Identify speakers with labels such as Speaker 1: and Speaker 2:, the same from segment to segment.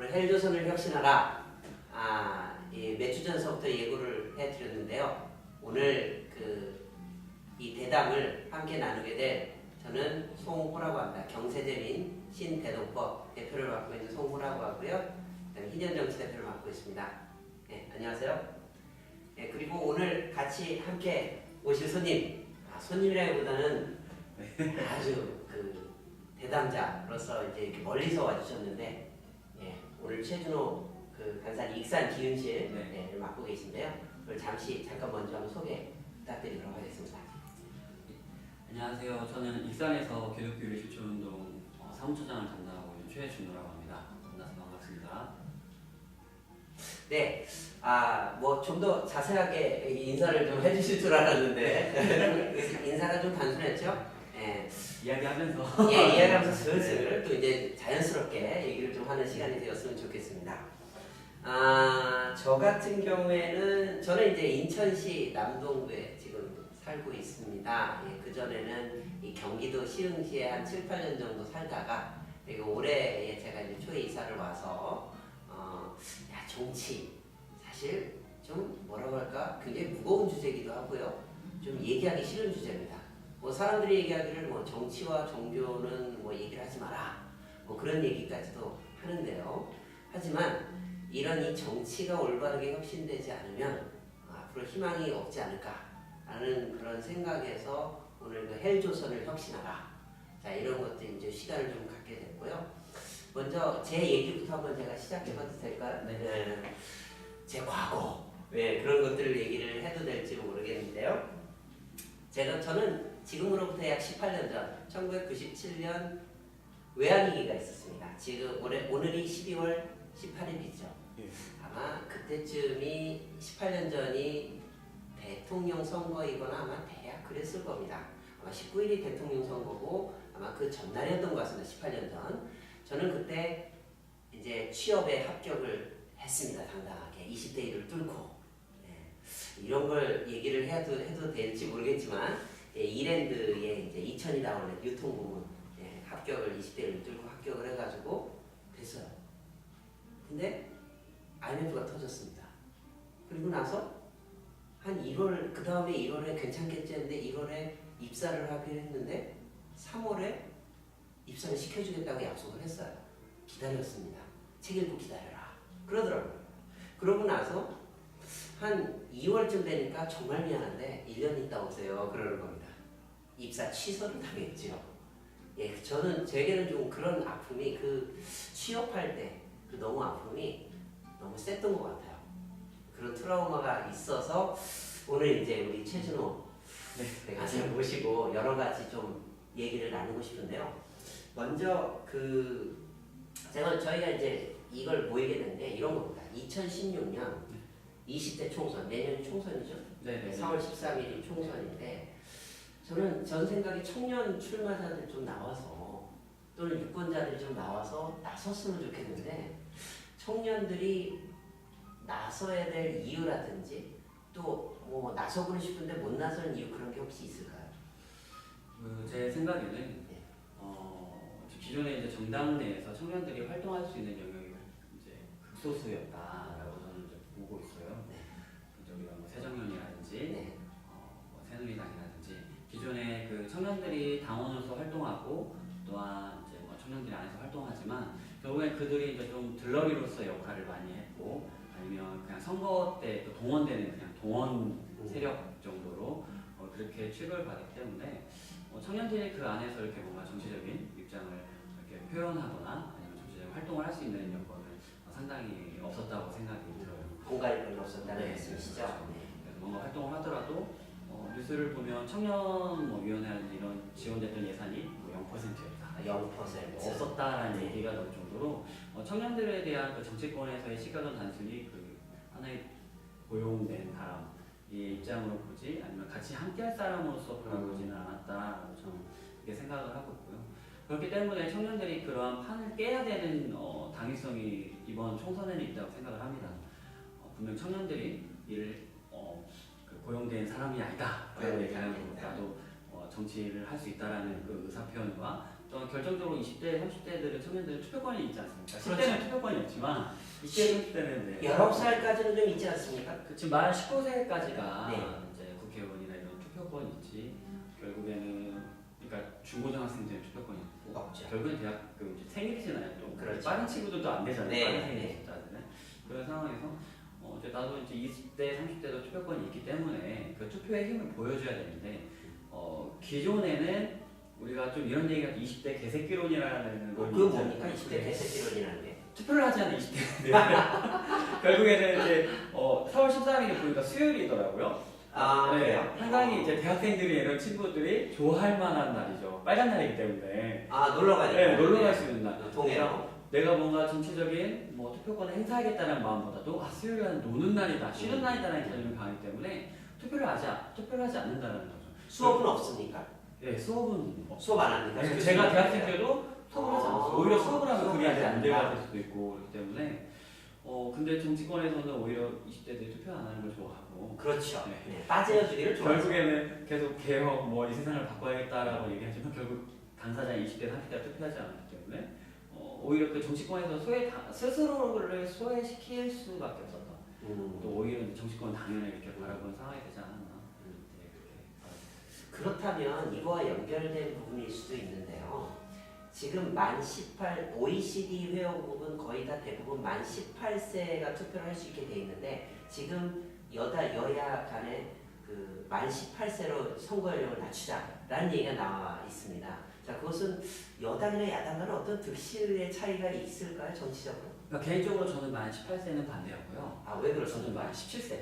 Speaker 1: 오늘 헬조선을 혁신하라. 몇 주 전서부터 예고를 해드렸는데요. 오늘 이 대담을 함께 나누게 될 저는 송호라고 합니다. 경세재민 신대동법 대표를 맡고 있는 송호라고 하고요. 그다음에 희년정치 대표를 맡고 있습니다. 네, 안녕하세요. 네, 그리고 오늘 같이 함께 오실 손님, 손님이라기보다는 아주 대담자로서 이제 이렇게 멀리서 와주셨는데, 오늘 최준호 간사님 익산 기은실을 맡고 계신데요. 오늘 잠깐 먼저 한번 소개 부탁드리도록 하겠습니다.
Speaker 2: 안녕하세요. 저는 익산에서 기독교율 실천운동 사무처장을 담당하고 있는 최준호라고 합니다. 만나서 반갑습니다.
Speaker 1: 네, 뭐 좀 더 자세하게 인사를 좀 해주실 줄 알았는데 인사가 좀 단순했죠?
Speaker 2: 이야기하면서
Speaker 1: 이야기하면서 슬슬 또 이제 자연스럽게 얘기를 좀 하는 시간이 되었으면 좋겠습니다. 저 같은 경우에는 저는 이제 인천시 남동구에 지금 살고 있습니다. 그 전에는 이 경기도 시흥시에 한 7, 8년 정도 살다가 그리고 올해 제가 이제 초에 이사를 와서 정치 사실 좀 뭐라고 할까 굉장히 무거운 주제이기도 하고요. 좀 얘기하기 싫은 주제입니다. 뭐 사람들이 얘기하기를 뭐 정치와 종교는 뭐 얘기를 하지 마라 뭐 그런 얘기까지도 하는데요. 하지만 이런 이 정치가 올바르게 혁신되지 않으면 앞으로 희망이 없지 않을까라는 그런 생각에서 오늘 헬조선을 혁신하라. 자, 이런 것들 이제 시간을 좀 갖게 됐고요. 먼저 제 얘기부터 한번 제가 시작해봐도 될까요? 네. 제 과거 그런 것들을 얘기를 해도 될지 모르겠는데요. 저는 지금으로부터 약 18년 전 1997년 외환위기가 있었습니다. 지금 오늘이 12월 18일이죠. 아마 그때쯤이 18년 전이 대통령 선거이거나 아마 대략 그랬을 겁니다. 아마 19일이 대통령 선거고 아마 그 전날이었던 것 같습니다. 18년 전. 저는 그때 이제 취업에 합격을 했습니다. 당당하게 20대 1을 뚫고. 이런 걸 얘기를 해도 될지 모르겠지만 이랜드에 이제 2000이 나오는 유통부문 합격을 20대 1을 뚫고 합격을 해가지고 됐어요. 근데 IMF가 터졌습니다. 그리고 나서 한 1월 그 다음에 1월에 괜찮겠지 했는데 1월에 입사를 하기로 했는데 3월에 입사를 시켜주겠다고 약속을 했어요. 기다렸습니다. 책 읽고 기다려라. 그러더라고요. 그러고 나서 한 2월쯤 되니까 정말 미안한데 1년 있다 오세요. 그러는 겁니다. 입사 취소를 당했죠. 제게는 좀 그런 아픔이 취업할 때 너무 아픔이 너무 셌던 것 같아요. 그런 트라우마가 있어서 오늘 이제 우리 최준호 간사를 모시고 여러 가지 좀 얘기를 나누고 싶은데요. 먼저 저희가 이제 이걸 모이게 된 게 이런 겁니다. 2016년 20대 총선, 내년이 총선이죠.
Speaker 2: 네.
Speaker 1: 4월 13일이 총선인데 저는 전 생각에 청년 출마자들 좀 나와서 또는 유권자들이 좀 나와서 나섰으면 좋겠는데 청년들이 나서야 될 이유라든지 또 뭐 나서고 싶은데 못 나서는 이유 그런 게 혹시 있을까요?
Speaker 2: 제 생각에는 기존에 이제 정당 내에서 청년들이 활동할 수 있는 영역이 이제 극소수였다라고 저는 이제 보고 있어요. 우리가 뭐 새정년이라든지 새누리당이라든지 기존에 청년들이 당원으로서 활동하고 또한 이제 뭐 청년들이 안에서 활동하지만 결국엔 그들이 이제 좀 들러리로서 역할을 많이 했고 아니면 그냥 선거 때 또 동원되는 그냥 동원 세력 정도로 그렇게 취급을 받았기 때문에 청년들이 그 안에서 이렇게 뭔가 정치적인 입장을 이렇게 표현하거나 아니면 정치적 활동을 할 수 있는 여건은 상당히 없었다고 생각이 들어요.
Speaker 1: 공간이 별로 없었다는 말씀이시죠?
Speaker 2: 그래서 뭔가 활동을 하더라도 뉴스를 보면 청년 위원회라든지 이런 지원됐던 예산이 0%였다.
Speaker 1: 0%
Speaker 2: 없었다라는 얘기가 나올 정도로 청년들에 대한 정치권에서의 시각은 단순히 하나의 고용된 사람 이 입장으로 보지 아니면 같이 함께할 사람으로서 바라보지는 않았다라고 저는 이렇게 생각을 하고 있고요. 그렇기 때문에 청년들이 그러한 판을 깨야 되는 당위성이 이번 총선에는 있다고 생각을 합니다. 분명 청년들이 고용된 사람이 아니다. 라고 얘기하는 것보다도 정치를 할 수 있다라는 그 의사 표현과 또 결정적으로 20대, 30대들은 청년들은 투표권이 있지 않습니까? 10대는 투표권이 없지만 20대, 30대는
Speaker 1: 19살까지는 좀 있지 않습니까?
Speaker 2: 그치 만 19세까지가
Speaker 1: 네.
Speaker 2: 이제 국회의원이나 이런 투표권이 있지 결국에는 그러니까 중고등학생들은 투표권이 없고
Speaker 1: 없죠.
Speaker 2: 결국엔 대학 그 이제 생일이 지나요 또
Speaker 1: 그렇죠.
Speaker 2: 빠른 친구들도 안 되잖아요.
Speaker 1: 네,
Speaker 2: 빠른
Speaker 1: 네.
Speaker 2: 생일 진짜는 그런 상황에서 이제 나도 이제 20대, 30대도 투표권이 있기 때문에 그 투표의 힘을 보여줘야 되는데 기존에는 우리가 좀 이런 얘기가 20대 개새끼론이라는 걸
Speaker 1: 그거 뭡니까? 20대 개새끼론이라는 게?
Speaker 2: 투표를 하지 않은 20대인데 결국에는 이제 4월 13일에 보니까 수요일이더라고요.
Speaker 1: 아,
Speaker 2: 네,
Speaker 1: 그래요?
Speaker 2: 상당히 이제 대학생들이 이런 친구들이 좋아할 만한 날이죠. 빨간 날이기 때문에.
Speaker 1: 아, 놀러 가니까.
Speaker 2: 네, 놀러 갈 수 있는 날.
Speaker 1: 동해로.
Speaker 2: 내가 뭔가 전체적인 뭐 투표권을 행사하겠다는 마음보다도 수요일은 노는 날이다, 쉬는 날이다라는 개념이 강하기 때문에 투표를 하지 않는다는 거죠.
Speaker 1: 수업은 없습니까?
Speaker 2: 네, 수업은
Speaker 1: 수업 안 합니까?
Speaker 2: 네, 제가 대학생 때도 수업을 하지 않았어요. 오히려 수업을 하면 그게
Speaker 1: 수업을
Speaker 2: 안 돼가
Speaker 1: 하지
Speaker 2: 될 수도 있고 그렇기 때문에 근데 정치권에서는 오히려 20대들이 투표 안 하는 걸 좋아하고
Speaker 1: 그렇죠.
Speaker 2: 네.
Speaker 1: 네, 빠져주기를 좋아하죠.
Speaker 2: 결국에는 계속 개혁 뭐 이 세상을 바꿔야겠다라고 얘기하지만 결국 당사자 20대, 30대가 투표하지 않았기 때문에 오히려 그 정치권에서 스스로를 소외시킬 수밖에 없었던 또 오히려 정치권은 당연히 이렇게 바라보는 상황이 되지 않았나. 네,
Speaker 1: 그렇다면 이거와 연결된 부분일 수도 있는데요. 지금 만 18, OECD 회원국은 거의 다 대부분 만 18세가 투표를 할 수 있게 돼 있는데 지금 여야 간에 그 만 18세로 선거 연령을 낮추자라는 얘기가 나와 있습니다. 자, 그것은 여당이나 야당 간에 어떤 득실의 차이가 있을까요, 정치적으로?
Speaker 2: 그러니까 개인적으로 저는 만 18세는 반대하고요.
Speaker 1: 아, 왜
Speaker 2: 저는
Speaker 1: 그렇습니까?
Speaker 2: 만 17세.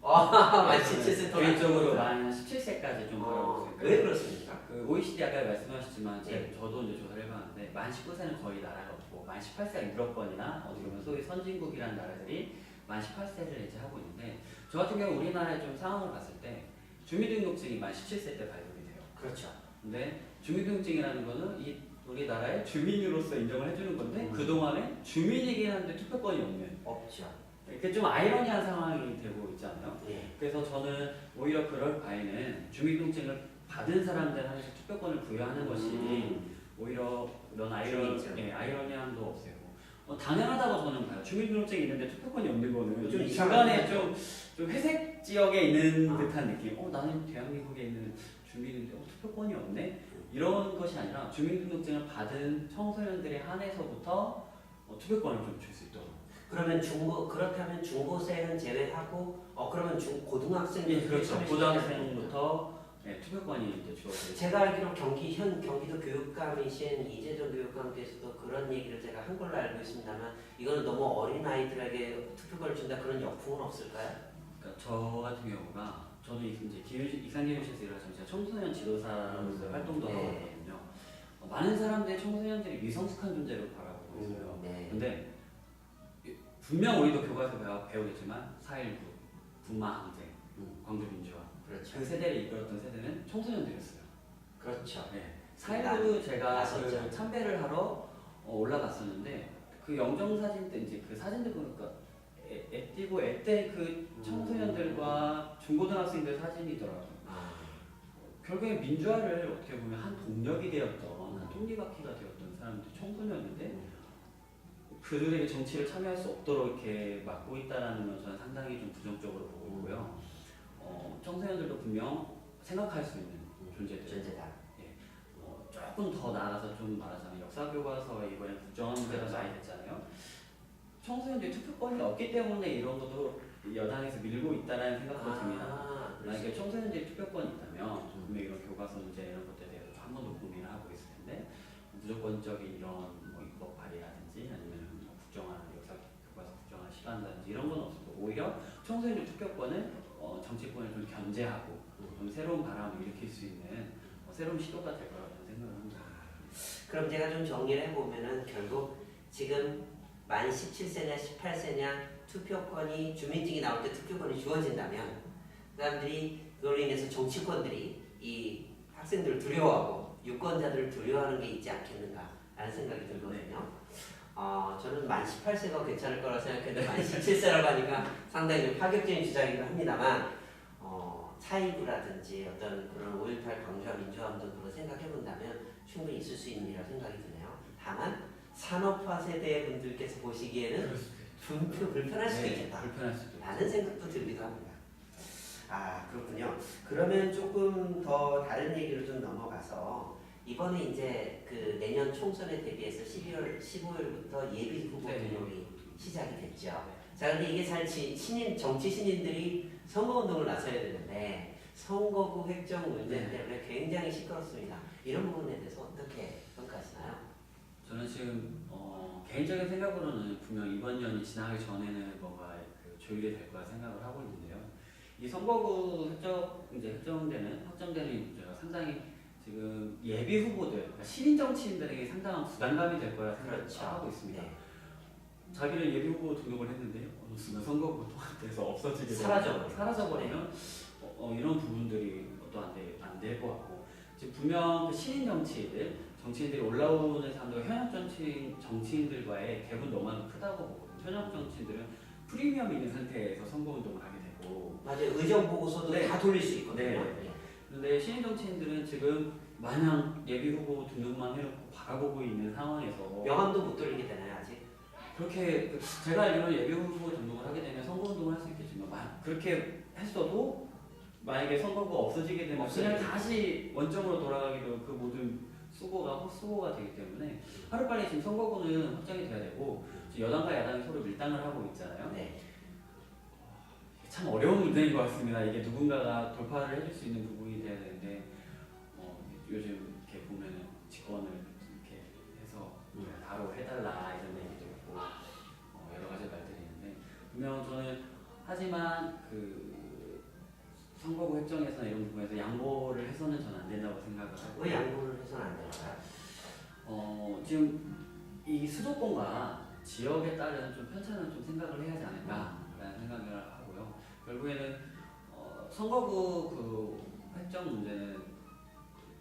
Speaker 1: 만 17세 더
Speaker 2: 개인적으로 만 17세까지 좀 바라보고 있어요.
Speaker 1: 왜 그렇습니까?
Speaker 2: 그 OECD 아까 말씀하셨지만
Speaker 1: 네.
Speaker 2: 저도 이제 조사를 해봤는데 만 19세는 거의 나라가 없고 만 18세가 유럽권이나 어떻게 보면 소위 선진국이라는 나라들이 만 18세를 이제 하고 있는데 저 같은 경우 우리나라의 좀 상황을 봤을 때 주민등록증이 만 17세 때 발급이 돼요.
Speaker 1: 그렇죠.
Speaker 2: 근데 주민등록증이라는 거는 이 우리나라의 주민으로서 인정을 해주는 건데 그동안에 주민이긴 한데 투표권이 없는
Speaker 1: 없죠.
Speaker 2: 이게 좀 아이러니한 상황이 되고 있지 않나요?
Speaker 1: 네.
Speaker 2: 그래서 저는 오히려 그럴 바에는 주민등록증을 받은 사람들한테 투표권을 부여하는 것이 오히려 그런 아이러니함도 없애고 당연하다고 저는 봐요. 주민등록증이 있는데 투표권이 없는 거는
Speaker 1: 좀
Speaker 2: 이 중간에
Speaker 1: 이상하죠.
Speaker 2: 좀 회색 지역에 있는 듯한 느낌. 나는 대한민국에 있는 주민인데 투표권이 없네? 이런 것이 아니라 주민등록증을 받은 청소년들에 한해서부터 투표권을 좀 줄 수 있도록.
Speaker 1: 그러면 그렇다면 중고생은 제외하고 그러면 고등학생
Speaker 2: 예, 그렇죠. 고등학생부터 투표권이 이제 주어져요.
Speaker 1: 제가 알기로 경기도 교육감이신 이재정 교육감께서도 그런 얘기를 제가 한 걸로 알고 있습니다만 이거는 너무 어린 아이들에게 투표권을 준다 그런 역풍은 없을까요?
Speaker 2: 그러니까 저 같은 경우가 저도 이제 익산기획실에서 일하면서 제가 청소년 지도사로서 활동도 하고 있거든요. 많은 사람들이 청소년들이 미성숙한 존재로 바라보고 있어요.
Speaker 1: 네.
Speaker 2: 근데 분명 우리도 교과에서 배우겠지만 4.19, 부마항쟁, 광주민주화
Speaker 1: 그렇죠.
Speaker 2: 그 세대를 이끌었던 세대는 청소년들이었어요.
Speaker 1: 그렇죠.
Speaker 2: 네. 4.19 제가
Speaker 1: 나섰죠.
Speaker 2: 그 참배를 하러 올라갔었는데 그 영정사진 때 이제 그 사진들 보니까 애띠고 애때 그 청소년들과 중고등학생들 사진이더라고요. 결국에 민주화를 어떻게 보면 한 동력이 되었던 한 톱니바퀴가 되었던 사람들이 청소년인데 그들에게 정치를 참여할 수 없도록 이렇게 막고 있다는 건 저는 상당히 좀 부정적으로 보고 있고요. 청소년들도 분명 생각할 수 있는 존재다. 조금 더 나아가서 좀 말하자면 역사교과서가 이번에 국정원대가 많이 됐잖아요. 청소년들이 투표권이 없기 때문에 이런 것도 여당에서 밀고 있다는 생각도 듭니다. 만약에 청소년들이 투표권이 있다면 분명 이런 교과서 문제 이런 것들에 대해서 한 번 더 고민을 하고 있을 텐데 무조건적인 이런 뭐 입법 발의라든지 아니면 뭐 국정화 역사교과서 국정화 시간이라든지 이런 건 없어도 오히려 청소년들 투표권은 정치권을 좀 견제하고 좀 새로운 바람을 일으킬 수 있는 새로운 시도가 될 거라고 생각을 합니다.
Speaker 1: 그럼 제가 좀 정리를 해보면은 결국 지금 만 17세냐 18세냐 투표권이 주민증이 나올 때 투표권이 주어진다면 사람들이 그걸로 인해서 정치권들이 이 학생들을 두려워하고 유권자들을 두려워하는 게 있지 않겠는가라는 생각이 들거든요. 저는 만 18세가 괜찮을 거라고 생각했는데 만 17세라고 하니까 상당히 좀 파격적인 주장이긴 합니다만 4.19라든지 어떤 그런 5.18 광주와 민주화운동으로 생각해 본다면 충분히 있을 수 있는 일이라고 생각이 드네요. 다만 산업화 세대 분들께서 보시기에는 좀 불편할 수도 있겠다.
Speaker 2: 불편할 수도 있고.
Speaker 1: 라는 생각도 들기도 합니다. 아, 그렇군요. 그러면 조금 더 다른 얘기로 좀 넘어가서 이번에 이제 그 내년 총선에 대비해서 12월 15일부터 예비 후보
Speaker 2: 네.
Speaker 1: 등록이 시작이 됐죠. 자, 근데 이게 잘 정치 신인들이 선거운동을 나서야 되는데 선거구 획정 문제 때문에 굉장히 시끄럽습니다. 이런 부분에 대해서 어떻게 평가하시나요?
Speaker 2: 저는 지금 개인적인 생각으로는 분명 이번 년이 지나기 전에는 뭔가 그 조율이 될 거라 생각을 하고 있는데요. 이 선거구 확정되는 문제가 상당히 지금 예비 후보들, 그러니까 신인 정치인들에게 상당한 부담감이 될 거라 생각을 하고 있습니다.
Speaker 1: 네.
Speaker 2: 자기는 예비 후보 등록을 했는데 어느 순간 선거구 통합돼서 없어지게 사라져버리면 이런 부분들이 또 안 될 것 같고, 지금 분명 그 신인 정치인들이 올라오는 사람들 현역 정치인들과의 갭은 너무 크다고 보거든요. 현역 정치인들은 프리미엄 있는 상태에서 선거운동을 하게 되고,
Speaker 1: 맞아요. 의정 보고서도
Speaker 2: 네.
Speaker 1: 다 돌릴 수 있거든요.
Speaker 2: 네. 근데 신인 정치인들은 지금 마냥 예비 후보 등록만 해놓고 바라보고 있는 상황에서
Speaker 1: 명함도 못 돌리게 되나요 아직?
Speaker 2: 그렇게 제가 알기로는 예비 후보 등록을 하게 되면 선거운동을 할 수 있겠지만 그렇게 했어도 만약에 선거구가 없어지게 되면 그냥 다시 원점으로 돌아가기도 그 모든 수고가 헛수고가 되기 때문에 하루빨리 지금 선거구는 확정이 돼야 되고, 지금 여당과 야당이 서로 밀당을 하고 있잖아요.
Speaker 1: 네.
Speaker 2: 참 어려운 문제인 것 같습니다. 이게 누군가가 돌파를 해줄 수 있는 부분이 돼야 되는데 요즘 이렇게 보면은 직권을 이렇게 해서 바로 해달라 이런 얘기도 있고 여러 가지 말들이 있는데, 분명 저는 하지만 그 선거구 획정에서나 이런 부분에서 양보를 해서는 저는 안 된다고 생각을 하고.
Speaker 1: 왜 양보를 해서는 안 될까요?
Speaker 2: 지금 이 수도권과 지역에 따른 좀 편차는 좀 생각을 해야 하지 않을까라는 생각을 하고요. 결국에는 선거구 그 획정 문제는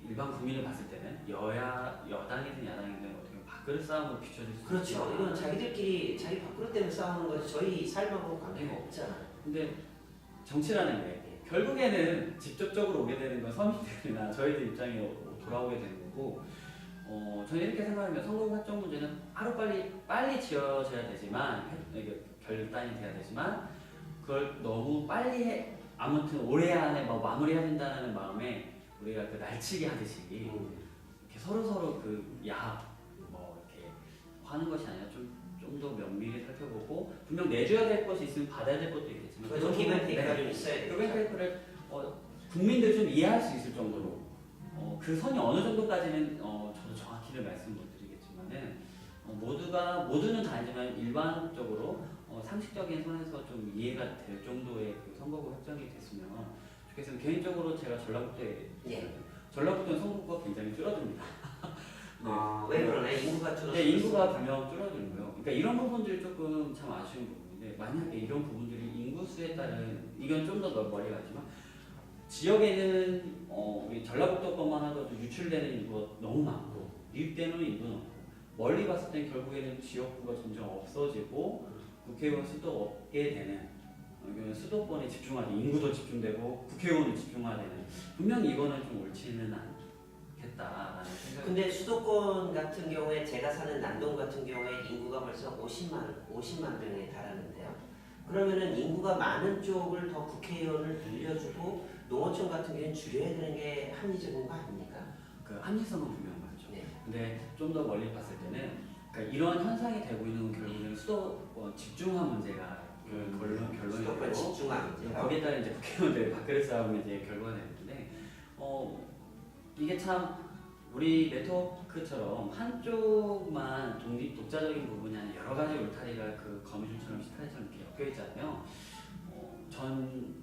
Speaker 2: 일반 국민을 봤을 때는 여당이든 야당이든 어떻게 보면 밥그릇 싸움으로 비춰질 수
Speaker 1: 그렇죠.
Speaker 2: 있지만,
Speaker 1: 이건 자기들끼리 자기 밥그릇 때문에 싸우는 거지 저희 삶하고 관계가
Speaker 2: 네.
Speaker 1: 없잖아요.
Speaker 2: 근데 정치라는 게 결국에는 직접적으로 오게 되는 건 서민들이나 저희들 입장에 돌아오게 되는 거고, 저는 이렇게 생각하면 선거구 획정 문제는 빨리 지어져야 되지만, 이게 결단이 돼야 되지만, 그걸 너무 빨리 아무튼 올해 안에 뭐 마무리해야 된다는 마음에 우리가 그 날치기 하듯이 이렇게 서로 뭐 이렇게 하는 것이 아니라 좀 더 면밀히 살펴보고, 분명 내줘야 될 것이 있으면 받아야 될 것도 있겠지만,
Speaker 1: 그래서 기본테이크가 좀 있어야 돼요.
Speaker 2: 기본테이크를 국민들이 좀 이해할 수 있을 정도로 그 선이 어느 정도까지는 저도 정확히는 말씀 못 드리겠지만은 모두는 다 아니지만 일반적으로 상식적인 선에서 좀 이해가 될 정도의 그 선거구 획정이 됐으면 좋겠습니다. 개인적으로 제가 전라북도는 선거구가 굉장히 줄어듭니다. 네.
Speaker 1: 왜 그러나요? 인구가 줄어들어서.
Speaker 2: 네, 인구가 분명 줄어들고요. 그러니까 이런 부분들이 조금 참 아쉬운 부분인데, 만약에 이런 부분들이 인구수에 따른 이건 좀 더 멀리 가지만 지역에는 우리 전라북도권만 하더라도 유출되는 인구가 너무 많고 유입되는 인구는 없고, 멀리 봤을 땐 결국에는 지역구가 점점 없어지고 국회의원 수도 없게 되는, 수도권에 집중하는 인구도 집중되고 국회의원도 집중해야 되는, 분명히 이거는 좀 옳지는 않겠다라는 생각이.
Speaker 1: 근데 수도권 같은 경우에 제가 사는 난동 같은 경우에 인구가 벌써 50만 명에 달하는데요. 그러면은 인구가 많은 쪽을 더 국회의원을 늘려주고 농어촌 같은 경우는 줄여야 되는 게 합리적인 거 아닙니까?
Speaker 2: 그 합리성은 분명 맞죠.
Speaker 1: 네.
Speaker 2: 근데 좀 더 멀리 봤을 때는 그러니까 이런 현상이 되고 있는 건 결국에는 수도권 집중화 문제가 결론이
Speaker 1: 수도권
Speaker 2: 되고,
Speaker 1: 집중화 문제요.
Speaker 2: 거기에 따른 이제 국회의원들의 밥그릇 싸움이 이제 결과가 되는데, 이게 참 우리 네트워크처럼 한쪽만 독자적인 부분이 아니라 여러 가지 울타리가 그 거미줄처럼 시타리처럼 이렇게 엮여 있잖아요.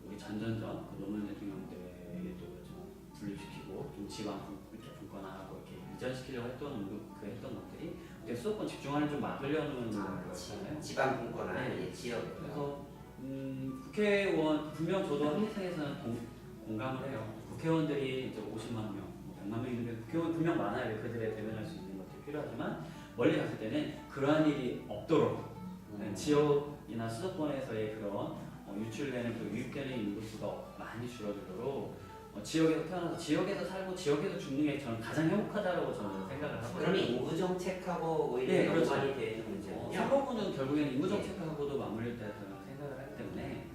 Speaker 2: 우리 전전전 그 노무현 대통령 때도 좀 분립시키고 좀 지방 이렇게 분권화하고 이렇게 이전시키려고 했던 것들이 이제 수도권 집중화를 좀 막으려는 거였잖아요.
Speaker 1: 지방 분권화,
Speaker 2: 네.
Speaker 1: 지역.
Speaker 2: 그래서 국회의원 분명 저도 합리성에서는 공감을 해요. 국회의원들이 이제 50만 명, 100만 명 있는데 국회의원 분명 많아요. 그들의 대변할 수 있는 것들이 필요하지만 멀리 갔을 때는 그러한 일이 없도록 지역이나 수도권에서의 그런 유출되는 그 유입되는 인구수가 많이 줄어들도록 지역에서 태어나서 지역에서 살고 지역에서 죽는 게 저는 가장 행복하다고 저는 생각을 하거든요.
Speaker 1: 그러면 인구 정책하고 오히려
Speaker 2: 네, 그렇죠.
Speaker 1: 연관이 되어 있는 문제군요.
Speaker 2: 사법부는 결국에는 인구 정책하고도 맞물릴 때라고 생각을 하기 때문에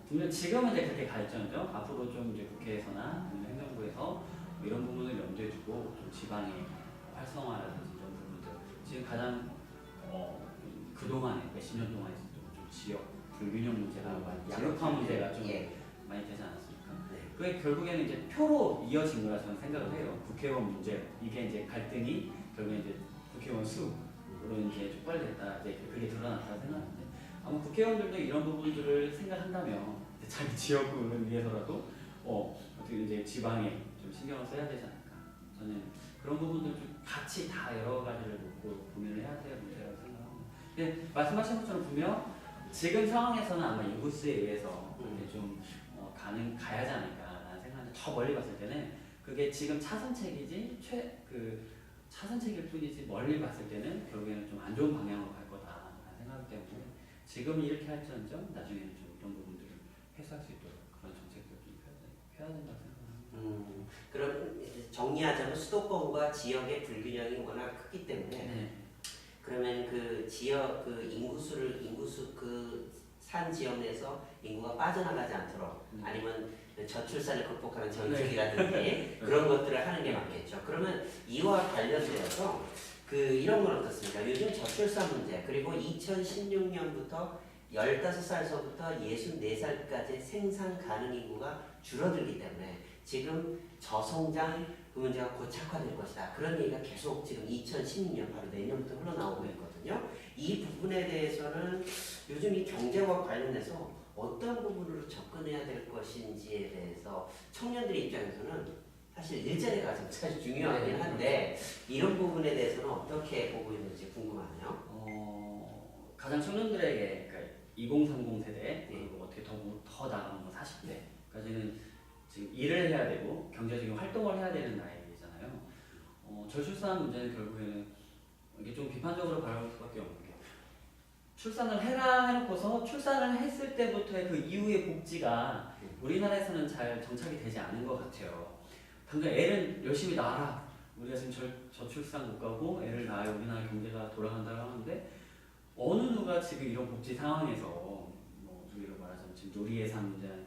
Speaker 2: 분명 지금은 이제 그렇게 가르쳤죠. 앞으로 좀 이제 국회에서나 아니면 행정부에서 뭐 이런 부분을 염두에 두고 좀 지방의 활성화라든지 이런 부분들 지금 가장 그동안에 몇십 년 동안 있었던 좀 지역 불균형 문제가 양극화 문제가 좀 많이 되지 않았습니까?
Speaker 1: 네.
Speaker 2: 그게 결국에는 이제 표로 이어진 거라 저는 생각을 해요. 국회의원 문제 이게 이제 갈등이 결국에 이제 국회의원 수로 이제 촉발됐다 이제 그게 드러났다고 생각하는데 아마 국회의원들도 이런 부분들을 생각한다면 이제 자기 지역을 위해서라도 어떻게 이제 지방에 좀 신경을 써야 되지 않을까. 저는 그런 부분들 좀 같이 다 여러 가지를 놓고 고민을 해야 될 문제라고 생각합니다. 근데 말씀하신 것처럼 보면 지금 상황에서는 아마 인구수에 의해서 이제 좀 가야지 않을까라는 생각인데 더 멀리 봤을 때는 그게 지금 차선책이지 차선책일 뿐이지 멀리 봤을 때는 결국에는 좀 안 좋은 방향으로 갈 거다라는 생각이기 때문에 지금 이렇게 할지언정 나중에는 좀 이런 부분들을 해소할 수 있도록 그런 정책들을 좀 펴야 된다고 생각합니다.
Speaker 1: 그럼 이제 정리하자면 수도권과 지역의 불균형이 워낙 크기 때문에
Speaker 2: 네.
Speaker 1: 그러면 그 지역 그 인구수 그 산 지역 내에서 인구가 빠져나가지 않도록 아니면 저출산을 극복하는 정책이라든지 그런 것들을 하는 게 맞겠죠. 그러면 이와 관련되어서 이런 건 어떻습니까? 요즘 저출산 문제 그리고 2016년부터 15살서부터 64살까지 생산 가능 인구가 줄어들기 때문에 지금 저성장 그 문제가 고착화될 것이다. 그런 얘기가 계속 지금 2016년 바로 내년부터 흘러나오고 있거든요. 이 부분에 대해서는 요즘 이 경제와 관련해서 어떤 부분으로 접근해야 될 것인지에 대해서 청년들 입장에서는 사실 일자리가 사실 중요하긴 한데 이런 부분에 대해서는 어떻게 보고 있는지 궁금하네요.
Speaker 2: 가장 청년들에게 그러니까 2030 세대 그리고 어떻게 더 나가면 40대까지는 지금 일을 해야 되고 경제적인 활동을 해야 되는 나이잖아요. 저출산 문제는 결국에는 이게 좀 비판적으로 바라볼 수밖에 없는 게 출산을 해라 해놓고서 출산을 했을 때부터의 그 이후의 복지가 우리나라에서는 잘 정착이 되지 않은 것 같아요. 당장 애를 열심히 낳아라. 우리가 지금 저출산 국가고 애를 낳아야 우리나라 경제가 돌아간다고 하는데 어느 누가 지금 이런 복지 상황에서 뭐 우리로 말하자면 지금 놀이예산 문제는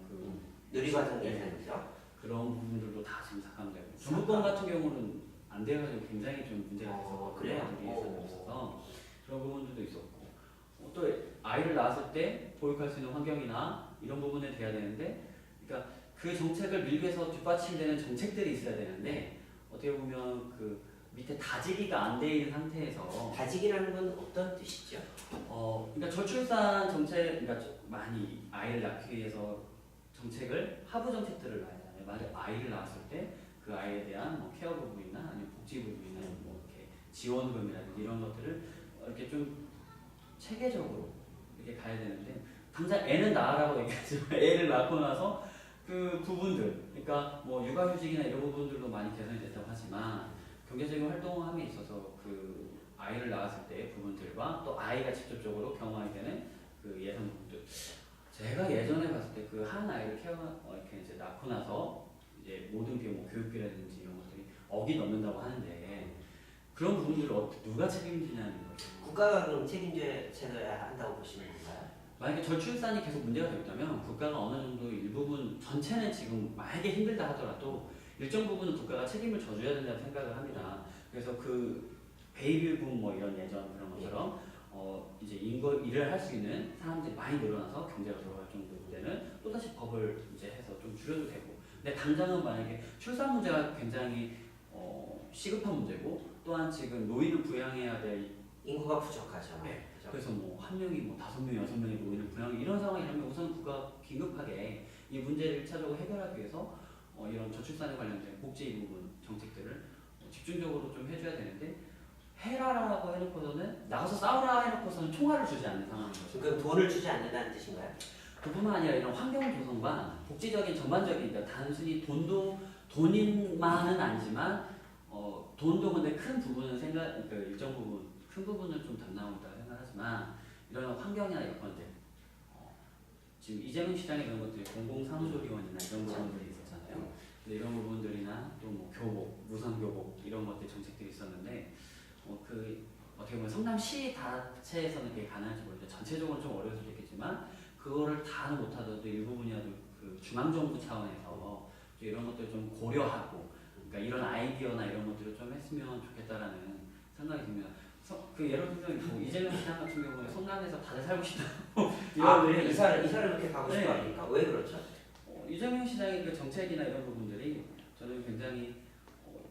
Speaker 1: 누리과정 예산이죠.
Speaker 2: 그런 부분들도 다 지금 삭감되고 정부권 같은 경우는 안 돼가지고 굉장히 좀 문제가 됐었거든요. 누리예산이 없어서 그런 부분들도 있었고 또 아이를 낳았을 때 보육할 수 있는 환경이나 이런 부분에 돼야 되는데 그러니까 그 정책을 밀고해서 뒷받침되는 정책들이 있어야 되는데 어떻게 보면 그 밑에 다지기가 안 돼 있는 상태에서
Speaker 1: 다지기라는 건 어떤 뜻이죠?
Speaker 2: 그러니까 저출산 정책 그러니까 많이 아이를 낳기 위해서 정책을 하부 정책들을 놔야 되잖아요. 만약 아이를 낳았을 때 그 아이에 대한 뭐 케어 부분이나 아니면 복지 부분이나 뭐 이렇게 지원 후금이라든지 이런 것들을 이렇게 좀 체계적으로 이렇게 가야 되는데 당장 애는 낳으라고 얘기하지만 애를 낳고 나서 그 부분들 그러니까 뭐 육아휴직이나 이런 부분들도 많이 개선이 됐다고 하지만 경제적인 활동함에 있어서 그 아이를 낳았을 때 부분들과 또 아이가 직접적으로 경험하게 되는 그 예산 부분들 제가 예전에 봤을 때 그 한 아이를 이렇게 이제 낳고 나서 이제 모든 비용 뭐 교육비라든지 이런 것들이 억이 넘는다고 하는데 그런 부분들을 누가 책임지냐는 거죠.
Speaker 1: 국가가 그럼 책임져야 한다고 보시는 건가요?
Speaker 2: 만약에 저출산이 계속 문제가 됐다면 국가가 어느 정도 일부분 전체는 지금 만약에 힘들다 하더라도 일정 부분은 국가가 책임을 져줘야 된다고 생각을 합니다. 그래서 그 베이비붐 뭐 이런 예전 그런 것처럼 이제 일을 할 수 있는 사람들이 많이 늘어나서 경제가 돌아갈 정도 되는 또다시 법을 이제 해서 좀 줄여도 되고 근데 당장은 만약에 출산 문제가 굉장히 시급한 문제고 또한 지금 노인을 부양해야 될
Speaker 1: 인구가 부족하죠.
Speaker 2: 네.
Speaker 1: 그죠?
Speaker 2: 그래서 뭐 한 명이 뭐 5명, 6명이 노인을 부양 이런 상황이라면 우선 국가 긴급하게 이 문제를 1차적으로 해결하기 위해서 이런 저출산에 관련된 복지 부분 정책들을 집중적으로 좀 해줘야 되는데 해라라고 해놓고서는 나가서 싸우라 해놓고서는 총알을 주지 않는 상황인 거죠.
Speaker 1: 그럼 돈을 주지 않는다는 뜻인가요?
Speaker 2: 그뿐만 아니라 이런 환경 조성과 복지적인 전반적인 그러니까 단순히 돈인만은 아니지만 돈도 근데 큰 부분은 그러니까 일정 부분 큰 부분을 좀 담당하고 있다고 생각하지만 이런 환경이나 여건들 지금 이재명 시장에 이런 것들이 공공사무조리원이나 이런 부분들이 있었잖아요. 근데 이런 부분들이나 또 뭐 교복, 무상교복 이런 것들 정책들이 있었는데 어떻게 보면 성남시 자체에서는 그게 가능할지 모르겠는데 전체적으로 좀 어려울 수도 있겠지만 그거를 다는 못하더라도 일부분이라도 그 중앙정부 차원에서 또 이런 것들을 좀 고려하고 그러니까 이런 아이디어나 이런 것들을 좀 했으면 좋겠다라는 생각이 듭니다. 그 예를 들면 뭐 이재명 시장 같은 경우에 성남에서 다들 살고 싶다고
Speaker 1: 이사를 그렇게 가고 싶어
Speaker 2: 네.
Speaker 1: 합니까? 왜 그렇죠?
Speaker 2: 이재명 시장의 그 정책이나 이런 부분들이 저는 굉장히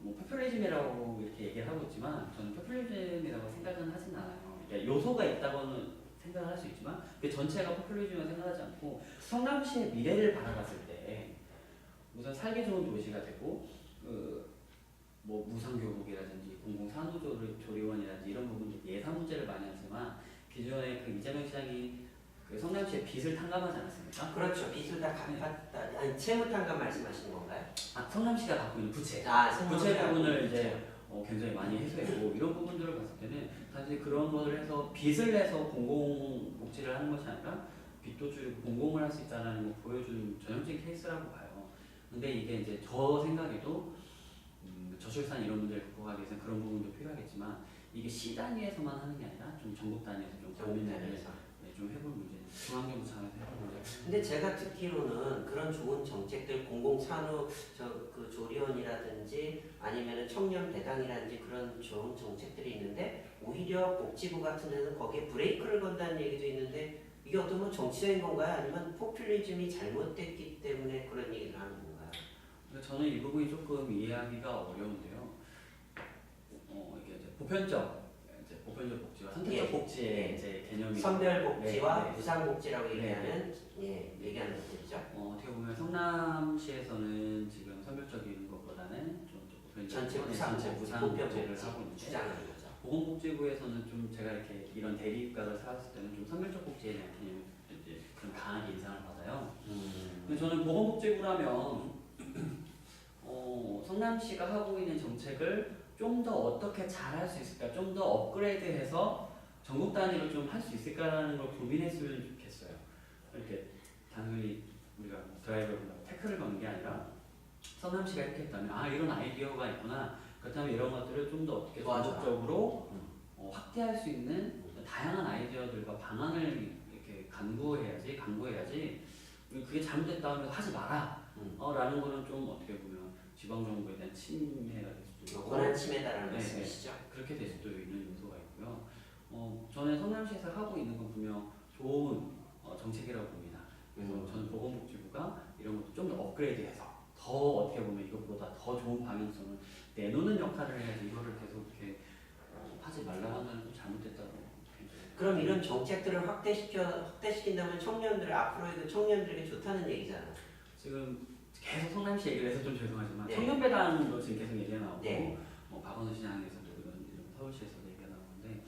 Speaker 2: 뭐 포퓰리즘이라고 이렇게 얘기를 하고 있지만 저는 포퓰리즘이라고 생각은 하진 않아요. 그러니까 요소가 있다고는 생각을 할 수 있지만 그 전체가 포퓰리즘을 생각하지 않고 성남시의 미래를 바라봤을 때 우선 살기 좋은 도시가 되고 뭐 무상교복이라든지 공공산후조리원이라든지 이런 부분들 예산 문제를 많이 하지만 기존에 그 이재명 시장이 그 성남시의 빚을 탕감하지 않았습니까?
Speaker 1: 그렇죠. 빚을 다 갚았다. 아니 채무 탕감 말씀하시는 건가요?
Speaker 2: 성남시가 갖고 있는 부채
Speaker 1: 부채
Speaker 2: 부분을 이제 굉장히 많이 해소했고 이런 부분들을 봤을 때는 사실 그런 거를 해서 빚을 내서 공공복지를 하는 것이 아니라 빚도 줄이고 공공을 할 수 있다는 걸 보여주는 전형적인 케이스라고 봐요. 근데 이게 이제 저 생각에도 저출산 이런 문제를 극복하기 위해서는 그런 부분도 필요하겠지만 이게 시 단위에서만 하는 게 아니라 좀 전국 단위에서 좀 고민을 좀 해볼 문제, 중앙정부 차원에서 해볼 문제.
Speaker 1: 근데 제가 듣기로는 그런 좋은 정책들 공공산후 그 조리원이라든지 아니면 청년 배당이라든지 그런 좋은 정책들이 있는데 오히려 복지부 같은 데는 거기에 브레이크를 건다는 얘기도 있는데 이게 어떤 뭐 정치적인 건가요? 아니면 포퓰리즘이 잘못됐기 때문에 그런 얘기를 하는 건가요?
Speaker 2: 저는 이 부분이 조금 이해하기가 어려운데요. 이게 이제 보편적 복지와 선택적 복지의 이제 개념이
Speaker 1: 선별 복지와
Speaker 2: 네.
Speaker 1: 무상 복지라고 얘기하는 얘기하는 것들이죠.
Speaker 2: 어떻게 보면 성남시에서는 지금 선별적인 것보다는 좀 보편적
Speaker 1: 전체 무상
Speaker 2: 복지를 하고 있는데
Speaker 1: 주장하는 거죠.
Speaker 2: 보건복지부에서는 좀 제가 이렇게 이런 대립각을 세웠을 때는 좀 선별적 복지에 대한 개념이 이제 좀 강하게 인상을 받아요. 근데 저는 보건복지부라면 성남시가 하고 있는 정책을 좀 더 어떻게 잘할 수 있을까, 좀 더 업그레이드해서 전국 단위로 좀 할 수 있을까라는 걸 고민했으면 좋겠어요. 이렇게 단순히 우리가 드라이버보다 태클을 거는 게 아니라 성남시가 이렇게 했다면 이런 아이디어가 있구나. 그렇다면 이런 것들을 좀 더 어떻게 전국적으로 확대할 수 있는 다양한 아이디어들과 방안을 이렇게 강구해야지. 그게 잘못됐다 하면 하지 마라. 라는 거는 좀 어떻게 보면 지방정부에 대한 침해가 될 수도 있고
Speaker 1: 권한 침해다라는 말씀이시죠?
Speaker 2: 그렇게 될 수도 있는 요소가 있고요. 저는 성남시에서 하고 있는 건 분명 좋은 정책이라고 봅니다. 그래서 저는 보건복지부가 이런 것도 좀 더 업그레이드해서 더 어떻게 보면 이것보다 더 좋은 방향성을 내놓는 역할을 해야지 이거를 계속 이렇게 하지 말라고 하면 좀 잘못됐다고.
Speaker 1: 그럼 이런 정책들을 확대시킨다면 앞으로에도 청년들에게 좋다는 얘기잖아요.
Speaker 2: 지금 계속 성남시 얘기를 해서 좀 죄송하지만
Speaker 1: 네.
Speaker 2: 청년배당도 지금 계속 얘기가 나오고
Speaker 1: 네.
Speaker 2: 박원순 시장에서도 이런 서울시에서도 얘기가 나오는데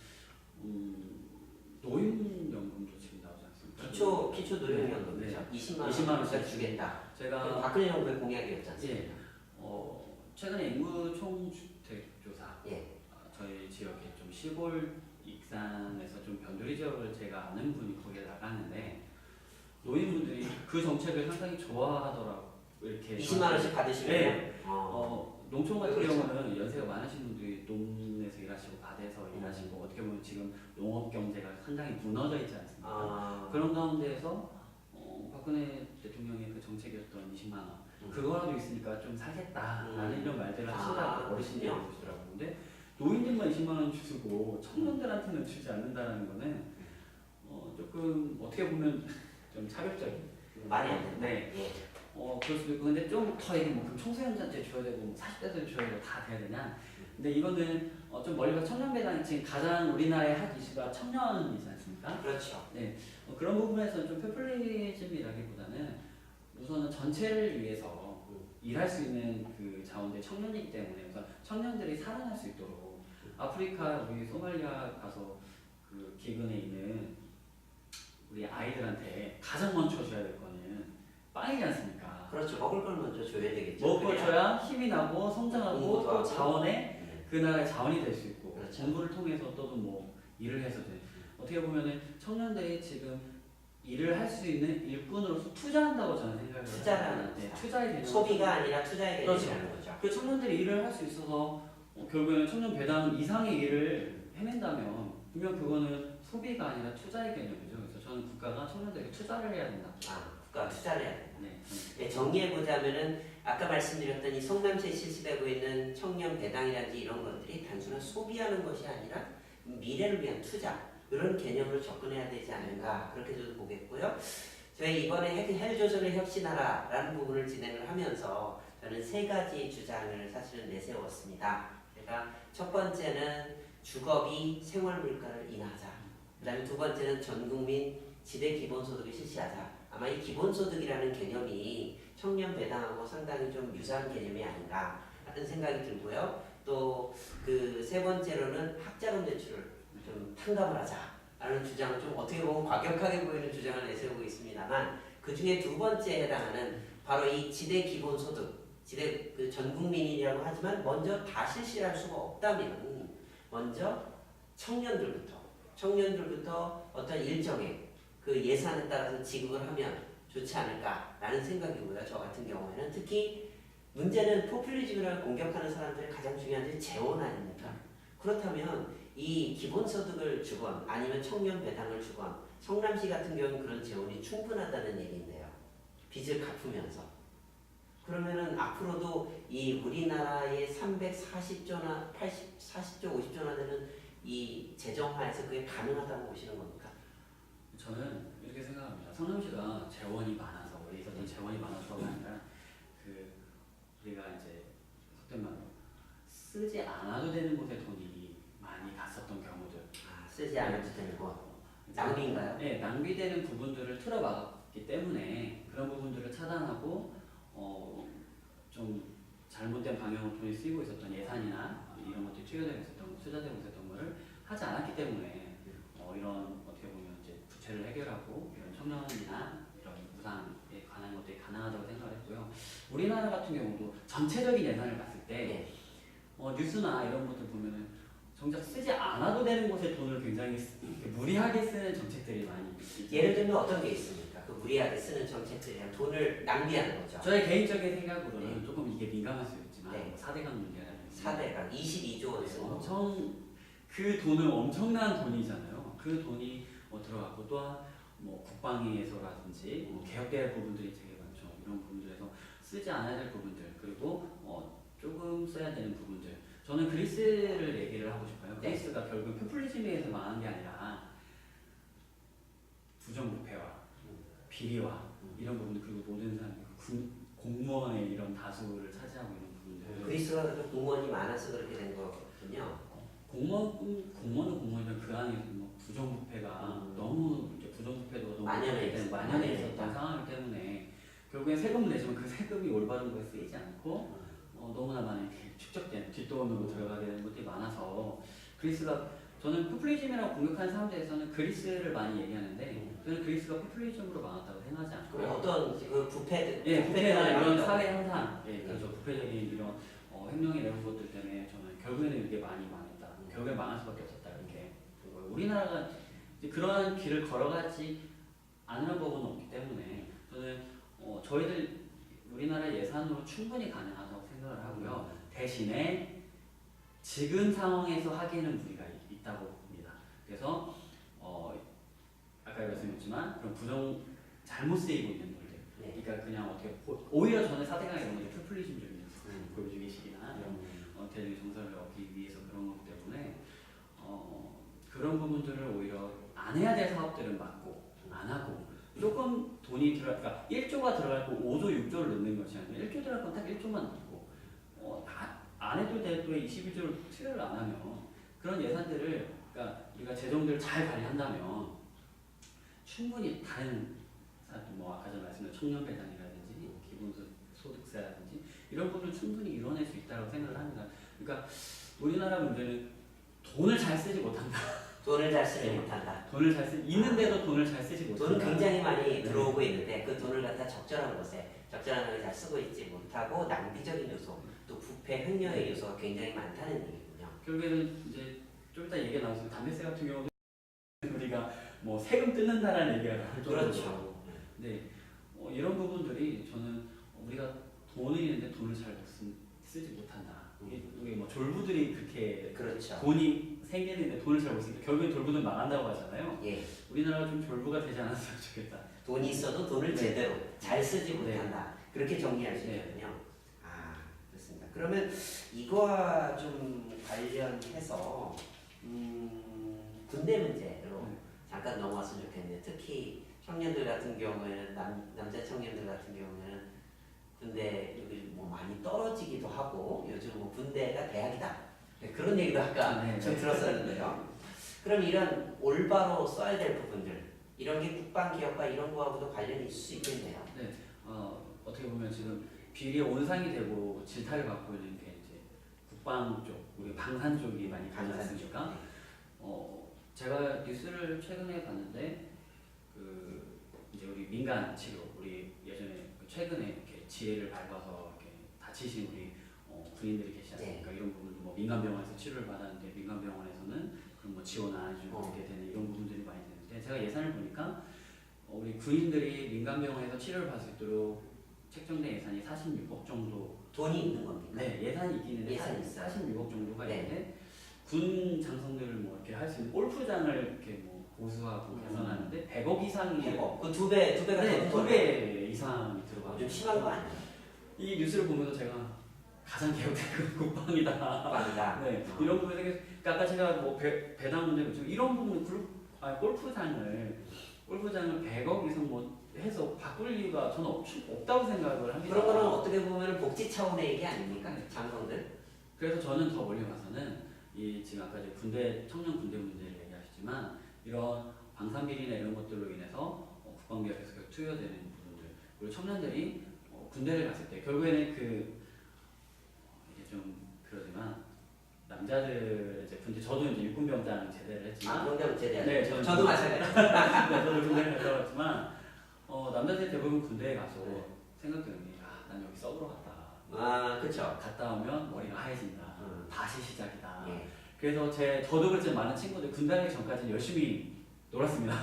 Speaker 2: 노인연금도 지금 나오지 않습니까?
Speaker 1: 기초 노령연금이죠. 20만 원짜리 주겠다.
Speaker 2: 제가
Speaker 1: 박근혜 정부의 공약이었지 않습니까?
Speaker 2: 최근에 인구 총주택 조사
Speaker 1: 예.
Speaker 2: 저희 지역에 좀 시골 익산에서 좀 변두리 지역을 제가 아는 분이 거기에 나가는데 노인분들이 그 정책을 상당히 좋아하더라고요. 이렇게
Speaker 1: 20만 원씩 받으시면
Speaker 2: 네. 농촌 같은 경우는 연세가 많으신 분들이 농에서 일하시고 밭에서 일하시고 어떻게 보면 지금 농업 경제가 상당히 무너져 있지 않습니까? 그런 가운데에서 박근혜 대통령의 그 정책이었던 20만 원 그거라도 있으니까 좀 살겠다라는 이런 말들을 하시더라고요. 어르신들이 보시더라고요. 근데 노인들만 20만 원 주고 청년들한테는 주지 않는다는 거는 조금 어떻게 보면 좀 차별적인
Speaker 1: 말이 안 된다.
Speaker 2: 네. 그럴 수도 있고 근데 좀 더 얘기하면 그럼 청소년한테 줘야 되고 40대들 줘야 되고 다 돼야 되냐? 근데 이거는 좀 멀리 가서 청년배당이 지금 가장 우리나라의 핫 이슈가 청년이지 않습니까?
Speaker 1: 그렇죠.
Speaker 2: 네. 그런 부분에서는 좀 포퓰리즘이라기보다는 우선은 전체를 위해서 일할 수 있는 그 자원들이 청년이기 때문에 우선 청년들이 살아날 수 있도록 아프리카 우리 소말리아 가서 그 기근에 있는 우리 아이들한테 가장 먼저 줘야 될 거는 빵이지 않습니까?
Speaker 1: 그렇죠. 먹을 걸 먼저 줘야 되겠죠.
Speaker 2: 먹을 걸 줘야 힘이 나고 성장하고 또 자원에 그 나라의 자원이 될 수 있고
Speaker 1: 그렇죠.
Speaker 2: 공부를 통해서 또 뭐 일을 해서 돼. 어떻게 보면은 청년들이 지금 일을 할 수 있는 일꾼으로서 투자한다고 저는 생각을
Speaker 1: 투자라는
Speaker 2: 합니다. 네, 투자의 개념.
Speaker 1: 소비가 아니라 투자의
Speaker 2: 그렇죠.
Speaker 1: 개념이라는 거죠.
Speaker 2: 그 청년들이 일을 할 수 있어서 결국에는 청년 배당 이상의 일을 해낸다면 분명 그거는 소비가 아니라 투자의 개념이죠. 그래서 저는 국가가 청년들에게 투자를 해야 된다.
Speaker 1: 국가가 투자를 해야 된다.
Speaker 2: 네,
Speaker 1: 네, 정리해보자면은 아까 말씀드렸던 이 성남시에 실시되고 있는 청년 배당이라든지 이런 것들이 단순한 소비하는 것이 아니라 미래를 위한 투자 이런 개념으로 접근해야 되지 않는가 그렇게 저도 보겠고요. 저희 이번에 헬조선의 혁신하라라는 부분을 진행을 하면서 저는 세 가지 주장을 사실은 내세웠습니다. 제가 첫 번째는 주거비 생활물가를 인하하자. 그 다음에 두 번째는 전국민 지대 기본소득을 실시하자. 아마 이 기본소득이라는 개념이 청년 배당하고 상당히 좀 유사한 개념이 아닌가 하는 생각이 들고요. 또 그 세 번째로는 학자금 대출을 좀 탕감을 하자라는 주장을 좀 어떻게 보면 과격하게 보이는 주장을 내세우고 있습니다만 그 중에 두 번째에 해당하는 바로 이 지대 기본소득, 지대 그 전 국민이라고 하지만 먼저 다 실시할 수가 없다면 먼저 청년들부터 어떤 일정의 그 예산에 따라서 지급을 하면 좋지 않을까라는 생각이고요. 저 같은 경우에는 특히 문제는 포퓰리즘이라고 공격하는 사람들의 가장 중요한 게 재원 아닙니까? 그렇다면 이 기본소득을 주건 아니면 청년 배당을 주건 성남시 같은 경우는 그런 재원이 충분하다는 얘기인데요. 빚을 갚으면서 그러면은 앞으로도 이 우리나라의 340조나 40조 50조나 되는 이 재정화에서 그게 가능하다고 보시는 겁니까?
Speaker 2: 저는 이렇게 생각합니다. 성남시가 재원이 많아서 원래 있었던 재원이 많아서가 아니라 그 우리가 이제 속된 말로 쓰지 않아도 되는 곳에 돈이 많이 갔었던 경우들.
Speaker 1: 쓰지 않아도 되는 거 낭비인가요?
Speaker 2: 네, 낭비되는 부분들을 틀어막았기 때문에 그런 부분들을 차단하고 좀 잘못된 방향으로 돈이 쓰이고 있었던 예산이나 이런 것들이 투자되고 있었던 거를 하지 않았기 때문에 이런 어떻게 보면 이제 부채를 해결하고 이런 청년이나 이런 무상에 관한 것들이 가능하다고 생각을 했고요. 우리나라 같은 경우도 전체적인 예산을 봤을 때 뉴스나 이런 것들 보면은 정작 쓰지 않아도 되는 곳에 돈을 굉장히 무리하게 쓰는 정책들이 많이 있죠.
Speaker 1: 예를 들면 어떤 게 있습니까? 그 무리하게 쓰는 정책들이랑 돈을 낭비하는 거죠.
Speaker 2: 저의 개인적인 생각으로는 조금 이게 민감할 수 있지만
Speaker 1: 네.
Speaker 2: 4대강 문제라든지
Speaker 1: 4대강 22조 원 쓰는 거.
Speaker 2: 그 돈은 엄청난 돈이잖아요. 그 돈이 들어갔고 또한 국방위에서라든지 개혁될 부분들이 되게 많죠. 이런 부분들에서 쓰지 않아야 될 부분들 그리고 조금 써야 되는 부분들. 저는 그리스를 얘기를 하고 싶어요.
Speaker 1: 네.
Speaker 2: 그리스가 결국 포퓰리즘에 의해서 망한 게 아니라 부정부패와 비리와 이런 부분들 그리고 모든 사람들 공무원의 이런 다수를 차지하고 있는 부분들.
Speaker 1: 그리스가 그래도 공무원이 많아서 그렇게 된 거거든요.
Speaker 2: 공무원은 공무원이지만 그 안에 부정부패가 너무 이제 부정부패도 너무
Speaker 1: 만연해
Speaker 2: 있었던 상황이기 때문에 결국엔 세금을 내지만 그 세금이 올바른 거에 쓰이지 않고 너무나 많이 축적된 뒷돈으로 들어가게 되는 것들이 많아서 그리스가 저는 포퓰리즘이라고 공격하는 사람들에서는 그리스를 많이 얘기하는데 저는 그리스가 포퓰리즘으로 망했다고 생각하지 않고
Speaker 1: 어떤 그 부패
Speaker 2: 부패나 이런 사회 현상 그렇죠. 부패적인 이런 횡령이 이런 것들 때문에 저는 결국에는 이게 많이 망했다. 결국에 망할 수밖에 없었다 이렇게 본 거예요. 우리나라가 이제 그러한 길을 걸어가지 않으는 법은 없기 때문에 저는 저희들 우리나라 예산으로 충분히 가능하다고 생각을 하고요. 대신에 지금 상황에서 하기에는 무리가 있다고 봅니다. 그래서 아까 말씀드렸지만 그런 잘못 쓰이고 있는 돈들.
Speaker 1: 네.
Speaker 2: 그러니까 그냥 어떻게 오히려 저는 4대강의 경우에 포퓰리즘적인 보여주기식이나 이런 대중의 정서를 얻기 위해서 그런 것 때문에 그런 부분들을 오히려 안 해야 될 사업들은 막고 안 하고 조금 돈이 그러니까 1조가 들어갈 거 5조, 6조를 넣는 것이 아니라 1조 들어갈 건 딱 1조만 넣고 안 해도 될 돈에 21조를 투여를 안 하면 그런 예산들을 그러니까 우리가 재정들을 잘 관리한다면 충분히 다른 아까 전에 말씀드린 청년 배당이라든지 기본소득세라든지 이런 부분을 충분히 이뤄낼 수 있다고 생각을 합니다. 그러니까 우리나라 문제는 돈을 잘 쓰지 못한다.
Speaker 1: 돈을 잘 쓰지 못한다.
Speaker 2: 있는데도 돈을 잘 쓰지 못한다.
Speaker 1: 돈은 굉장히 많이 들어오고 있는데 그 돈을 갖다 적절한 곳에 적절하게 잘 쓰고 있지 못하고 낭비적인 요소 또 부패 횡령의 요소가 굉장히 많다는 얘기군요.
Speaker 2: 결국에는 이제 좀 이따 얘기가 나오지만 담배세 같은 경우도 우리가 뭐 세금 뜯는다라는 얘기가 나올 정도로.
Speaker 1: 그렇죠.
Speaker 2: 네, 이런 부분들이 저는 우리가 돈을 있는데 돈을 잘 쓰지 못한다. 우리 뭐 졸부들이 그렇게
Speaker 1: 그렇죠.
Speaker 2: 돈이 생기는데 돈을 잘 못 쓰니까 결국엔 졸부는 망한다고 하잖아요.
Speaker 1: 예.
Speaker 2: 우리나라가 좀 졸부가 되지 않았으면 좋겠다.
Speaker 1: 돈이 있어도 돈을
Speaker 2: 네.
Speaker 1: 제대로 잘 쓰지
Speaker 2: 네.
Speaker 1: 못한다. 그렇게 정리할 수
Speaker 2: 네.
Speaker 1: 있거든요. 아, 그렇습니다. 그러면 이거와 좀 관련해서 군대 문제로 잠깐 넘어왔으면 좋겠네요. 특히 청년들 같은 경우에는 남자 청년들 같은 경우에는 군대율이 뭐 많이 떨어지기도 하고 요즘 뭐 군대가 대학이다. 네, 그런 얘기도 아까
Speaker 2: 네.
Speaker 1: 좀 들었었는데요. 그럼 이런 올바로 써야 될 부분들 이런 게 국방개혁과 이런 거하고도 관련이 있을 수 있겠네요.
Speaker 2: 네, 어떻게 보면 지금 비리의 온상이 되고 질타를 받고 있는 게 이제 국방 쪽, 우리 방산 쪽이 많이 가지 않습니까? 제가 뉴스를 최근에 봤는데 그 이제 우리 민간 치료, 우리 예전에 최근에 이렇게 지혜를 밟아서 이렇게 다치신 우리 군인들이 계시지 않습니까? 이런 부분도 뭐 민간 병원에서 치료를 받았는데 민간 병원에서는 그런 뭐 지원 안 해주고 이렇게 되는 이런 부분들이 많이 되는데 제가 예산을 보니까 우리 군인들이 민간 병원에서 치료를 받을 수 있도록 책정된 예산이 46억 정도.
Speaker 1: 돈이 있는 겁니까?
Speaker 2: 네, 예산이 있긴 있는데
Speaker 1: 예산이 있어요.
Speaker 2: 46억 정도가
Speaker 1: 네.
Speaker 2: 있는데 군 장성들을 뭐 이렇게 할 수 있는 골프장을 이렇게 뭐 보수하고 개선하는데 100억 이상이
Speaker 1: 100억. 그 두 배가
Speaker 2: 네,
Speaker 1: 더
Speaker 2: 2배 이상이 들어가고
Speaker 1: 좀 심한 거 아니에요?
Speaker 2: 이 뉴스를 보면서 제가 가장 개혁된 건 국방이다.
Speaker 1: 국방이다.
Speaker 2: 네, 이런 부분에 대해서 그러니까 아까 제가 뭐 배당 문제 좀 이런 부분 골프장을 100억 이상 뭐 해서 바꿀 이유가 저는 없다고 생각을 합니다.
Speaker 1: 그런 거는 어떻게 보면 복지 차원의 얘기 아닙니까? 장성들.
Speaker 2: 그래서 저는 더 멀리 가서는 이 지금 아까 이제 청년 군대 문제를 얘기하셨지만 이런 방산비리나 이런 것들로 인해서 국방개혁에서 계속 투여되는 부분들 그리고 청년들이 군대를 갔을 때 결국에는 이게 좀 그러지만 남자들 이제 군대 저도 이제 육군병장 제대를 했지만
Speaker 1: 병장 제대.
Speaker 2: 네,
Speaker 1: 저도 마찬가지.
Speaker 2: 네, 저도 군대를 갔다 왔지만 남자들이 대부분 군대에 가서
Speaker 1: 네.
Speaker 2: 생각드는 게 난 여기 서브로 갔다.
Speaker 1: 그렇죠.
Speaker 2: 갔다 오면 머리가 하얘진다. 다시 시작이다.
Speaker 1: 예.
Speaker 2: 그래서 저도 그렇지만 많은 친구들 군대 가기 전까지는 열심히 놀았습니다.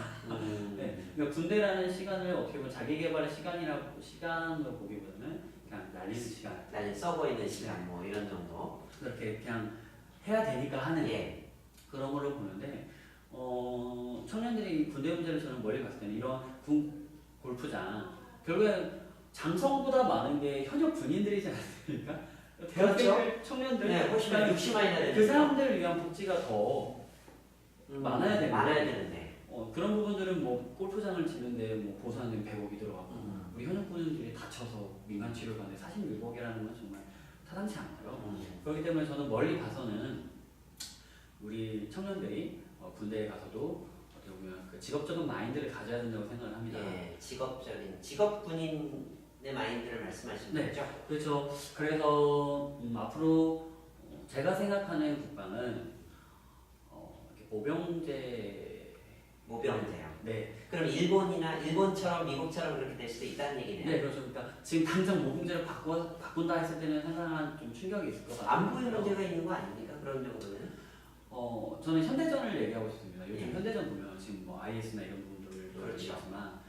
Speaker 2: 네, 그러니까 군대라는 시간을 어떻게 보면 자기 개발의 시간으로 보기보다는 그냥 날리는 시간.
Speaker 1: 나는 써고 있는 시간 뭐 이런 정도.
Speaker 2: 그렇게 그냥 해야 되니까 하는
Speaker 1: 예.
Speaker 2: 그런 걸로 보는데 청년들이 군대 문제를 저는 멀리 갔을 때는 이런 군 골프장 결국에 장성보다 많은 게 현역 군인들이지 않습니까? 대학생 청년들
Speaker 1: 네, 훨씬 60만이나 되는.
Speaker 2: 그 사람들을 위한 복지가 더 많아야 되는데.
Speaker 1: 많아야 되는데.
Speaker 2: 그런 부분들은 뭐 골프장을 짓는데 뭐 보수하는 100억이 들어가고 우리 현역 군인들이 다쳐서 민간 치료를 받는데 46억이라는 건 정말 타당치 않고요. 그렇기 때문에 저는 멀리 가서는 우리 청년들이 군대에 가서도 어떻게 보면 그 직업적인 마인드를 가져야 된다고 생각을 합니다.
Speaker 1: 예, 직업 군인의 마인드를 말씀하시는
Speaker 2: 네.
Speaker 1: 거죠?
Speaker 2: 그렇죠. 그래서 앞으로 제가 생각하는 국방은 이렇게
Speaker 1: 모병제요.
Speaker 2: 네.
Speaker 1: 그럼 일본처럼 미국처럼 그렇게 될 수도 있다는 얘기네요.
Speaker 2: 네, 그렇죠. 그러니까 지금 당장 모병제를 바꾼다 했을 때는 상당한 좀 충격이 있을 것 같아요.
Speaker 1: 안보에 문제가 있는 거 아닙니까? 그런 정도는?
Speaker 2: 저는 현대전을 얘기하고 싶습니다. 요즘
Speaker 1: 예.
Speaker 2: 현대전 보면 지금 뭐 IS나 이런 부분들도
Speaker 1: 그렇죠.
Speaker 2: 얘기하지만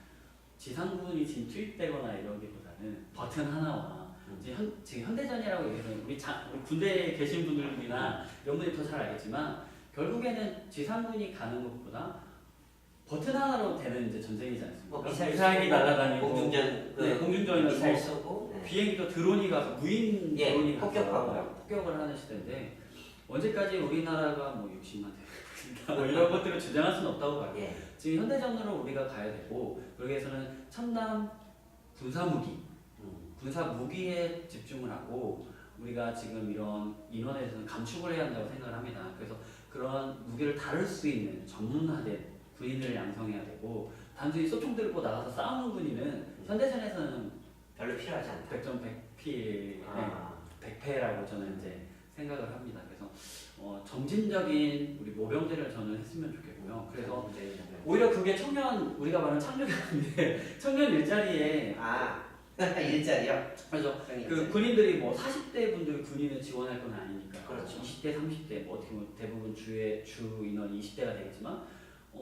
Speaker 2: 지상군이 지금 투입되거나 이러기보다는 버튼 하나와 지금 현대전이라고 얘기하면 우리 군대에 계신 분들이나 이런 분이 더 잘 알겠지만 결국에는 지상군이 가는 것보다 버튼 하나로 되는 이제 전쟁이지 않습니까? 미사일이 날아다니고 공중전이나
Speaker 1: 미사일 쏘고
Speaker 2: 비행기도 드론이 가서 무인 드론이 가서
Speaker 1: 폭격하고요.
Speaker 2: 폭격을 하는 시대인데 언제까지 우리나라가 뭐 60만 대 뭐 이런 것들을 주장할 수는 없다고 봐요.
Speaker 1: 예.
Speaker 2: 지금 현대전으로 우리가 가야 되고 그러기 위해서는 첨단 군사 무기에 집중을 하고 우리가 지금 이런 인원에서는 감축을 해야 한다고 생각을 합니다. 그래서 그런 무기를 다룰 수 있는 전문화된 군인을 양성해야 되고 단순히 소총 들고 나가서 싸우는 군인은 현대전에서는
Speaker 1: 별로 필요하지 않다.
Speaker 2: 100점 100피, 100패라고 저는 이제 생각을 합니다. 그래서 점진적인 우리 모병제를 저는 했으면 좋겠고요. 그래서 오히려 그게 우리가 말하는 창조경인데 청년 일자리에
Speaker 1: 일자리요?
Speaker 2: 그래서 그 군인들이 뭐 40대 분들 군인을 지원할 건 아니니까
Speaker 1: 그렇죠.
Speaker 2: 20대, 30대 뭐 어떻게 보면 대부분 주 인원이 20대가 되겠지만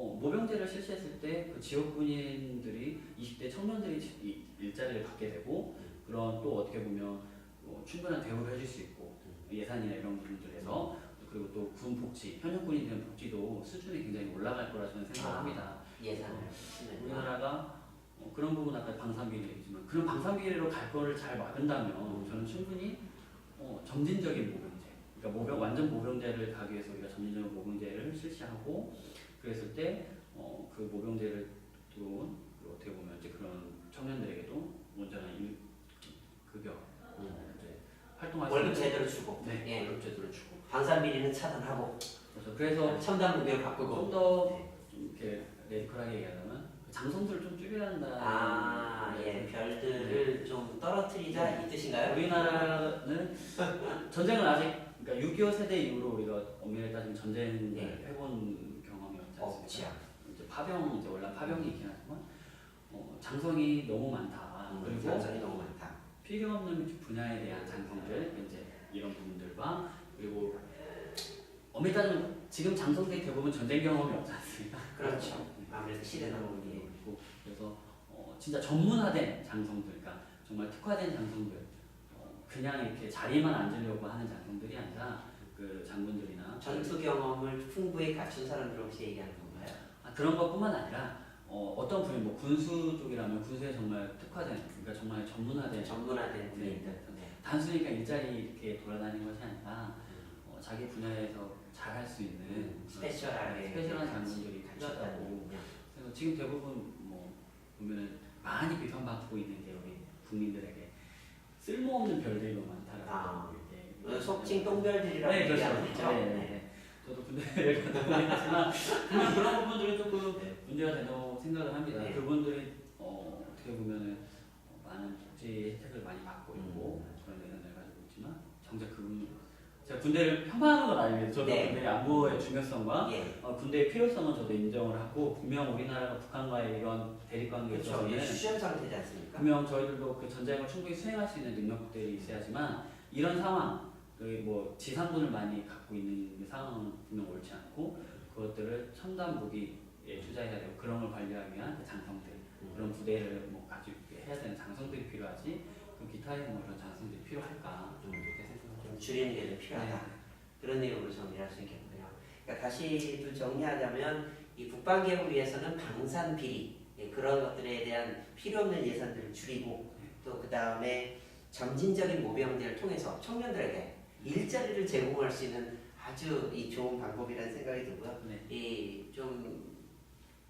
Speaker 2: 모병제를 실시했을 때 그 지역 군인들이 20대 청년들이 일자리를 갖게 되고 그런 또 어떻게 보면 충분한 대우를 해줄 수 있고 예산이나 이런 부분들에서 그리고 또 군 복지, 현역 군인에 대한 복지도 수준이 굉장히 올라갈 거라 저는 생각합니다.
Speaker 1: 예산을
Speaker 2: 우리나라가 그런 부분 아까 방산비례지만 그런 방산비례로 갈 거를 잘 막은다면 저는 충분히 점진적인 모병제, 그러니까 완전 모병제를 가기 위해서 우리가 점진적인 모병제를 실시하고 그랬을 때 그 모병제를 들어온 어떻게 보면 이제 그런 청년들에게도 온전한 급여 이제 활동할 수
Speaker 1: 월급
Speaker 2: 있는
Speaker 1: 제대로 주고,
Speaker 2: 네.
Speaker 1: 예, 월급 제대로 주고, 방산비리는 차단하고,
Speaker 2: 그래서
Speaker 1: 첨단 무기를 바꾸고,
Speaker 2: 좀 더 이렇게 레디컬하게 얘기하자면 장성들을 좀 줄여야 한다.
Speaker 1: 예, 별들을 좀 떨어뜨리자 이 뜻인가요?
Speaker 2: 우리나라는 전쟁을 아직 그러니까 6.25 세대 이후로 우리가 엄밀히 따지면 전쟁을
Speaker 1: 예.
Speaker 2: 해본 경험이 없지 않습니까?
Speaker 1: 없죠.
Speaker 2: 이제 파병 이제 원래 파병이 있긴 하지만 장성이 너무 많다. 그리고
Speaker 1: 장성이 너무 많다.
Speaker 2: 필요 없는 분야에 대한 장성들 이제 이런 부분들과 그리고 엄밀히 따지면 지금 장성들이 대부분 전쟁 경험이 없지 않습니까?
Speaker 1: 그렇죠. 아무래도 시대가 너무
Speaker 2: 있고 그래서 진짜 전문화된 장성들, 그러니까 정말 특화된 장성들, 그냥 이렇게 자리만 앉으려고 하는 장성들이 아니라 그 장군들이나
Speaker 1: 전투 경험을 풍부히 갖춘 사람들 혹시 얘기하는 건가요?
Speaker 2: 그런 것뿐만 아니라 어떤 분야, 뭐 군수 쪽이라면 군수에 정말 특화된, 그러니까 정말
Speaker 1: 전문화된 분야들. 네.
Speaker 2: 단순히 그냥 일자리 이렇게 돌아다니는 것이 아니라 자기 분야에서 잘할 수 있는 스페셜한 장군들이 필요하다고. 그래서 지금 대부분 뭐 보면은 많이 비판받고 있는 게 우리 국민들에게 쓸모없는 별들이 너무 많다라고.
Speaker 1: 속칭 똥별들이라고
Speaker 2: 네,
Speaker 1: 얘기하는 거죠.
Speaker 2: 네. 저도 군대를 갔다 오겠지만 그런 부분들이 조금 문제가 된다고 생각을 합니다.
Speaker 1: 네.
Speaker 2: 그분들이 어떻게 보면은 많은 복지 혜택을 많이 받고 있고 그런 예산을 가지고 있지만 정작 제가 군대를 폄하하는 건 아닙니다. 저도
Speaker 1: 네.
Speaker 2: 군대 안보의 중요성과
Speaker 1: 예.
Speaker 2: 군대의 필요성은 저도 인정을 하고 분명 우리나라가 북한과의 이런 대립 관계에
Speaker 1: 그렇죠.
Speaker 2: 있어서는
Speaker 1: 수현 상태지 않습니까?
Speaker 2: 분명 저희들도 그 전쟁을 충분히 수행할 수 있는 능력들이 있어야지만 이런 상황, 뭐 지상군을 많이 갖고 있는 상황은 분명 옳지 않고 그것들을 첨단 무기에 투자해야 되고 그런 걸 관리하기 위한 그 장성들, 그런 부대를 뭐 가지고 해야 되는 장성들이 필요하지 그 기타의 뭐 이런 장성들이 필요할까 이렇게 생각합니다.
Speaker 1: 좀 줄이는 게 좀 필요하다. 그런 내용으로 정리할 수 있겠군요. 그러니까 다시 또 정리하자면 이 국방개혁을 위해서는 방산 비리 그런 것들에 대한 필요 없는 예산들을 줄이고 또 그 다음에 점진적인 모병제를 통해서 청년들에게 일자리를 제공할 수 있는 아주 이 좋은 방법이라는 생각이 들고요. 이 좀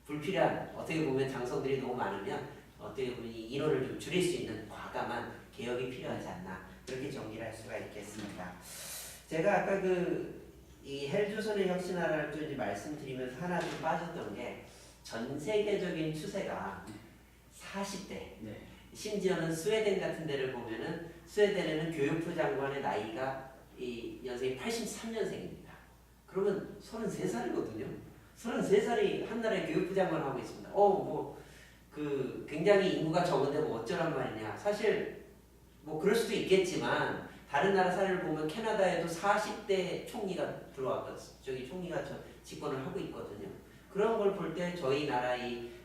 Speaker 1: 불필요한 어떻게 보면 장성들이 너무 많으면 어떻게 보면 이 인원을 좀 줄일 수 있는 과감한 개혁이 필요하지 않나 그렇게 정리를 할 수가 있겠습니다. 제가 아까 이 헬조선의 혁신화를 좀 이제 말씀드리면서 하나 좀 빠졌던 게 전 세계적인 추세가 40대 심지어는 스웨덴 같은 데를 보면은 스웨덴에는 교육부 장관의 나이가 이 연생이 83년생입니다. 그러면 33살이거든요. 33살이 한 나라의 교육부 장관을 하고 있습니다. 굉장히 인구가 적은데 뭐 어쩌란 말이냐. 사실 뭐 그럴 수도 있겠지만 다른 나라 사례를 보면 캐나다에도 40대 총리가 총리가 집권을 하고 있거든요. 그런 걸 볼 때 저희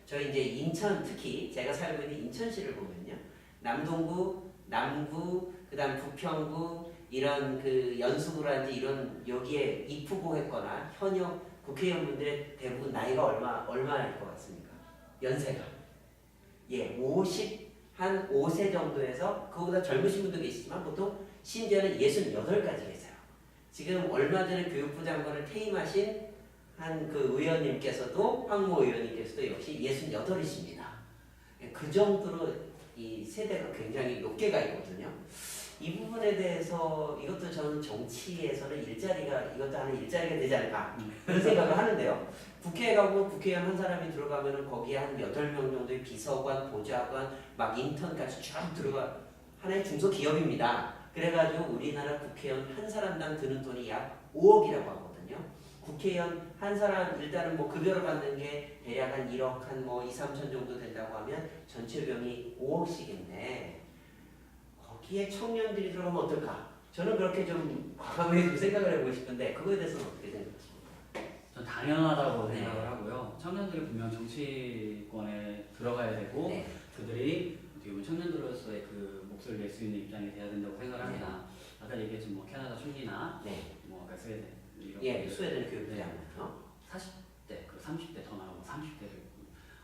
Speaker 1: 저희 이제 인천 특히 제가 살고 있는 인천시를 보면요. 남동구, 남구, 그다음 부평구 이런 그 연수구라든지 이런 여기에 입후보했거나 현역 국회의원분들의 대부분 나이가 얼마일 것 같습니까? 연세가. 예, 5세 정도에서 그거보다 젊으신 분도 계시지만 보통 심지어는 68까지 계세요. 지금 얼마 전에 교육부 장관을 퇴임하신 한 그 의원님께서도 황모 의원님께서도 역시 68이십니다. 그 정도로 이 세대가 굉장히 높게 가 있거든요. 이 부분에 대해서 이것도 저는 정치에서는 이것도 하는 일자리가 되지 않을까 그런 생각을 하는데요. 국회에 가보면 국회의원 한 사람이 들어가면은 거기에 한 8명 정도의 비서관, 보좌관, 막 인턴까지 쭉 들어가 하나의 중소기업입니다. 그래가지고 우리나라 국회의원 한 사람당 드는 돈이 약 5억이라고 하거든요. 국회의원 한 사람 일단은 뭐 급여를 받는 게 대략 한 1억 한 뭐 2, 3천 정도 된다고 하면 전체 비용이 5억씩인데 거기에 청년들이 들어가면 어떨까? 저는 그렇게 좀 과감하게 좀 생각을 해보고 싶은데 그거에 대해서는 어떻게 생각하십니까?
Speaker 2: 전 당연하다고 생각을 하고요. 청년들이 분명 정치권에 들어가야 되고
Speaker 1: 네.
Speaker 2: 그들이 어떻게 보면 청년들로서의 그 목소리를 낼 수 있는 입장이 돼야 된다고 생각합니다. 아까 얘기했지만 뭐 캐나다 총리나
Speaker 1: 네.
Speaker 2: 뭐 아까 스웨덴 이런
Speaker 1: 예,
Speaker 2: 분들,
Speaker 1: 스웨덴 교육부장.
Speaker 2: 40대, 그 30대 더 나오고 30대도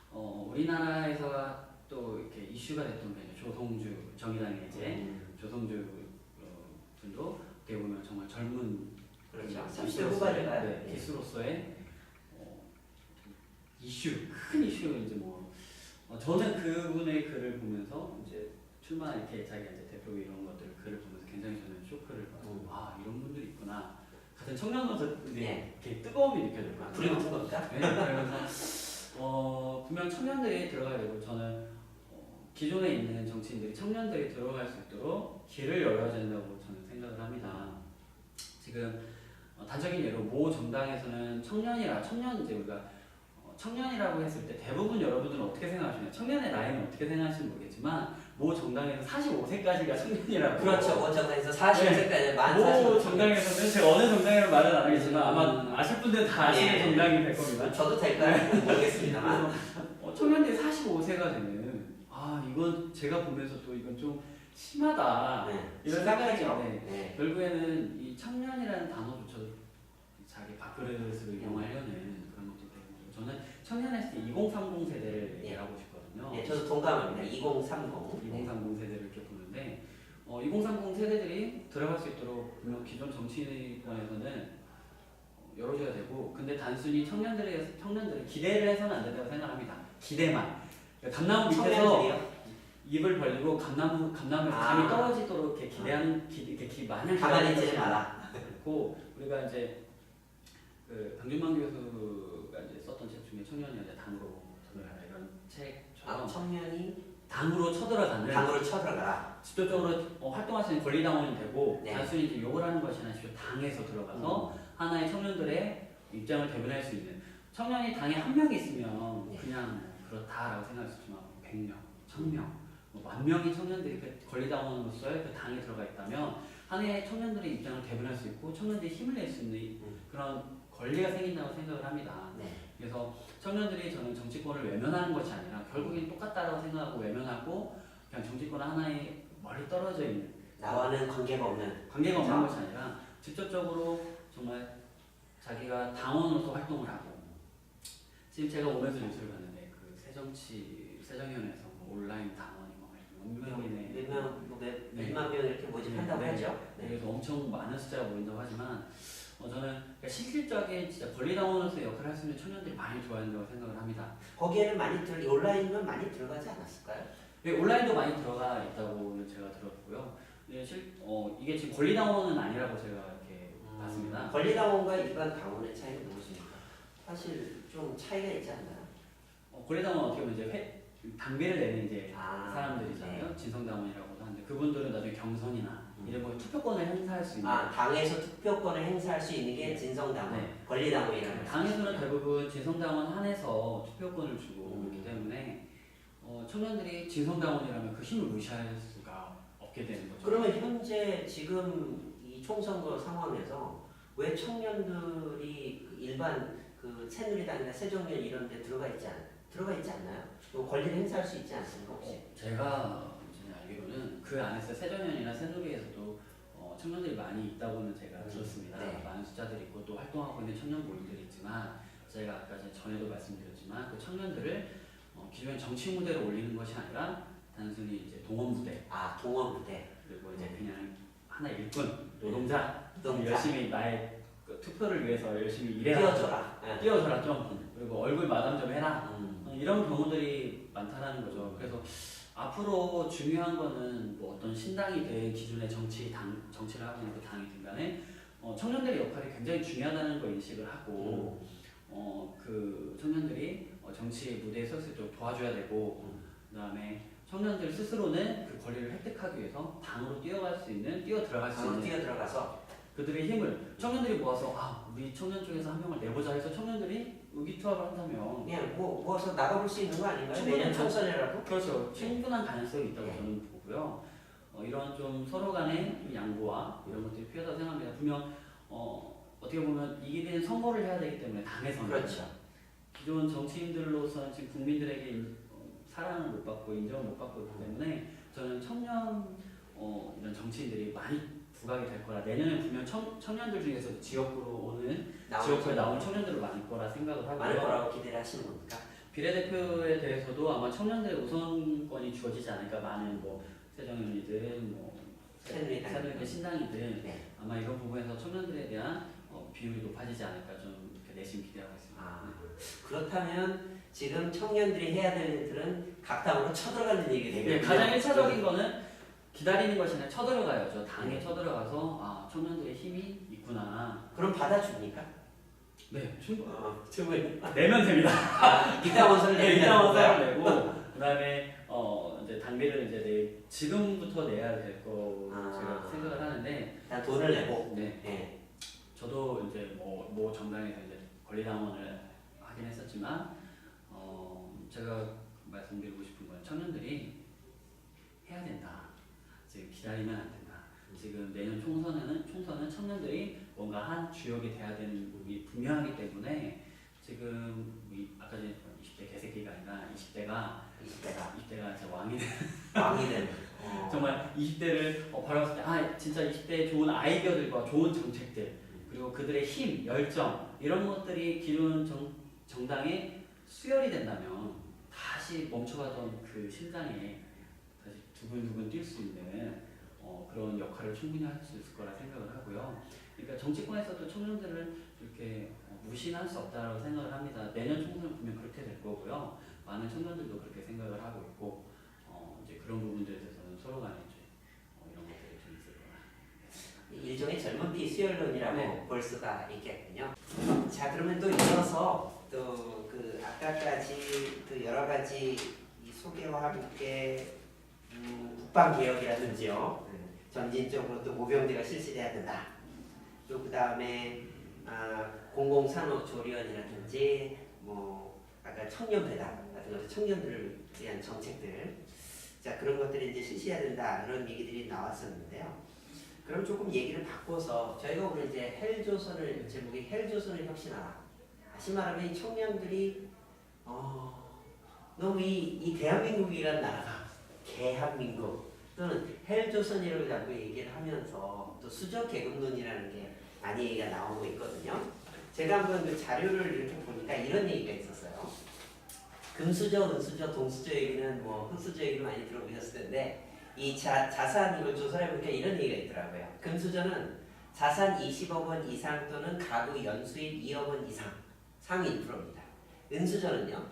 Speaker 2: 있고 우리나라에서 또 이렇게 이슈가 됐던 게 이제 조성주 정의당의 이제 조성주 분도 어떻게 보면 정말 젊은
Speaker 1: 그렇죠.
Speaker 2: 그
Speaker 1: 30대
Speaker 2: 기수로서의,
Speaker 1: 후반인가요?
Speaker 2: 네, 기수로서의 이슈, 큰 이슈 이제 뭐 저는 그분의 글을 보면서 이제 출마 이렇게 자기 이제 대표 이런 것들 글을 보면서 굉장히 저는 쇼크를 받고 아 이런 분들이 있구나. 같은 청년으로서
Speaker 1: 네.
Speaker 2: 이렇게 뜨거움이 느껴졌거든요.
Speaker 1: 불이 붙은 겁니까?
Speaker 2: 네, 그래서 분명 청년들이 들어가야 되고 저는 기존에 있는 정치인들이 청년들이 들어갈 수 있도록 길을 열어야 된다고 저는 생각을 합니다. 지금 단적인 예로 모 정당에서는 청년 이제 우리가 청년이라고 했을 때 대부분 여러분들은 어떻게 생각하시나요? 청년의 나이는 어떻게 생각하시는지 모르겠지만 모 정당에서 45세까지가 청년이라고.
Speaker 1: 그렇죠. 원정당에서 40세까지 만
Speaker 2: 모
Speaker 1: 40세.
Speaker 2: 정당에서는 제가 어느 정당이라고 말은 안 하겠지만 아마 아실 분들은 다 아시는
Speaker 1: 예.
Speaker 2: 정당이 될 겁니다.
Speaker 1: 저도 될까요? 모르겠습니다만.
Speaker 2: 청년들이 45세가 되면 이건 제가 보면서 또 이건 좀 심하다
Speaker 1: 네.
Speaker 2: 이런 생각이
Speaker 1: 심각하죠.
Speaker 2: 드는데
Speaker 1: 네.
Speaker 2: 결국에는 이 청년이라는 단어조차도 자기 밥그릇을 이용하려는 그런 것들 때문에 저는 청년했을 때 2030 세대를 얘기하고 싶거든요.
Speaker 1: 네, 저도 동감합니다. 2030.
Speaker 2: 2030 세대를 이렇게 보는데 2030 세대들이 들어갈 수 있도록 분명 기존 정치권에서는 열어줘야 되고 근데 단순히 청년들이 기대를 해서는 안 된다고 생각합니다. 기대만. 그러니까 감나무 밑에서
Speaker 1: 청년들이요?
Speaker 2: 입을 벌리고 감나무에서 감이 떨어지도록 이렇게 기대하는 마냥
Speaker 1: 가만히 있지 마라.
Speaker 2: 그렇고 우리가 이제 그 강준만 교수가 이제 썼던 책 중에 청년이 이제 당으로 들어가라 이런 책처럼
Speaker 1: 청년이
Speaker 2: 당으로 쳐들어가는
Speaker 1: 당으로 쳐들어가라.
Speaker 2: 직접적으로 활동할 수 있는 권리당원이 되고
Speaker 1: 네.
Speaker 2: 단순히 이제 욕을 하는 것이 아니라 직접 당에서 들어가서 하나의 청년들의 입장을 대변할 수 있는 청년이 당에 한 명이 있으면
Speaker 1: 네.
Speaker 2: 그냥 그렇다라고 생각할 수 있지만 100명, 1000명, 만 명의 청년들이 그 권리당원으로서의 그 당에 들어가 있다면 하나의 청년들의 입장을 대변할 수 있고 청년들이 힘을 낼 수 있는 그런 권리가 생긴다고 생각을 합니다.
Speaker 1: 네.
Speaker 2: 그래서 청년들이 저는 정치권을 외면하는 것이 아니라 결국엔 똑같다라고 생각하고 외면하고 그냥 정치권 하나의 멀리 떨어져 있는
Speaker 1: 나와는 관계가 없는.
Speaker 2: 관계가 없는 것이 아니라 직접적으로 정말 자기가 당원으로서 활동을 하고 지금 제가 오면서 뉴스를 봤는데 그 새정연에서 뭐 온라인 당원이 몇 명이네
Speaker 1: 몇만 명 이렇게 모집한다고
Speaker 2: 네.
Speaker 1: 하죠. 네.
Speaker 2: 그래서 엄청 많은 숫자가 모인다고 하지만 저는 그러니까 실질적인 진짜 권리당원으로서 역할을 할 수 있는 청년들이 많이 들어야 된다고 생각을 합니다.
Speaker 1: 거기에는 온라인은 많이 들어가지 않았을까요?
Speaker 2: 네, 온라인도 많이 들어가 있다고는 제가 들었고요. 네, 이게 지금 권리당원은 아니라고 제가 이렇게 봤습니다.
Speaker 1: 권리당원과 일반 당원의 차이는 무엇입니까? 사실 좀 차이가 있지 않나요?
Speaker 2: 권리당원 어떻게 보면 이제 당비를 내는 이제 사람들이잖아요.
Speaker 1: 네.
Speaker 2: 진성당원이라고도 하는데 그분들은 나중에 경선이나 이런 뭐 투표권을 행사할 수 있는
Speaker 1: 당에서 투표권을 행사할 수 있는 게 진성당원,
Speaker 2: 네.
Speaker 1: 권리당원이라는
Speaker 2: 당에서는 대부분 진성당원 한해서 투표권을 주고 있기 때문에 청년들이 진성당원이라면 그 힘을 무시할 수가 없게 되는 거죠.
Speaker 1: 그러면 현재 지금 이 총선거 상황에서 왜 청년들이 일반 그 새누리당이나 새정년 이런 데 들어가 있지 않나요? 권리를 행사할 수 있지 않습니까 혹시?
Speaker 2: 제가 이제 알기로는 그 안에서 새정년이나 새누리에서도 청년들이 많이 있다고는 제가 들었습니다.
Speaker 1: 네.
Speaker 2: 많은 숫자들이 있고 또 활동하고 있는 청년 모임들이 있지만 제가 아까 전에도 말씀드렸지만 그 청년들을 기존의 정치 무대로 올리는 것이 아니라 단순히 이제 동원 무대
Speaker 1: 동원 무대
Speaker 2: 그리고 이제 그냥 하나 일꾼 노동자 열심히 나의 그 투표를 위해서 열심히 일해라 뛰어줘라 좀 그리고 얼굴 마담 좀 해라 이런 경우들이 많다라는 거죠. 그래서 앞으로 중요한 거는 뭐 어떤 신당이 된 기존의 정치를 하고 있는 그 당이 든 간에 청년들의 역할이 굉장히 중요하다는 걸 인식을 하고 그 청년들이 정치 무대에 섰을 때 도와줘야 되고 그다음에 청년들 스스로는 그 권리를 획득하기 위해서 당으로 뛰어들어갈 수 있는
Speaker 1: 뛰어들어가서
Speaker 2: 그들의 힘을 청년들이 모아서 우리 청년 중에서 한 명을 내보자 해서 청년들이 의기투합을 한다면
Speaker 1: 그냥 모아서 나가볼 수 있는 거 아닌가요?
Speaker 2: 충분한
Speaker 1: 내년 총선이라도?
Speaker 2: 그렇죠. 충분한 가능성이 있다고
Speaker 1: 네.
Speaker 2: 저는 보고요. 이런 좀 서로 간의 좀 양보와 이런 것들이 필요하다고 생각합니다. 분명 어떻게 보면 이기는 선거를 해야 되기 때문에 당에서는
Speaker 1: 그렇죠.
Speaker 2: 기존 정치인들로서는 지금 국민들에게 사랑을 못 받고 인정을 못 받고 있기 때문에 저는 청년 이런 정치인들이 많이 부각이 될 거라 내년에 보면 청년들 중에서 지역구로 오는 지역구에 나온 청년들을 많을 거라 생각을 하고요.
Speaker 1: 많을 거라고 기대를 하시는 겁니까?
Speaker 2: 비례대표에 대해서도 아마 청년들의 우선권이 주어지지 않을까. 많은 뭐 새정연이든 뭐 새누리당 신당이든
Speaker 1: 네.
Speaker 2: 아마 이런 부분에서 청년들에 대한 비율이 높아지지 않을까 좀 이렇게 내심 기대하고 있습니다.
Speaker 1: 그렇다면 지금 청년들이 해야 될 일들은 각 당으로 쳐들어가는 얘기
Speaker 2: 네,
Speaker 1: 되겠군요.
Speaker 2: 가장 1차적인 거는 기다리는 것이 아니라 쳐들어가야죠. 당에 쳐들어가서 아 청년들의 힘이 있구나.
Speaker 1: 그럼 받아줍니까?
Speaker 2: 네,
Speaker 1: 충분히.
Speaker 2: 내면 됩니다.
Speaker 1: 입당 원서를
Speaker 2: 네,
Speaker 1: 내면
Speaker 2: 입당 원서를
Speaker 1: 되는
Speaker 2: 내고 그다음에 이제 당비를 이제 지금부터 내야 될 거 제가 생각을 하는데
Speaker 1: 일단 돈을 내고.
Speaker 2: 네.
Speaker 1: 네.
Speaker 2: 저도 이제 뭐 정당에서 이제 권리당원을 하긴 했었지만 제가 말씀드리고 싶은 건 청년들이 해야 된다. 지금 기다리면 안 된다. 지금 내년 총선은 청년들이 뭔가 한 주역이 돼야 되는 부분이 분명하기 때문에 지금 아까 전에 20대 개새끼가 아니라 20대가 이제 왕이
Speaker 1: 되는
Speaker 2: 정말 20대를 바라봤을 때 진짜 20대의 좋은 아이디어들과 좋은 정책들 그리고 그들의 힘, 열정 이런 것들이 기존 정당에 수혈이 된다면 다시 멈춰가던 그 심장에 다시 두근두근 뛸 수 있는 그런 역할을 충분히 할 수 있을 거라 생각을 하고요. 그러니까 정치권에서도 청년들을 이렇게 무시할 수 없다고 생각을 합니다. 내년 총선을 보면 그렇게 될 거고요. 많은 청년들도 그렇게 생각을 하고 있고 이제 그런 부분들에 대해서는 서로 간에 이런 것들이 좀 있을 거라.
Speaker 1: 일종의 젊은 피 수혈론이라고
Speaker 2: 네.
Speaker 1: 볼 수가 있겠군요. 자, 그러면 또 이어서 또 그 아까까지 그 여러 가지 이 소개와 함께 국방 개혁이라든지요. 점진적으로 또 모병제가 실시돼야 된다. 또 그 다음에 공공산업 조련이라든지 뭐 아까 청년배당 같은 것들 청년들을 위한 정책들 자 그런 것들이 이제 실시해야 된다 이런 얘기들이 나왔었는데요. 그럼 조금 얘기를 바꿔서 저희가 오늘 이제 헬조선을 제목이 헬조선을 혁신하라. 다시 말하면 이 청년들이 너무 이 대한민국이라는 나라가 개한민국 또는 헬조선이라고 자꾸 얘기를 하면서 또 수저 계급론이라는 게 많이 얘기가 나오고 있거든요. 제가 한번 그 자료를 이렇게 보니까 이런 얘기가 있었어요. 금수저, 은수저, 동수저 얘기는 뭐 흑수저 얘기를 많이 들어보셨을 텐데 이 자산 이걸 조사해 보니까 이런 얘기가 있더라고요. 금수저는 자산 20억 원 이상 또는 가구 연수입 2억 원 이상 상위 1%입니다. 은수저는요.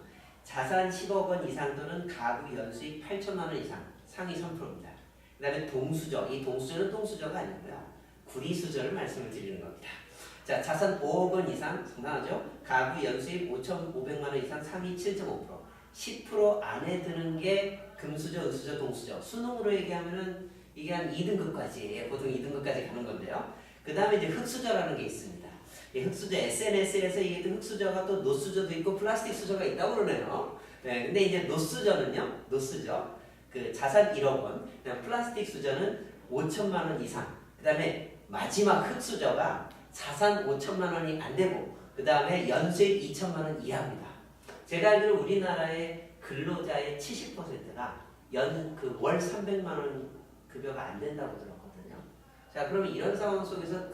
Speaker 1: 자산 10억 원 이상 또는 가구 연수입 8천만 원 이상 상위 3%입니다. 그 다음에 동수저, 이 동수저는 똥수저가 아니고요. 구리수저를 말씀을 드리는 겁니다. 자, 자산 5억 원 이상 상당하죠. 가구 연수입 5,500만 원 이상 상위 7.5%. 10% 안에 드는 게 금수저, 은수저, 동수저. 수능으로 얘기하면은 이게 한 2등급까지 보통 2등급까지 가는 건데요. 그 다음에 이제 흑수저라는 게 있습니다. 이 흑수저 SNS에서 이게 흑수저가 또 노수저도 있고 플라스틱 수저가 있다고 그러네요. 네, 근데 이제 노수저는요, 노수저 그 자산 1억 원, 플라스틱 수저는 5천만 원 이상. 그 다음에 마지막 흑수저가 자산 5천만 원이 안 되고 그 다음에 연수입 2천만 원 이하입니다. 제가 알기로 우리나라의 근로자의 70%가 월 300만 원 급여가 안 된다고 들었거든요. 자, 그러면 이런 상황 속에서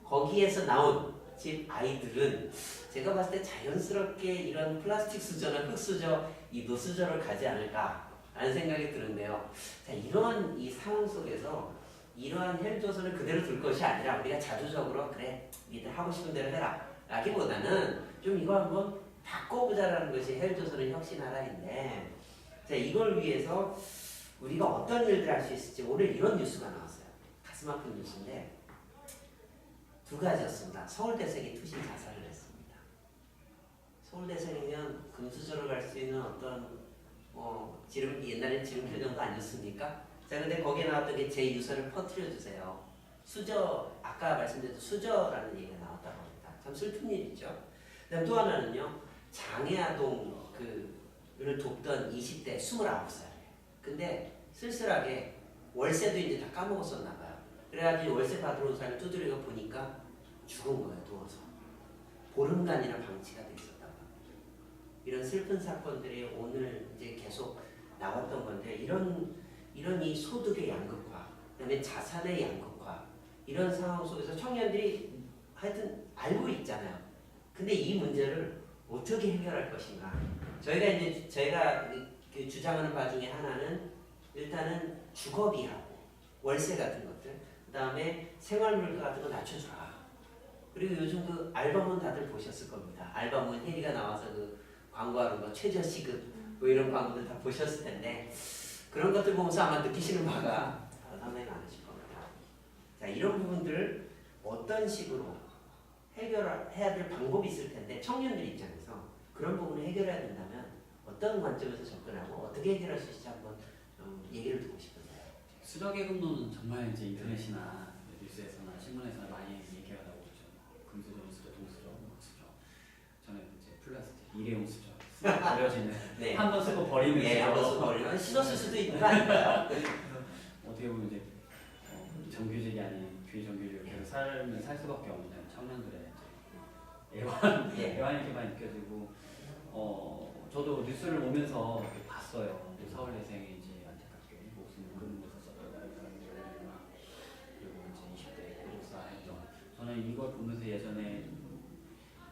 Speaker 1: 거기에서 나온 집 아이들은 제가 봤을 때 자연스럽게 이런 플라스틱 수저나 흑수저, 이 노수저를 가지 않을까라는 생각이 드는데요. 자, 이런 이 상황 속에서 이러한 헬조선을 그대로 둘 것이 아니라 우리가 자주적으로 그래 니들 하고 싶은 대로 해라 라기보다는 좀 이거 한번 바꿔보자라는 것이 헬조선을 혁신하라인데 자 이걸 위해서 우리가 어떤 일들을 할 수 있을지 오늘 이런 뉴스가 나왔어요. 가슴 아픈 뉴스인데 두 가지였습니다. 서울대생이 투신 자살을 했습니다. 서울대생이면 금수저로 갈 수 있는 어떤 옛날엔 지름길 정도 아니었습니까? 자, 근데 거기에 나왔던 게 제 유서를 퍼뜨려 주세요. 수저, 아까 말씀드렸던 수저라는 얘기가 나왔다고 합니다. 참 슬픈 일이죠. 그다음 또 하나는요, 장애아동 를 돕던 20대 29살이에요. 근데 쓸쓸하게 월세도 이제 다 까먹었었나 봐요. 그래가지고 월세 받으러 온 사람을 두드려 보니까 죽은 거예요, 누워서. 보름간이나 방치가 돼 있었다고 합니다. 이런 슬픈 사건들이 오늘 이제 계속 나왔던 건데 이런 이 소득의 양극화, 그다음에 자산의 양극화 이런 상황 속에서 청년들이 하여튼 알고 있잖아요. 근데 이 문제를 어떻게 해결할 것인가? 저희가 그 주장하는 바 중에 하나는 일단은 주거비하고 월세 같은 것들, 그다음에 생활물가 같은 거 낮춰줘라. 그리고 요즘 그 알바몬 다들 보셨을 겁니다. 알바몬 혜리가 나와서 그 광고하는 거 최저시급 뭐 이런 광고들 다 보셨을 텐데 그런 것들 보면서 아마 느끼시는 바가 상당히 많으실 겁니다. 자, 이런 부분들을 어떤 식으로 해결해야 될 방법이 있을 텐데 청년들 입장에서 그런 부분을 해결해야 된다면 어떤 관점에서 접근하고 어떻게 해결할 수 있을지 한번 좀 얘기를 듣고 싶은데요.
Speaker 2: 수저계급론은 정말 이제 인터넷이나 뉴스에서나 신문에서나 많이 얘기가 나오고 있죠. 금수저, 수저, 동수저, 목수저. 저는 이제 플라스틱 일회용 수저 버려지는
Speaker 1: 네.
Speaker 2: 한 번 쓰고 버리는
Speaker 1: 예,
Speaker 2: 수저.
Speaker 1: 한번 쓰고 버리면 씻었을 수도 있는 거 아닌가요?
Speaker 2: 어떻게 보면 이제 정규직이 아닌 비정규직으로 계속 삶을 살 수밖에 없는 청년들의 이제 애환이 이렇게 많이 느껴지고 저도 뉴스를 보면서 이렇게 봤어요. 서울예생이 이제 안타깝게 목숨을 끊는 것을 썼다거나 그리고 이제 20대 고독사 했던 저는 이걸 보면서 예전에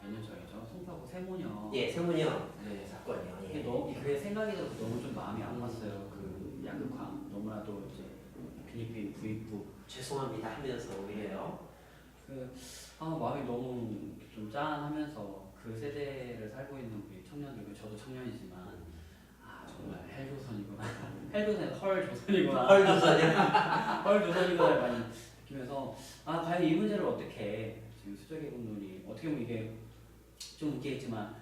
Speaker 2: 몇 년 전이죠. 송파구 세모녀
Speaker 1: 세문이요.
Speaker 2: 네.
Speaker 1: 사건이요.
Speaker 2: 이게 너무 그게 생각이 들어서 너무 좀 마음이 아팠어요. 그 양극화 너무나도 이제 빈익빈 부익부
Speaker 1: 죄송합니다 하면서 오히려
Speaker 2: 마음이 너무 좀 짠하면서 그 세대를 살고 있는 우리 청년들, 저도 청년이지만 정말 헬조선이구나, 헬조선 헐조선이구나, 헐조선이구나 많이 느끼면서 과연 이 문제를 어떻게 지금 수저계급론이 어떻게 보면 이게 좀 웃기겠지만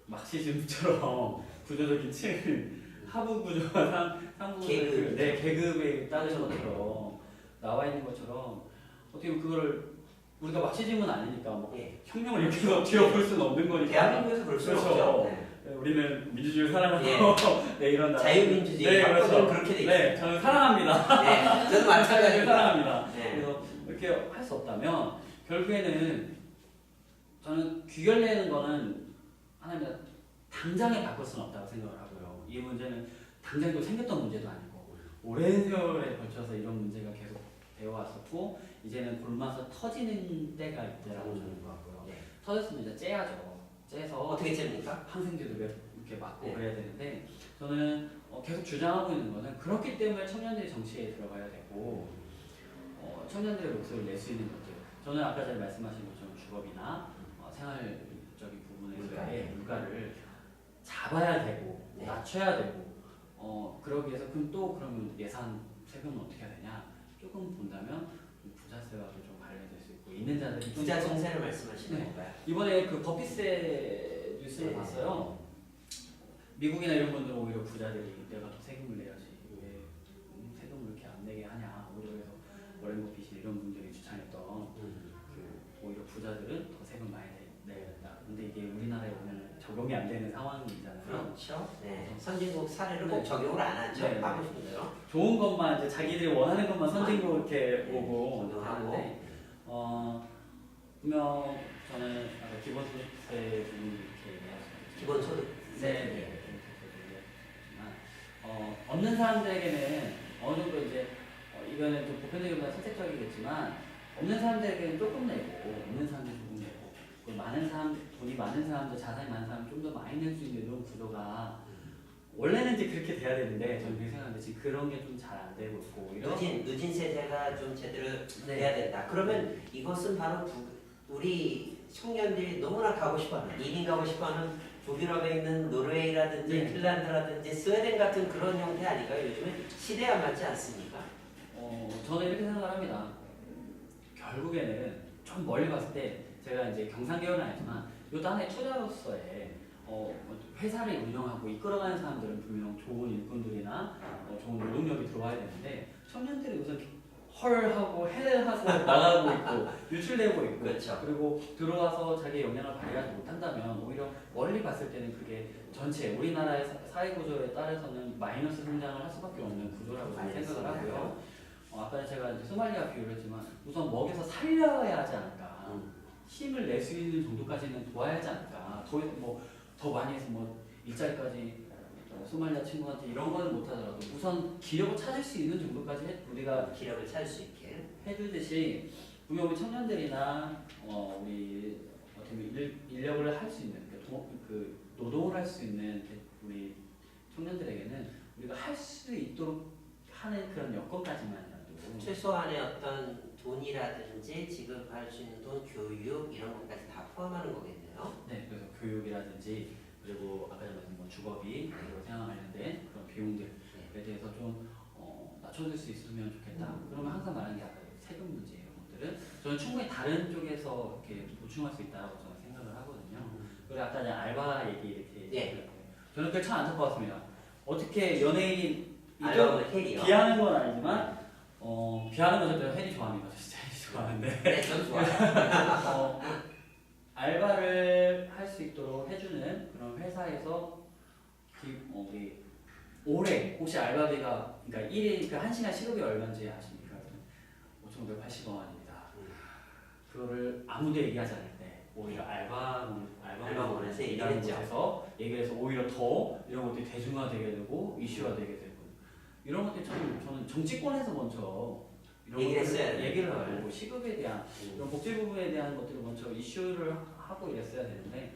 Speaker 2: 막시즘처럼 구조적인 층 하부 구조와 상부 구조 계급에 따른 것처럼 나와 있는 것처럼 어떻게 보면 그거를 우리가 막시즘은 아니니까 뭐 혁명을 이렇게 해서 뒤엎을 수는 없는 거니까
Speaker 1: 대한민국에서 그럴 수는
Speaker 2: 그렇죠.
Speaker 1: 없죠.
Speaker 2: 네, 우리는 민주주의를 사랑하고 네, 이런 나라
Speaker 1: 자유민주주의
Speaker 2: 그렇죠.
Speaker 1: 그렇게 돼 있어요.
Speaker 2: 네, 저는 사랑합니다.
Speaker 1: 네, 저도 마찬가지로
Speaker 2: 사랑합니다.
Speaker 1: 네.
Speaker 2: 그래서 이렇게 할 수 없다면 결국에는 저는 귀결내는 거는 하나입니다. 당장에 바꿀 수는 없다고 생각을 하고요. 이 문제는 당장 또 생겼던 문제도 아니고 오랜 세월에 걸쳐서 이런 문제가 계속 되어 왔었고 이제는 골마서 터지는 때가 있다라고 저는 보고요.
Speaker 1: 네.
Speaker 2: 터졌으면 이제 째야죠. 째서
Speaker 1: 어떻게 잽니까?
Speaker 2: 항생제도 이렇게 맞고
Speaker 1: 네.
Speaker 2: 그래야 되는데 저는 계속 주장하고 있는 거는 그렇기 때문에 청년들이 정치에 들어가야 되고 청년들의 목소리를 낼 수 있는 것들. 저는 아까 전에 말씀하신 것처럼 주거비나 생활적인 부분에서의 물가를 잡아야 되고
Speaker 1: 네.
Speaker 2: 낮춰야 되고 그러기 위해서 그러면 예산 세금은 어떻게 해야 되냐 조금 본다면 부자세와도 좀 관련될 수 있고 있는 자들이
Speaker 1: 부자 정세를 말씀하시는
Speaker 2: 네.
Speaker 1: 건가요?
Speaker 2: 이번에 그 버핏세 뉴스를
Speaker 1: 네.
Speaker 2: 봤어요. 미국이나 이런 분들은 오히려 부자들이 내가 더 세금을 내야지 왜 세금을 이렇게 안 내게 하냐 오히려 그래서 워렌 버핏이 이런 분들이 주장했던 오히려 부자들은 더 세금 많이 내야 된다. 근데 이게 우리나라에 오늘 적용이 안 되는 상황이잖아요.
Speaker 1: 그렇죠. 네. 선진국 사례를 꼭 적용을 안 하죠.
Speaker 2: 네.
Speaker 1: 하고 싶은 대로.
Speaker 2: 좋은 것만 이제 자기들이 원하는 것만 선진국 이렇게 오고
Speaker 1: 적용하고.
Speaker 2: 하는데 분명 저는 아까 기본소득세 부분 이렇게 얘기하셨죠.
Speaker 1: 기본소득.
Speaker 2: 네. 없는 사람들에게는 어느 정도 이제 이거는 좀 보편적이보다 선택적이겠지만 없는 사람들에게는 조금 내고 없는 사람들 조금 내고 돈이 많은 사람들 자산이 많은 사람 좀 더 많이 낼 수 있는 이런 구조가 원래는 이제 그렇게 돼야 되는데 저는 그렇게 생각하는데 지금 그런 게 좀 잘 안 되고 있고
Speaker 1: 누진 세대가 좀 제대로 돼야 된다. 그러면 이것은 바로 우리 청년들이 너무나 가고 싶어하는 이민 가고 싶어하는 북유럽에 있는 노르웨이라든지
Speaker 2: 네.
Speaker 1: 핀란드라든지 스웨덴 같은 그런 형태 아닌가요? 요즘에 시대에 안 맞지 않습니까?
Speaker 2: 저는 이렇게 생각을 합니다. 결국에는 좀 멀리 봤을 때 제가 이제 경상계열은 아니지만 요 단의 투자로서의 회사를 운영하고 이끌어가는 사람들은 분명 좋은 일꾼들이나 좋은 노동력이 들어와야 되는데 청년들이 우선 헐하고 헬하고 나가고 있고 유출되고 있고
Speaker 1: 그렇죠.
Speaker 2: 그리고 들어와서 자기의 역량을 발휘하지 못한다면 오히려 멀리 봤을 때는 그게 전체 우리나라의 사회 구조에 따라서는 마이너스 성장을 할 수밖에 없는 구조라고 저는 생각을 하고요. 아까 제가 이제 소말리아 비유를 했지만 우선 먹여서 살려야 하지 않을까. 힘을 낼 수 있는 정도까지는 도와야 하지 않을까. 더 많이 해서 뭐 일자리까지 소말리아 친구한테 이런 거는 못하더라도 우선 기력을 찾을 수 있는 정도까지 우리가
Speaker 1: 기력을 찾을 수 있게.
Speaker 2: 해주듯이 우리 청년들이나 우리 어떻게 보면 인력을 할 수 있는 그 노동을 할 수 있는 우리 청년들에게는 우리가 할 수 있도록 하는 그런 여건까지만이라도
Speaker 1: 최소한의 어떤 돈이라든지 지급할 수 있는 돈, 교육 이런 것까지 다 포함하는 거겠네요.
Speaker 2: 네, 그래서 교육이라든지 그리고 아까 전에 뭐 주거비 그리고 생활 관련된 그런 비용들에 대해서 좀 낮춰줄 수 있으면 좋겠다. 그러면 항상 말하는 게 아까 세금 문제 이런 것들은 저는 충분히 다른 쪽에서 이렇게 보충할 수 있다고 저는 생각을 하거든요. 그리고 아까 전에 알바 얘기 이렇게
Speaker 1: 예.
Speaker 2: 저는 그게 참 안타까웠습니다. 어떻게 연예인
Speaker 1: 알바는 헬이요.
Speaker 2: 비하는 건 아니지만 비하는 건 저도 헬이 좋아합니다. 진짜 헬이 좋아하는데
Speaker 1: 네, 전 좋아요.
Speaker 2: 알바를 할 수 있도록 해주는 그런 회사에서 우리 올해 혹시 알바비가 그러니까 1일 그 1시간 시급이 얼마인지 아십니까? 5,580원입니다. 그거를 아무도 얘기하지 않을 때 오히려
Speaker 1: 알바몬에서
Speaker 2: 일하는 곳에서 얘기를 해서 오히려 더 이런 것들이 대중화되게 되고 이슈화 되게 되고 이런 것들이 참 저는 정치권에서 먼저 이런
Speaker 1: 얘기를
Speaker 2: 것들을
Speaker 1: 했어야
Speaker 2: 얘기를
Speaker 1: 되는
Speaker 2: 하고 시급에 대한 이런 복지 부분에 대한 것들을 먼저 이슈를 하고 이랬어야 되는데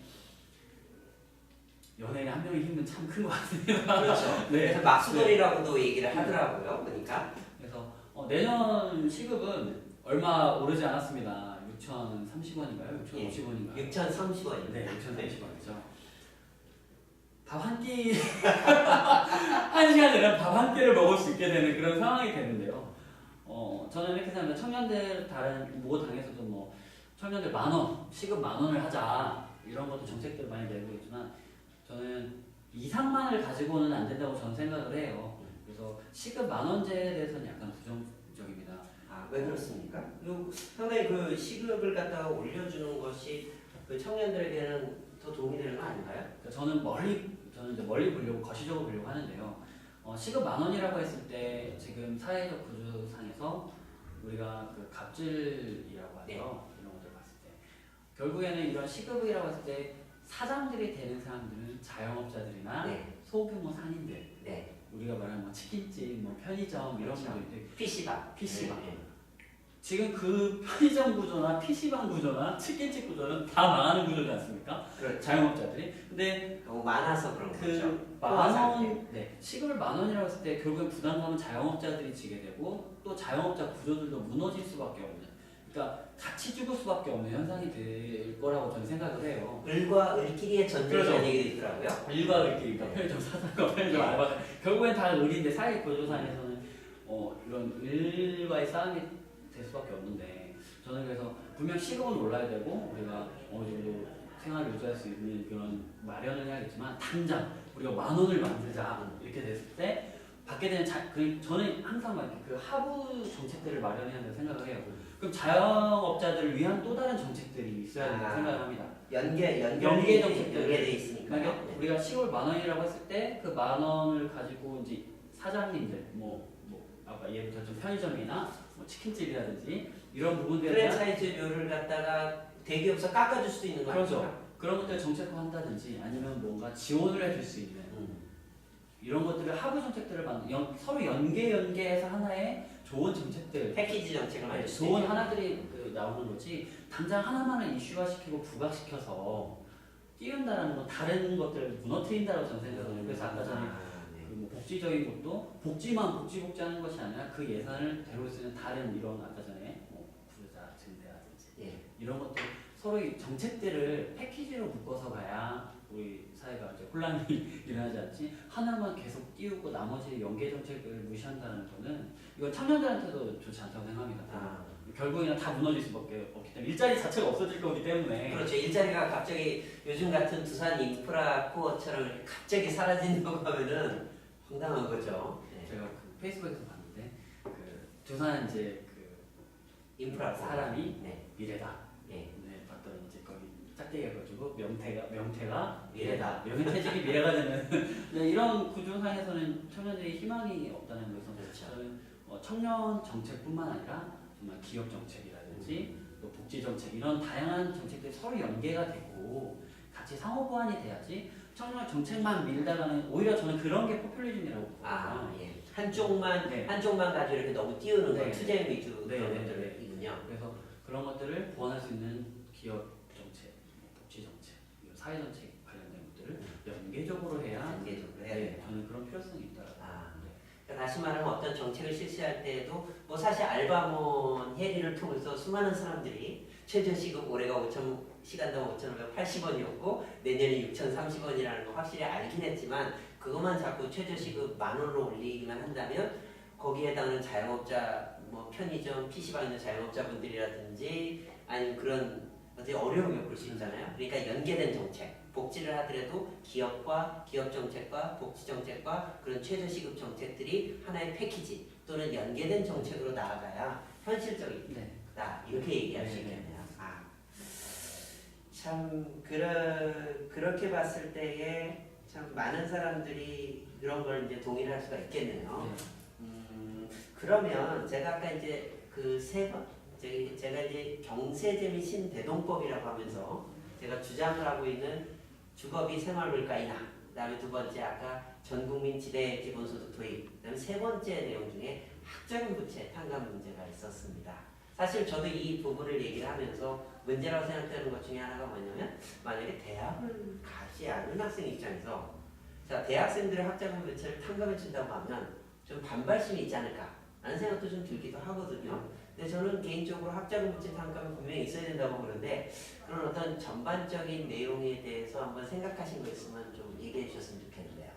Speaker 2: 연예인 한 명의 힘은 참 큰 것 같습니다.
Speaker 1: 그렇죠.
Speaker 2: 네.
Speaker 1: 그래서 막수돌이라고도 얘기를 하더라고요. 보니까.
Speaker 2: 그래서 내년 시급은 얼마 오르지 않았습니다. 6,030원인가요? 6,050원인가요?
Speaker 1: 6,030원입니다.
Speaker 2: 네, 6,030원이죠. 밥 한 끼, 한 시간 내면 밥 한 끼를 먹을 수 있게 되는 그런 상황이 되는데요. 저는 이렇게 생각합니다. 청년들 다른 모 당에서도 뭐 청년들 10,000원, 시급 10,000원을 하자 이런 것도 정책들을 많이 내고 있지만 저는 2,3만을 가지고는 안 된다고 저는 생각을 해요. 그래서 시급 10,000원제에 대해서는 약간 부정적입니다.
Speaker 1: 아, 왜 그렇습니까? 상당히 그 시급을 갖다가 올려주는 것이 그 청년들에게는 더 도움이 되는 거 아닌가요?
Speaker 2: 그러니까 저는 이제 멀리 보려고 거시적으로 보려고 하는데요. 시급 10,000원이라고 했을 때 지금 사회적 구조상에서 우리가 그 갑질이라고 하죠.
Speaker 1: 네.
Speaker 2: 이런 것들 봤을 때 결국에는 이런 시급이라고 했을 때 사장들이 되는 사람들은 자영업자들이나
Speaker 1: 네.
Speaker 2: 소규모 상인들,
Speaker 1: 네.
Speaker 2: 우리가 말하는 뭐 치킨집, 뭐 편의점 이런
Speaker 1: 그렇죠.
Speaker 2: 분들인데
Speaker 1: PC방.
Speaker 2: PC방.
Speaker 1: 네.
Speaker 2: 지금 그 편의점 구조나 PC방 구조나 치킨집 구조는 다 망하는 구조지 않습니까?
Speaker 1: 그렇죠.
Speaker 2: 자영업자들이. 근데
Speaker 1: 너무 많아서 그런 거죠.
Speaker 2: 그 만원, 네, 시급을 10,000원이라고 했을 때 결국엔 부담감은 자영업자들이 지게 되고 또 자영업자 구조들도 무너질 수밖에 없는, 그러니까 같이 죽을 수밖에 없는 현상이 될 거라고 저는 생각을 해요.
Speaker 1: 을과 을끼리의 전쟁이라는
Speaker 2: 그렇죠.
Speaker 1: 얘기도 있더라고요.
Speaker 2: 일과 을끼리, 그러니까 편의점 사장과 편의점 알바, 결국엔 다 을인데 사회 구조상에서는 이런 을과의 싸움이 될 수밖에 없는데 저는 그래서 분명 시급은 올라야 되고 우리가 어느 정도 생활을 유지할 수 있는 그런 마련을 해야겠지만 당장 우리가 10,000원을 만들자 이렇게 됐을 때 받게 되는 저는 항상 막 그 하부 정책들을 마련해야 한다고 생각을 해요. 그럼 자영업자들을 위한 또 다른 정책들이 있어야 된다고 생각을 합니다.
Speaker 1: 연계
Speaker 2: 정책들.
Speaker 1: 연계돼 있으니까.
Speaker 2: 그러니까 우리가 시골 10,000원이라고 했을 때 그 10,000원을 가지고 이제 사장님들 아까 예부터 좀 편의점이나 뭐 치킨집이라든지 이런 부분들에 대한
Speaker 1: 프랜차이즈료를 갖다가 대기업에서 깎아줄 수도 있는 거
Speaker 2: 그렇죠.
Speaker 1: 아닙니까?
Speaker 2: 그런 것들 정책화한다든지 아니면 뭔가 지원을 해줄 수 있는 이런 것들을 하부 정책들을 서로 연계해서 하나의 좋은 정책들,
Speaker 1: 패키지 정책을 만들 수
Speaker 2: 좋은
Speaker 1: 있는.
Speaker 2: 하나들이 나오는 거지 당장 하나만을 이슈화시키고 부각시켜서 띄운다는 건 다른 것들을 무너뜨린다고 저는 생각을 해요. 그래서 아까 전에 뭐 복지적인 것도 복지하는 것이 아니라 그 예산을 대로 쓰는 다른 이런 아까 전에 뭐 부자 증대라든지 이런 것들 서로 이 정책들을 패키지로 묶어서 가야 우리 사회가 이제 혼란이 일어나지 않지 하나만 계속 띄우고 나머지 연계 정책을 무시한다는 거는 이건 청년들한테도 좋지 않다고 생각합니다. 결국에는 다 무너질 수밖에 없기 때문에 일자리 자체가 없어질 거기 때문에
Speaker 1: 그렇죠. 일자리가 갑자기 요즘 같은 두산 인프라 코어처럼 갑자기 사라진다고 하면은 황당한 거죠.
Speaker 2: 제가 그 페이스북에서 봤는데 그 두산 이제 그
Speaker 1: 인프라
Speaker 2: 사람이
Speaker 1: 네.
Speaker 2: 미래다.
Speaker 1: 네.
Speaker 2: 봤더니 이제 거기 짝대기 해가지고 명태가
Speaker 1: 미래다.
Speaker 2: 명예퇴직이 미래가 되는 이런 구조상에서는 청년들이 희망이 없다는 거에서
Speaker 1: 그렇죠.
Speaker 2: 저는 청년 정책뿐만 아니라 정말 기업 정책이라든지 또 복지 정책 이런 다양한 정책들이 서로 연계가 되고 같이 같이 상호 보완이 돼야지 청년 정책만 밀다가는 오히려 저는 그런 게 포퓰리즘이라고 보거든요.
Speaker 1: 아, 예. 한쪽만
Speaker 2: 네.
Speaker 1: 한쪽만 가지고 이렇게 너무 띄우는 건
Speaker 2: 네.
Speaker 1: 투쟁 위주
Speaker 2: 네,
Speaker 1: 그런
Speaker 2: 네,
Speaker 1: 것들이군요.
Speaker 2: 그래서 그런 것들을 보완할 수 있는 기업 정책, 복지 정책, 사회 정책 관련된 것들을 연계적으로 해야
Speaker 1: 단계적으로 해야
Speaker 2: 네,
Speaker 1: 된다.
Speaker 2: 저는 그런 필요성이 있다라고
Speaker 1: 아,
Speaker 2: 봅니다.
Speaker 1: 그러니까 다시 말하면 어떤 정책을 실시할 때에도 뭐 사실 알바몬 해리를 통해서 수많은 사람들이 최저시급 올해가 5천 시간당 5,580원이었고 내년이 6,030원이라는 거 확실히 알긴 했지만 그것만 자꾸 최저시급 10,000원으로 올리기만 한다면 거기에 해당하는 자영업자 뭐 편의점 PC방 있는 자영업자분들이라든지 아니면 그런 어떻게 어려움을 겪을 수 있잖아요. 그러니까 연계된 정책 복지를 하더라도 기업과 기업 정책과 복지 정책과 그런 최저시급 정책들이 하나의 패키지 또는 연계된 정책으로 나아가야 현실적이다.
Speaker 2: 네.
Speaker 1: 이렇게 얘기할 수
Speaker 2: 네,
Speaker 1: 있겠네요. 아, 참 그렇게 봤을 때에 참 많은 사람들이 그런 걸 이제 동의를 할 수가 있겠네요. 그러면 제가 아까 이제 그 세 번 제가 이제 경세제 및 신대동법이라고 하면서 제가 주장을 하고 있는 주거비 생활물가 인하, 그다음에 두 번째 아까 전국민 지대 기본소득 도입, 그다음에 세 번째 내용 중에 학자금 부채 탕감 문제가 있었습니다. 사실 저도 이 부분을 얘기를 하면서 문제라고 생각되는 것 중에 하나가 뭐냐면 만약에 대학을 가지 않은 학생 입장에서 자 대학생들의 학자금 부채를 탕감해 준다고 하면 좀 반발심이 있지 않을까 라는 생각도 좀 들기도 하거든요. 근데 저는 개인적으로 학자금 부채 탕감은 분명히 있어야 된다고 보는데 그런 어떤 전반적인 내용에 대해서 한번 생각하신 거 있으면 좀 얘기해 주셨으면 좋겠는데요.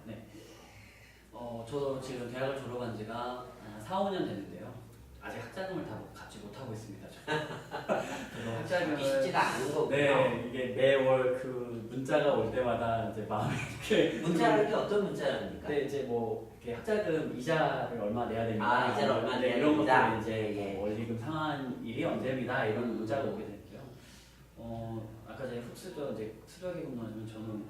Speaker 2: 저 지금 대학을 졸업한 지가 4, 5년 됐는데요. 아직 학자금을 다 갚지 못하고 있습니다. 저도 학자금을
Speaker 1: 쉽지가 않은 거군요.
Speaker 2: 네, 이게 매월 그 문자가 올 때마다 이제 마음이 이렇게
Speaker 1: 문자라는 게 어떤 문자입니까?
Speaker 2: 네, 이제 뭐 이렇게 학자금 이자를 얼마 내야 됩니다.
Speaker 1: 아, 이자를 얼마
Speaker 2: 네,
Speaker 1: 내야
Speaker 2: 이런
Speaker 1: 됩니다.
Speaker 2: 것들 이제
Speaker 1: 예.
Speaker 2: 뭐 원리금 상환일이 언제입니다. 이런 문자가 오게 됐고요. 아까 전에 흑수저 이제 수저계 근무하면 저는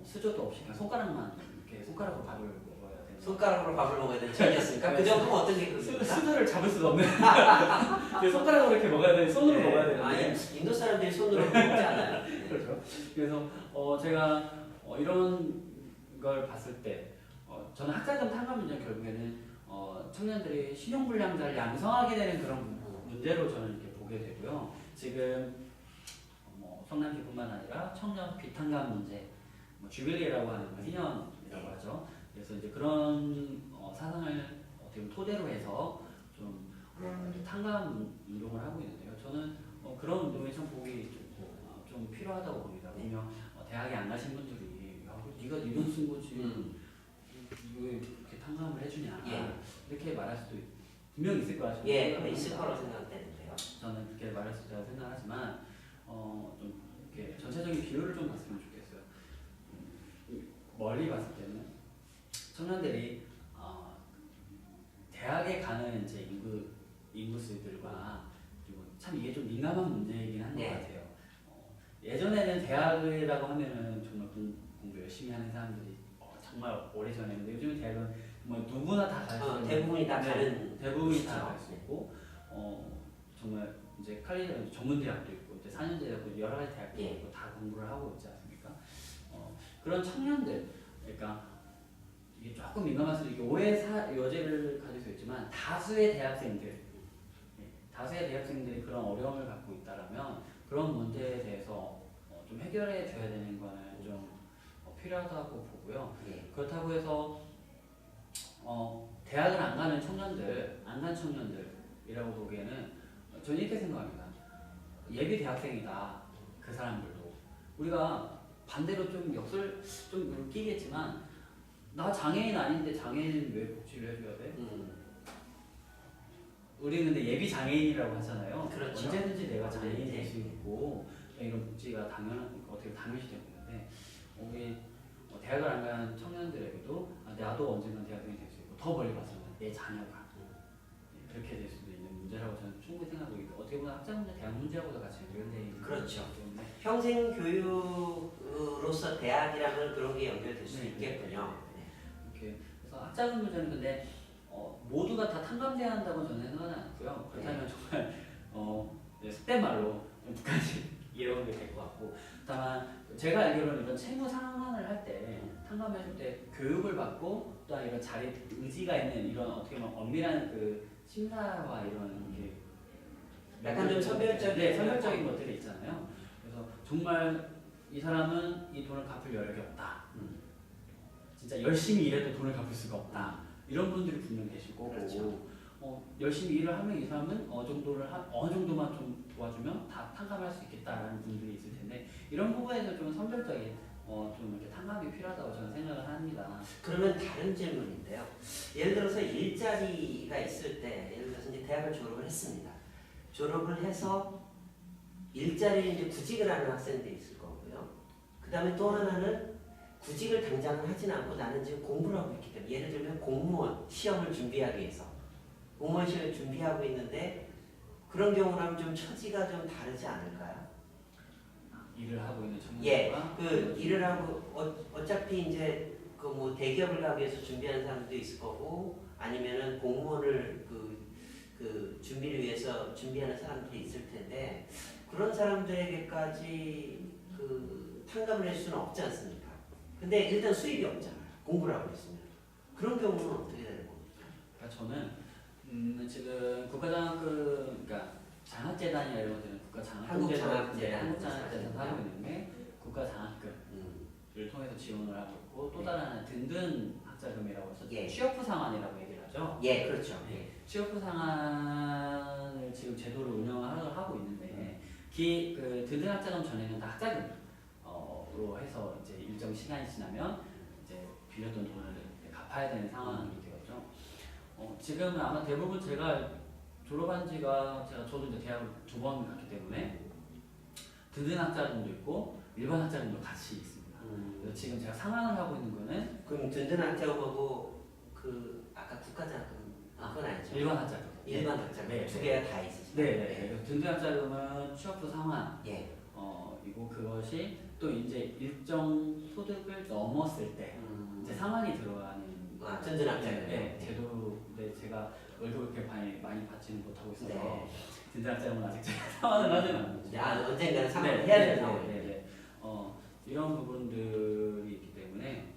Speaker 2: 수저도 없이 그냥 손가락만 이렇게 손가락으로 밥을 먹어야 되는.
Speaker 1: 손가락으로 밥을 먹어야 되는 전이었습니까? 그 정도면 어떤 게 그겁니까?
Speaker 2: 수저를 잡을 수가 없는. 이제 손가락으로 이렇게 먹어야 되는 손으로 먹어야 되는데.
Speaker 1: 아, 인도 사람들이 손으로 먹지 않아요.
Speaker 2: 그렇죠. 그래서 제가 이런 걸 봤을 때 저는 학자금 탕감 문제 결국에는 청년들이 신용불량자를 양성하게 되는 그런 문제로 저는 이렇게 보게 되고요. 지금 성남시뿐만 아니라 청년 비탕감 문제, 주빌리라고 하는 희년이라고 하죠. 그래서 이제 그런 사상을 어떻게 보면 토대로 해서 좀 탕감 운동을 하고 있는데요. 저는 그런 운동이 참 보기 좋고 좀 필요하다고 봅니다. 보면 대학에 안 가신 분들이 네가 네 돈 쓴 거지 왜 이렇게 탕감을 해주냐 이렇게 말할 수도 분명히 있을 거라
Speaker 1: 예, 있을 거라고 생각되는데요.
Speaker 2: 저는 그렇게 말할 수 있다고 생각하지만 좀 이렇게 전체적인 비율을 좀 봤으면 좋겠어요. 멀리 봤을 때는 청년들이 대학에 가는 이제 인구수들과 그리고 참 이게 좀 민감한 문제이긴 한 것 같아요. 예전에는 대학이라고 하면은 정말 공부 열심히 하는 사람들이 정말 오래전에 했는데 요즘은 대학은 뭐 누구나 다 갈 수 있는
Speaker 1: 대부분이 다 가는
Speaker 2: 대부분이 다 갈 수 있고 정말 이제 칼리지 전문 대학도 있고 이제 4년제 대학도 여러 가지 대학도 있고 다 공부를 하고 있지 않습니까? 그런 청년들 그러니까 이게 조금 민감할 수도 있고 여지를 가질 수 있지만 다수의 대학생들이 그런 어려움을 갖고 있다라면 그런 문제에 대해서 좀 해결해 줘야 되는 거는 좀 필요하다고 보고요. 그렇다고 해서 대학을 안 가는 청년들, 안 간 청년들이라고 보기에는 저는 이렇게 생각합니다. 예비 대학생이다. 그 사람들도 우리가 반대로 좀 좀 웃기겠지만 나 장애인 아닌데 장애인 왜 복지를 해줘야 돼? 우리 근데 예비 장애인이라고 하잖아요.
Speaker 1: 그렇죠.
Speaker 2: 언제든지 내가 장애인이 될 수 있고 이런 복지가 어떻게 당연시 되고 있는데 우리 대학을 안 가는 청년들에게도 나도 언젠간 대학생이 될 수 있고 더 멀리 봐서는 내 자녀가 그렇게 될 수도 있는 문제라고 저는 충분히 생각하고 있고 어떻게 보면 학자 문제, 대학 문제하고도 같이 연결되어 있는
Speaker 1: 그렇죠.
Speaker 2: 때문에
Speaker 1: 평생 교육으로서 대학이라면 그런 게 연결될 수 있겠군요.
Speaker 2: 이렇게 그래서 학자금 문제는 근데 모두가 다 탕감돼야 한다고 저는 생각하지 않고요. 그렇다면 정말 속된 말로 북한식 이해가 될 것 같고, 다만 제가 알기로는 이런 채무 상환을 할 때 탕감해줄 때 교육을 받고 또 이런 자리 의지가 있는 이런 어떻게 보면 엄밀한 그 심사와 이런 게
Speaker 1: 약간 좀 선별적인
Speaker 2: 네, 선별적인 것들이 있잖아요. 그래서 정말 이 사람은 이 돈을 갚을 여력이 없다. 진짜 열심히 일해도 돈을 갚을 수가 없다. 이런 분들이 분명 계실 거고,
Speaker 1: 그렇죠.
Speaker 2: 열심히 일을 하면 이 사람은 어느 정도만 좀 도와주면 다 탕감할 수 있겠다라는 분들이 있을 텐데, 이런 부분에서 좀 선별적인 좀 이렇게 탕감이 필요하다고 저는 생각을 합니다.
Speaker 1: 그러면 다른 질문인데요. 예를 들어서 일자리가 있을 때, 예를 들어서 이제 대학을 졸업을 했습니다. 졸업을 해서 일자리를 이제 구직을 하는 학생들이 있을 거고요. 그 다음에 또 하나는 구직을 당장은 하진 않고 나는 지금 공부를 하고 있기 때문에, 예를 들면 공무원 시험을 준비하기 위해서 공무원 시험을 준비하고 있는데, 그런 경우라면 좀 처지가 좀 다르지 않을까요?
Speaker 2: 일을 하고 있는
Speaker 1: 예,
Speaker 2: 청년들과
Speaker 1: 그 일을 하고 어차피 이제 그 뭐 대기업을 가기 위해서 준비하는 사람도 있을 거고, 아니면은 공무원을 그 준비를 위해서 준비하는 사람들이 있을 텐데, 그런 사람들에게까지 그 탕감을 할 수는 없지 않습니까? 근데 일단 수입이 없잖아요. 공부를 하고 있으면. 그런 경우는 어떻게 되는 겁니까?
Speaker 2: 그러니까 저는 지금 그러니까 장학재단이나 이런 것들은
Speaker 1: 한국장학재단.
Speaker 2: 한국장학재단 하고 있는데 국가장학금을 통해서 지원을 하고 있고, 또 다른 하나 든든 학자금이라고 해서
Speaker 1: 예.
Speaker 2: 취업부 상환이라고 얘기를 하죠.
Speaker 1: 예, 그렇죠.
Speaker 2: 네, 취업부 상환을 지금 제도를 운영을 하고 있는데, 그 든든 학자금 전에는 다 학자금으로 해서 이제 일정 시간이 지나면 이제 빌렸던 돈을 갚아야 되는 상황이 되었죠. 지금은 아마 대부분 제가 졸업한 지가 저도 이제 대학을 2번 갔기 때문에 든든 학자금도 있고 일반 학자금도 같이 있습니다. 그래서 지금 제가 상환을 하고 있는 거는
Speaker 1: 그럼 든든 학자금하고 그 아까 국가장학금 그건 아니죠?
Speaker 2: 일반 학자금.
Speaker 1: 일반 학자금
Speaker 2: 네,
Speaker 1: 두 개가 다 있으시죠?
Speaker 2: 네. 그래서 든든 학자금은 취업부 상환.
Speaker 1: 예.
Speaker 2: 이고 그것이 또 이제 일정 소득을 넘었을 때 이제 상환이 들어가는
Speaker 1: 든든 학자금.
Speaker 2: 네, 제도인데 제가 월급을 그렇게 많이 받지는 못하고 있어서
Speaker 1: 네.
Speaker 2: 든든 학자금은 아직 제가 상환을 하지는 않았죠.
Speaker 1: 언젠가는 상환을
Speaker 2: 네,
Speaker 1: 해야
Speaker 2: 네,
Speaker 1: 되는
Speaker 2: 네,
Speaker 1: 상황이에요.
Speaker 2: 네, 네. 이런 부분들이 있기 때문에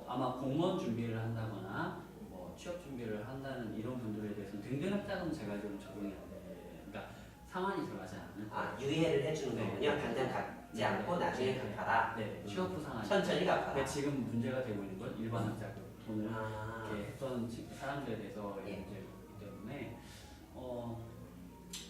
Speaker 2: 아마 공무원 준비를 한다거나 뭐 취업 준비를 한다는 이런 분들에 대해서는 든든 학자금 제가 알기로는 적용이 안 돼. 그러니까 상환이 들어가지 않는.
Speaker 1: 유예를 해주는
Speaker 2: 네.
Speaker 1: 거군요. 당장 갚지
Speaker 2: 네.
Speaker 1: 않고 나중에
Speaker 2: 네.
Speaker 1: 갚아라.
Speaker 2: 네, 취업부 상환.
Speaker 1: 천천히 갚아라.
Speaker 2: 근데 지금 문제가 되고 있는 건 일반 학자금 돈을 이렇게 했던 사람들에 대해서
Speaker 1: 예.
Speaker 2: 문제이기 때문에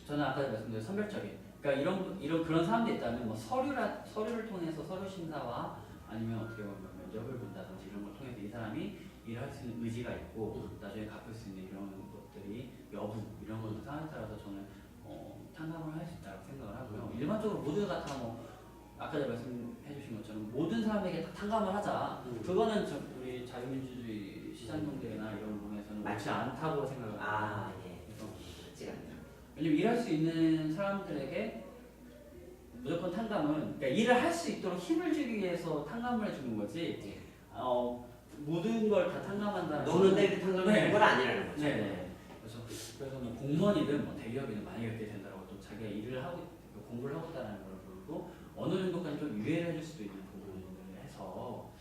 Speaker 2: 저는 아까 말씀드린 선별적인, 그러니까 이런 그런 사람들이 있다면 뭐 서류를 통해서 서류 심사와 아니면 어떻게 보면 면접을 본다든지 이런 걸 통해서 이 사람이 일할 수 있는 의지가 있고 나중에 갚을 수 있는 이런 것들이 여부 이런 것 상황에 따라서 저는 탕감을 할 수 있다고 생각을 하고요. 일반적으로 모두가 다 아까 말씀해주신 것처럼 모든 사람에게 다 탕감을 하자. 그거는 우리 자유민주주의 시장경제나 이런 부분에서는 맞지 않다고 생각을 합니다.
Speaker 1: 예.
Speaker 2: 그래서
Speaker 1: 맞지 않다.
Speaker 2: 왜냐면 일할 수 있는 사람들에게 무조건 탕감은, 그러니까 일을 할 수 있도록 힘을 주기 위해서 탕감을 해주는 거지. 모든 걸 다 탕감한다는.
Speaker 1: 노는데 탕감을 해주는 건 아니라는 거죠.
Speaker 2: 네. 그래서 뭐 공무원이든 뭐 대기업이든 만약에 그렇게 된다고 또 자기가 일을 하고 공부를 하고 있다는 걸 보고 어느 정도까지 좀 유예를 해줄 수도 있는 부분을 해서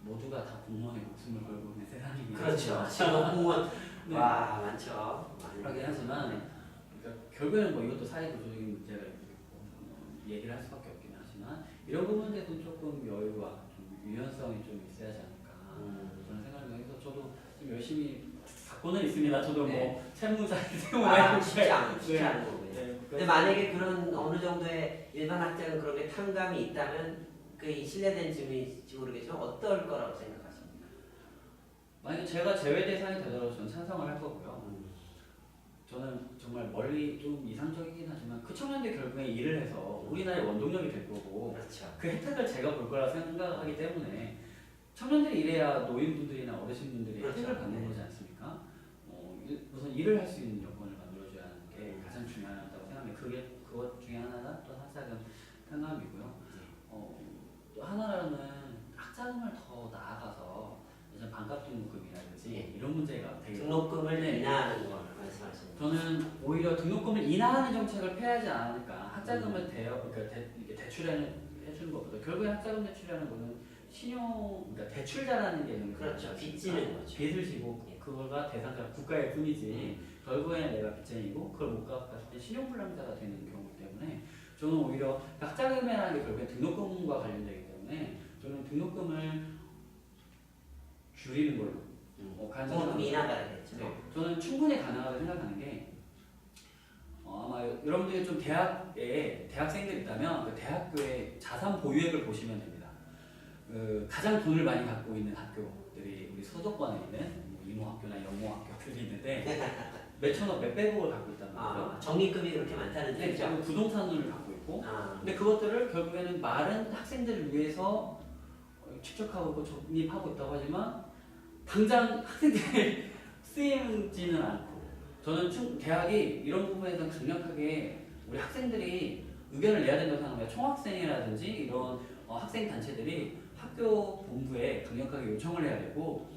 Speaker 2: 모두가 다 공무원의 목숨을 걸고 있는 세상이긴
Speaker 1: 그렇죠. 지금 공무원
Speaker 2: 네.
Speaker 1: 와 많죠.
Speaker 2: 그러긴 하지만 그러니까 결국에는 뭐 이것도 사회구조적인 문제가 있고 얘기를 할 수밖에 없긴 하지만 이런 부분에 대해서 조금 여유와 좀 유연성이 좀 있어야 하지 않을까 저는 생각을 해서 저도 좀 열심히 갖고는 있습니다. 저도 뭐 채무자이기 때문에
Speaker 1: 쉽지 않은 거고요.
Speaker 2: 네,
Speaker 1: 근데 만약에 그런 어느 정도의 일반 학자는 그런 게 탕감이 있다면 그 신뢰된 질문인지 모르겠지만 어떨 거라고 생각하십니까?
Speaker 2: 만약에 제가 제외 대상이 되더라도 저는 찬성을 할 거고요. 저는 정말 멀리 좀 이상적이긴 하지만 그 청년들 결국에 일을 해서 우리나라의 원동력이 될 거고
Speaker 1: 그렇죠.
Speaker 2: 그 혜택을 제가 볼 거라 생각하기 때문에 청년들이 일해야 노인분들이나 어르신분들이
Speaker 1: 그렇죠.
Speaker 2: 혜택을 받는
Speaker 1: 네.
Speaker 2: 거지 않습니까? 우선 일을 할 수 있는 여건을 만들어줘야 하는 게 가장 중요하다고 생각합니다. 그것 중에 하나가 또 학자금 탕감이고요. 또 하나는 학자금을 더 나아가서 이제 반값 등록금이라든지 이런 문제가 되게
Speaker 1: 등록금을
Speaker 2: 네.
Speaker 1: 인하하는 걸 말씀하시는 거죠.
Speaker 2: 저는 오히려 등록금을 인하하는 정책을 폐하지 않을까. 학자금을 이렇게 해주는 것보다 결국에 학자금 대출이라는 거는 그러니까 대출자라는 개념이
Speaker 1: 그렇죠. 빚지는 거죠.
Speaker 2: 빚을 지고
Speaker 1: 예.
Speaker 2: 그거가 대상자가 국가일 뿐이지 결국에는 내가 빚쟁이고 그걸 못 갚았을 때 신용불량자가 되는 경우이기 때문에 저는 오히려 학자금이라는 게 결국에 등록금과 관련되기 때문에 저는 등록금을 줄이는 걸로
Speaker 1: 등록금 인하가겠죠.
Speaker 2: 네, 저는 충분히 가능하다고 생각하는 게 아마 여러분들이 좀 대학에 대학생들 있다면 그 대학교의 자산 보유액을 보시면 됩니다. 가장 돈을 많이 갖고 있는 학교들이 우리 수도권에 있는 뭐 이모학교나 영모학교들이 있는데 몇천억 몇백억을 갖고 있단 말이에요.
Speaker 1: 적립금이 그렇게 많다는
Speaker 2: 네,
Speaker 1: 얘기죠.
Speaker 2: 부동산을 갖고 있고 근데 그것들을 결국에는 많은 학생들을 위해서 축적하고 적립하고 있다고 하지만 당장 학생들이 쓰이지는 않고 저는 대학이 이런 부분에서 강력하게 우리 학생들이 의견을 내야 된다고 생각합니다. 총학생이라든지 이런 학생 단체들이 학교 본부에 강력하게 요청을 해야 되고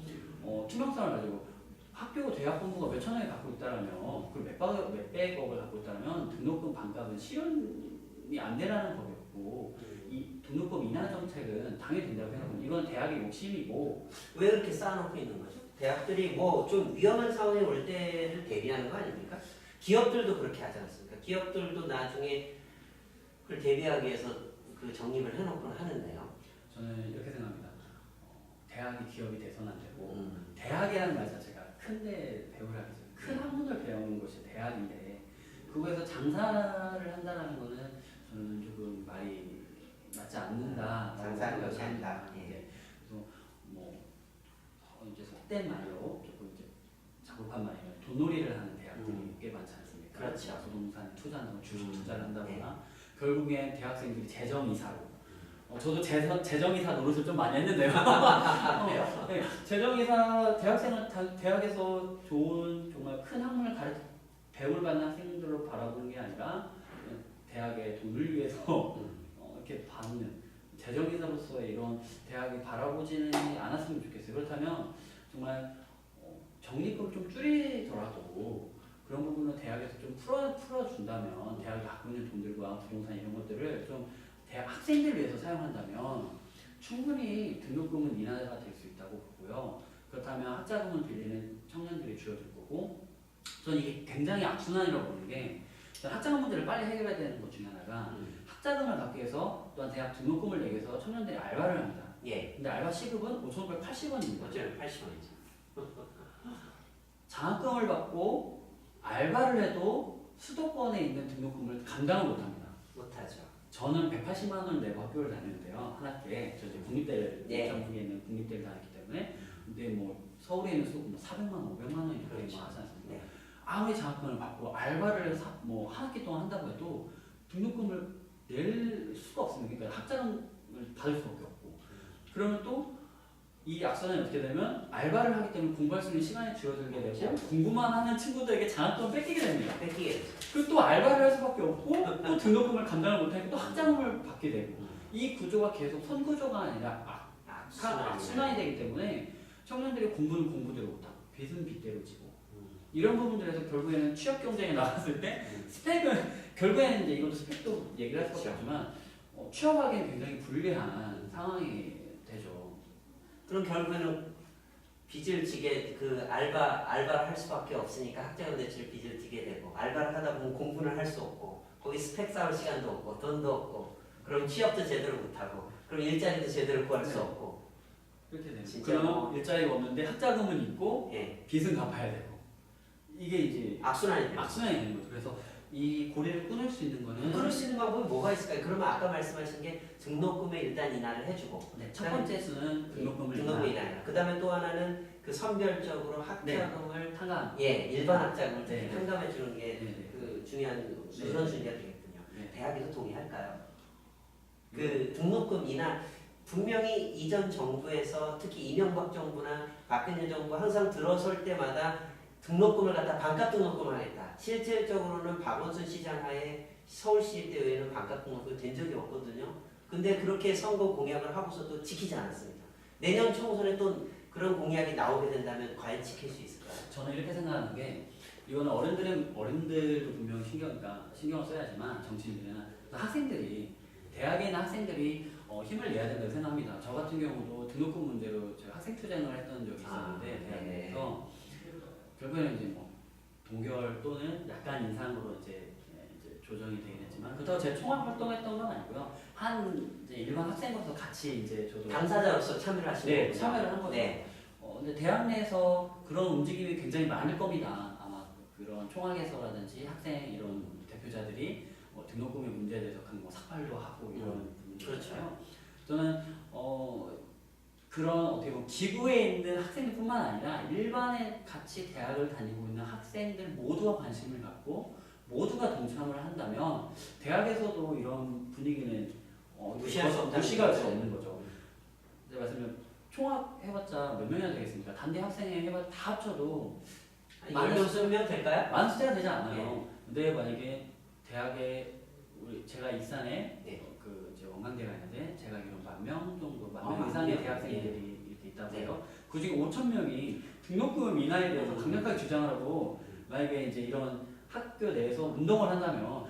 Speaker 2: 투명성을 가지고 학교 대학 본부가 몇천억을 갖고 있다라면 그 몇백억을 갖고 있다면 등록금 반값은 실현이 안 되라는 법이었고 이 등록금 인하 정책은 당연히 된다고 생각합니다. 이건 대학의 욕심이고
Speaker 1: 왜 그렇게 쌓아놓고 있는 거죠? 대학들이 뭐 좀 위험한 상황이 올 때를 대비하는 거 아닙니까? 기업들도 그렇게 하지 않습니까? 기업들도 나중에 그걸 대비하기 위해서 그 적립을 해놓고는 하는데요.
Speaker 2: 저는 이렇게 생각합니다. 대학이 기업이 돼서는 안 되고 대학이라는 말 자체가 큰데 배우라는 큰 학문을 배우는 것이 대학인데 그거에서 장사를 한다는 거는 저는 조금 말이 맞지 않는다.
Speaker 1: 장사하는 것이 아니다.
Speaker 2: 네. 그래서 뭐 이제 속된 말로 조금 이제 자국한 말이면 돈놀이를 하는 대학들이 꽤 많지 않습니까?
Speaker 1: 그렇죠.
Speaker 2: 부동산에 투자하고 주식 투자를 한다거나 결국엔 대학생들이 재정이사로 저도 재정이사 노릇을 좀 많이 했는데요. 네, 재정이사 대학에서 좋은 정말 큰 학문을 배움을 받는 학생들로 바라보는 게 아니라 대학의 돈을 위해서 이렇게 받는 재정이사로서의 이런 대학이 바라보지는 않았으면 좋겠어요. 그렇다면 정말 적립금을 좀 줄이더라도 그런 부분은 대학에서 좀 풀어준다면 대학이 갖고 있는 돈들과 부동산 이런 것들을 좀 대학 학생들을 위해서 사용한다면 충분히 등록금은 인하가 될 수 있다고 보고요. 그렇다면 학자금을 빌리는 청년들이 줄어들 거고 저는 이게 굉장히 악순환이라고 보는 게 학자금 문제를 빨리 해결해야 되는 것 중에 하나가 학자금을 받기 위해서 또한 대학 등록금을 내기 위해서 청년들이 알바를 합니다.
Speaker 1: 예.
Speaker 2: 근데 알바 시급은 5,580원입니다.
Speaker 1: 어쩌면 80원이죠.
Speaker 2: 장학금을 받고 알바를 해도 수도권에 있는 등록금을 감당을 못합니다.
Speaker 1: 못하죠.
Speaker 2: 저는 180만 원을 내고 학교를 다녔는데요. 한 학기에 저 이제 국립대 전국에 있는 국립대를 다녔기 때문에 근데 뭐 서울에 있는 수도권 400만 원, 500만 원이 그렇게
Speaker 1: 그렇죠.
Speaker 2: 하지 않습니까?
Speaker 1: 네.
Speaker 2: 아무리 장학금을 받고 알바를 한 학기 동안 한다고 해도 등록금을 낼 수가 없습니다. 그러니까 학자금을 받을 수밖에 없고 그러면 또 이 악순환이 어떻게 되면 알바를 하기 때문에 공부할 수 있는 시간이 줄어들게 되고
Speaker 1: 그렇죠.
Speaker 2: 공부만 하는 친구들에게 장학금을 뺏기게 됩니다.
Speaker 1: 뺏기게 되죠.
Speaker 2: 그리고 또 알바를 할 수밖에 없고 또 등록금을 감당을 못하니까 또 학자금을 받게 되고 이 구조가 계속 선구조가 아니라 악순환이 되기 때문에 청년들이 공부는 공부대로 못하고 빚은 빚대로 지고 이런 부분들에서 결국에는 취업 경쟁에 나갔을 때 스펙은 결국에는 이제 이것도 스펙도 얘기를 할 수밖에 없지만 취업하기엔 굉장히 불리한 상황이 되죠.
Speaker 1: 그럼 결국에는 빚을 지게 알바를 할 수밖에 없으니까 학자금 대출 빚을 지게 되고 알바를 하다 보면 공부를 할 수 없고 거기 스펙 쌓을 시간도 없고 돈도 없고 그럼 취업도 제대로 못하고 그럼 일자리도 제대로 구할 수 없고
Speaker 2: 그렇게 되는
Speaker 1: 진짜
Speaker 2: 그러면
Speaker 1: 뭐-
Speaker 2: 일자리가 없는데 학자금은 있고
Speaker 1: 예.
Speaker 2: 빚은 갚아야 되고 이게 이제
Speaker 1: 악순환이 돼요.
Speaker 2: 악순환이 되는 거죠. 그래서 이 고리를 끊을 수 있는 거는
Speaker 1: 그럴 수 있는 방법이 뭐가 있을까요? 그러면 아까 말씀하신 게 등록금에 일단 인하를 해주고
Speaker 2: 첫 번째 수는 등록금을
Speaker 1: 인하. 그 다음에 또 하나는 그 선별적으로 학자금을
Speaker 2: 상감
Speaker 1: 일반 학자금을
Speaker 2: 네.
Speaker 1: 상감해 주는 게 그 중요한 우선순위가 되겠군요.
Speaker 2: 네.
Speaker 1: 대학에서 동의할까요? 그 등록금 인하 분명히 이전 정부에서 특히 이명박 정부나 박근혜 정부 항상 들어설 때마다 등록금을 갖다 반값 등록금을 하겠다. 실질적으로는 박원순 시장 하에 서울시 때에는 반값 등록금이 된 적이 없거든요. 근데 그렇게 선거 공약을 하고서도 지키지 않았습니다. 내년 총선에 또 그런 공약이 나오게 된다면 과연 지킬 수 있을까요?
Speaker 2: 저는 이렇게 생각하는 게 이거는 어른들도 분명히 신경을 써야지만 정치인들은 그래서 학생들이 대학에 있는 학생들이 힘을 내야 된다고 생각합니다. 저 같은 경우도 등록금 문제로 제가 학생 투쟁을 했던 적이 있었는데 대학 내에서 결국에는 이제 뭐 동결 또는 약간 인상으로 이제 조정이 되긴 했지만 그렇다고 제가 총학 활동했던 건 아니고요. 한 이제 일반 학생으로서 같이 이제 저도
Speaker 1: 당사자로서 참여를 하시는
Speaker 2: 네,
Speaker 1: 거군요.
Speaker 2: 참여를 한 거죠.
Speaker 1: 네.
Speaker 2: 근데 대학 내에서 그런 움직임이 굉장히 많을 겁니다. 아마 그런 총학에서라든지 학생 이런 대표자들이 등록금의 문제에 대해서 뭐 삭발도 하고 이런
Speaker 1: 그렇죠.
Speaker 2: 저는 그런 어떻게 보면 기부에 있는 학생들뿐만 아니라 일반에 같이 대학을 다니고 있는 학생들 모두가 관심을 갖고 모두가 동참을 한다면 대학에서도 이런 분위기는
Speaker 1: 무시할 수 없다는
Speaker 2: 무시할 수
Speaker 1: 거죠.
Speaker 2: 없는 거죠. 제가 말씀드린 총학 해봤자 몇 명이나 되겠습니까? 단대 학생회 해봤자 다 합쳐도
Speaker 1: 10명, 20명 될까요?
Speaker 2: 많은 숫자가 되지 않아요. 근데 만약에 대학에 제가 익산에 그 이제 원광대가 있는데 제가 알기로 10,000명 정도, 10,000명 이상의 대학생들이 이렇게 있다고 해요. 그중에 5,000명이 등록금 인하에 대해서 강력하게 주장을 하고 만약에 이제 이런 학교 내에서 운동을 한다면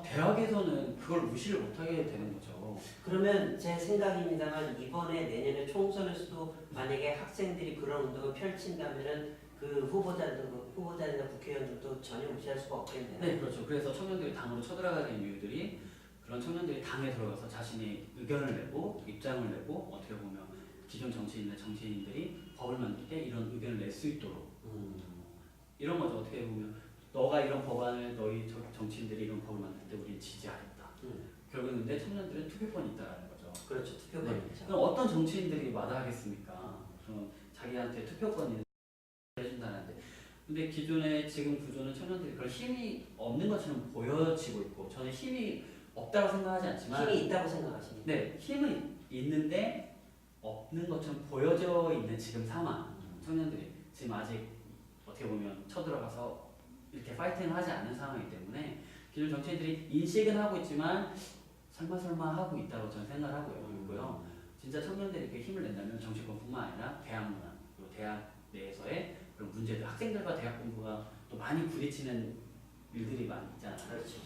Speaker 2: 대학에서는 그걸 무시를 못하게 되는 거죠.
Speaker 1: 그러면 제 생각입니다만 이번에 내년에 총선에서도 만약에 학생들이 그런 운동을 펼친다면은 그 후보자들이나 국회의원들도 전혀 무시할 수가 없겠네요.
Speaker 2: 네, 그렇죠. 그래서 청년들이 당으로 쳐들어가게 된 이유들이 그런 청년들이 당에 들어가서 자신의 의견을 내고 입장을 내고 어떻게 보면 기존 정치인들이 법을 만들 때 이런 의견을 낼 수 있도록 이런 거죠. 어떻게 보면 너가 이런 법안을 너희 정치인들이 이런 법을 만들 때 우리는 지지하겠다. 결국은 근데 청년들은 투표권이 있다라는 거죠.
Speaker 1: 그렇죠. 투표권이죠.
Speaker 2: 그럼 어떤 정치인들이 마다하겠습니까? 그럼 자기한테 투표권이 해준다는데 근데 기존의 지금 구조는 청년들이 그런 힘이 없는 것처럼 보여지고 있고 저는 힘이 없다고 생각하지 않지만
Speaker 1: 힘이 있다고 생각하십니까?
Speaker 2: 네, 힘은 있는데 없는 것처럼 보여져 있는 지금 상황 청년들이 지금 아직 어떻게 보면 쳐들어가서 이렇게 파이팅을 하지 않는 상황이기 때문에 기존 정치인들이 인식은 하고 있지만 설마 하고 있다고 저는 생각을 하고요. 있고요. 진짜 청년들이 이렇게 힘을 낸다면 정치권뿐만 아니라 대학 문화 그리고 대학 내에서의 그런 문제들 학생들과 대학 공부가 또 많이 부딪히는 일들이 많이 있잖아요.
Speaker 1: 그렇죠.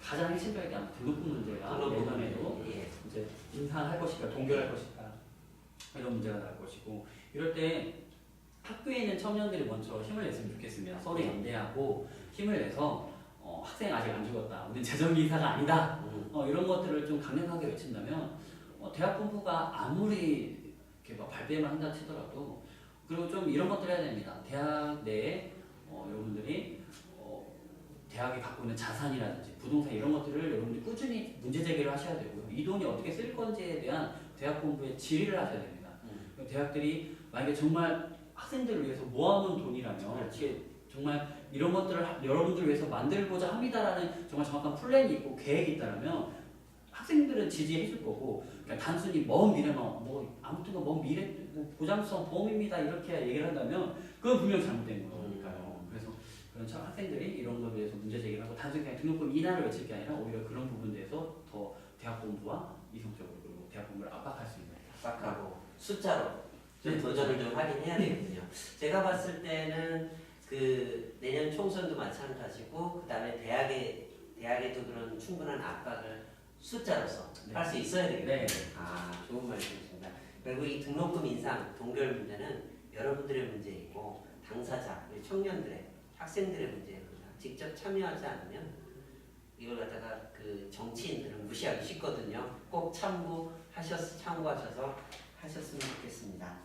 Speaker 2: 가장 핵심적인 게 아마 등록금 문제가 내년에도 이제 인상할 것일까 동결할 것일까 이런 문제가 나올 것이고 이럴 때 학교에 있는 청년들이 먼저 힘을 냈으면 좋겠습니다. 서로 연대하고 힘을 내서 학생 아직 안 죽었다. 우리는 재정기사가 아니다. 이런 것들을 좀 강력하게 외친다면 대학 본부가 아무리 이렇게 막 발뺌을 한다 치더라도 그리고 좀 이런 것들 해야 됩니다. 대학 내에 여러분들이 대학이 갖고 있는 자산이라든지 부동산 이런 것들을 여러분들이 꾸준히 문제 제기를 하셔야 되고요. 이 돈이 어떻게 쓸 건지에 대한 대학 본부의 질의를 하셔야 됩니다. 대학들이 만약에 정말 학생들을 위해서 모아놓은 돈이라면 정말 이런 것들을 여러분들을 위해서 만들고자 합니다라는 정말 정확한 플랜이 있고 계획이 있다면 학생들은 지지해 줄 거고 그냥 단순히 먼 미래만 뭐 아무튼 먼 미래 뭐 보장성 보험입니다 이렇게 얘기를 한다면 그건 분명 잘못된 거니까요. 그래서 그런 학생들이 이런 것에 대해서 문제 제기를 하고 단순히 그냥 등록금 인하를 외칠 게 아니라 오히려 그런 부분에 대해서 더 대학 본부와 이성적으로 그리고 대학 본부를 압박할 수 있는
Speaker 1: 압박하고 숫자로 좀 도전을 좀 하긴 해야 되거든요. 제가 봤을 때는 그 내년 총선도 마찬가지고 그 다음에 대학에도 그런 충분한 압박을 숫자로서 할 수 있어야 되겠네요. 좋은 말씀이십니다. 그리고 이 등록금 인상, 동결 문제는 여러분들의 문제이고 당사자, 청년들의, 학생들의 문제입니다. 직접 참여하지 않으면 이걸 갖다가 그 정치인들은 무시하기 쉽거든요. 꼭 참고하셔서 하셨으면 좋겠습니다.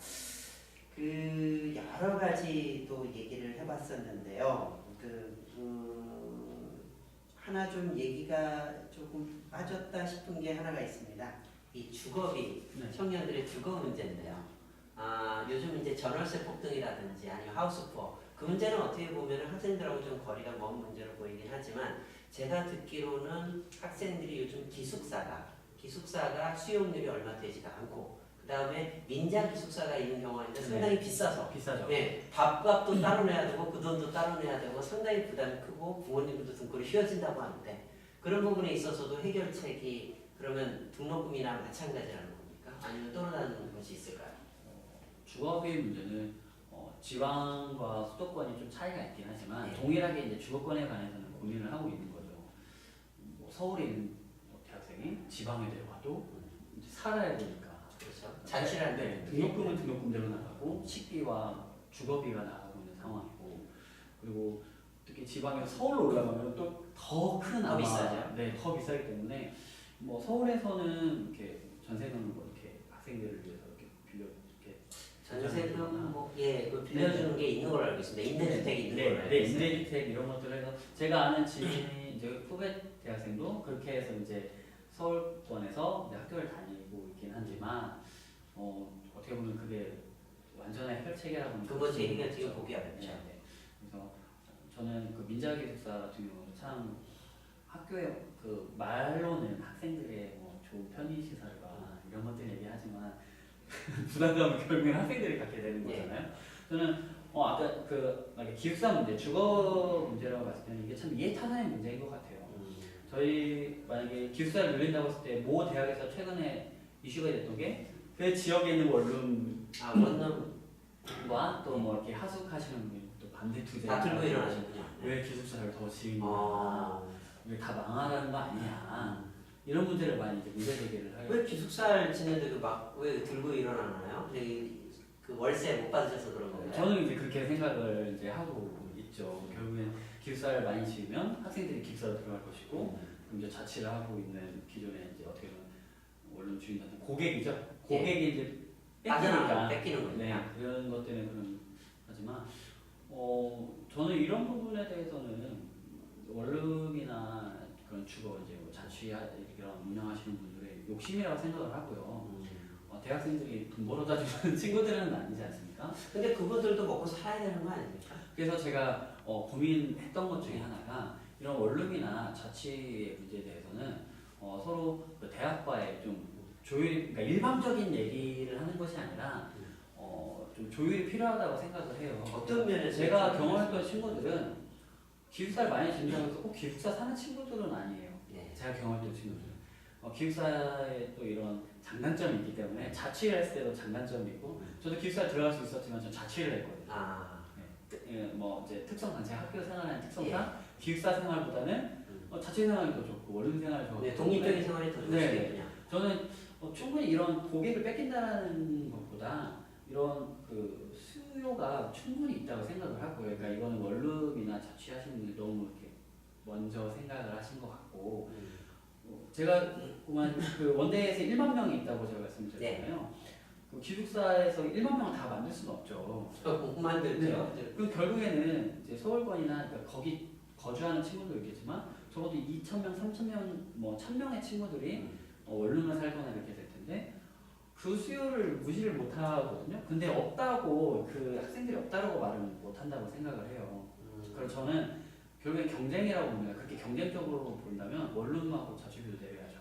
Speaker 1: 그 여러 가지 또 얘기를 해봤었는데요. 하나 좀 얘기가 조금 빠졌다 싶은 게 하나가 있습니다. 이 주거비, 청년들의 주거 문제인데요. 요즘 이제 전월세 폭등이라든지 아니면 하우스푸어 그 문제는 어떻게 보면 학생들하고 좀 거리가 먼 문제로 보이긴 하지만 제가 듣기로는 학생들이 요즘 기숙사가 수용률이 얼마 되지가 않고 그 다음에 민장 기숙사가 있는 경우가 있는데 상당히 비싸죠. 네, 밥값도 따로 내야 되고 그 돈도 따로 내야 되고 상당히 부담이 크고 부모님들도 등골이 휘어진다고 하는데 그런 부분에 있어서도 해결책이 그러면 등록금이나 마찬가지라는 겁니까? 아니면 또 다른 것이 있을까요?
Speaker 2: 주거비 문제는 지방과 수도권이 좀 차이가 있긴 하지만 동일하게 이제 주거권에 관해서는 고민을 하고 있는 거죠. 뭐 서울에 있는 대학생이 지방에 내려가도 이제 살아야 되니까.
Speaker 1: 그렇죠. 잔실한
Speaker 2: 네, 등록금은 등록금대로 나가고 식비와 주거비가 나가고 있는 상황이고, 그리고 특히 지방에서 서울로 올라가면 또 더 큰
Speaker 1: 더 비싸죠.
Speaker 2: 네, 더 비싸기 때문에 뭐 서울에서는 이렇게 전세금을 뭐 이렇게 학생들을 위해서 이렇게 빌려 이렇게
Speaker 1: 전세금 그 빌려주는 게 있는 걸로 알고 있습니다. 임대주택이 있는 걸로 알고
Speaker 2: 네,
Speaker 1: 있습니다.
Speaker 2: 임대주택 이런 것들을 해서 제가 아는 지인이 이제 후배 대학생도 그렇게 해서 이제 서울권에서 이제 학교를 다니고 있긴 하지만 어떻게 보면 그게 완전한 해결책이라고는
Speaker 1: 두 번째 얘기가
Speaker 2: 없죠.
Speaker 1: 지금 보기 어렵죠.
Speaker 2: 네. 그래서 저는 그 민자기숙사 같은 경우는 참 학교에 그 말로는 학생들의 뭐 좋은 편의시설과 이런 것들 얘기하지만 부담감을 결국엔 학생들이 갖게 되는 거잖아요. 저는 아까 그 만약에 기숙사 문제, 주거 문제라고 봤을 때는 이게 참 이해타산의 문제인 것 같아요. 저희 만약에 기숙사를 늘린다고 했을 때 모 대학에서 최근에 이슈가 됐던 게 그 지역에 있는 원룸과 또 뭐 이렇게 하숙하시는 분이 또 반대 투쟁
Speaker 1: 다 들고 일어나셨군요.
Speaker 2: 왜 기숙사를 더 지으냐, 왜 다 망하라는 거 아니냐, 이런 문제를 많이 이제 문제 제기를 해요.
Speaker 1: 왜 기숙사를 짓는데도 막 왜 들고 일어나나요? 그 월세 못 받으셔서 그런 건가요?
Speaker 2: 저는 이제 그렇게 생각을 이제 하고 있죠. 결국엔 기숙사를 많이 지으면 학생들이 기숙사로 들어갈 것이고, 그럼 이제 자취를 하고 있는 기존에 이제 어떻게 보면 원룸 주인한테 고객이죠. 고객이 이제
Speaker 1: 뺏기는 거니까.
Speaker 2: 네, 그런 것 때문에 하지만 저는 이런 부분에 대해서는 원룸이나 그런 주거 이제 뭐 자취 이런 운영하시는 분들의 욕심이라고 생각을 하고요. 대학생들이 돈 벌어다 주는 친구들은 아니지 않습니까?
Speaker 1: 근데 그분들도 먹고 살아야 되는 거 아닙니까?
Speaker 2: 그래서 제가 고민했던 것 중에 하나가 이런 원룸이나 자취의 문제에 대해서는 서로 그 대학과의 좀 조율이, 그러니까 일방적인 얘기를 하는 것이 아니라 좀 조율이 필요하다고 생각을 해요.
Speaker 1: 어떤 면에서
Speaker 2: 제가 경험했던 친구들은 기숙사를 많이 짓는다고 해서 꼭 기숙사 사는 친구들은 아니에요.
Speaker 1: 네.
Speaker 2: 제가 경험했던 친구들은 기숙사에 또 이런 장단점이 있기 때문에 자취를 했을 때도 장단점이 있고, 저도 기숙사에 들어갈 수 있었지만 전 자취를 했거든요. 뭐 이제 특성 단체 학교 생활하는 특성상 기숙사 생활보다는 자취 생활이 더 좋고 원룸 생활이 더
Speaker 1: 네, 독립적인 생활이 더 좋으시겠군요.
Speaker 2: 저는 충분히 이런 고객을 뺏긴다는 것보다 이런 그 수요가 충분히 있다고 생각을 하고요. 그러니까 이거는 원룸이나 자취하시는 분들이 너무 이렇게 먼저 생각을 하신 것 같고, 제가 그만 그 원대에서 1만 명이 있다고 제가 말씀드렸잖아요. 그 기숙사에서 1만 명을 다 만들 수는 없죠.
Speaker 1: 못 만들죠.
Speaker 2: 그럼 결국에는 이제 서울권이나 그러니까 거기 거주하는 친구도 있겠지만 적어도 2,000명, 3,000명, 뭐 1,000명의 친구들이 원룸을 살거나 이렇게 될 텐데 그 수요를 무시를 못 하거든요. 근데 없다고 그 학생들이 없다고 말은 못 한다고 생각을 해요. 그래서 저는 결국엔 경쟁이라고 봅니다. 그렇게 경쟁적으로 본다면 원룸하고 자취비도 내려야죠.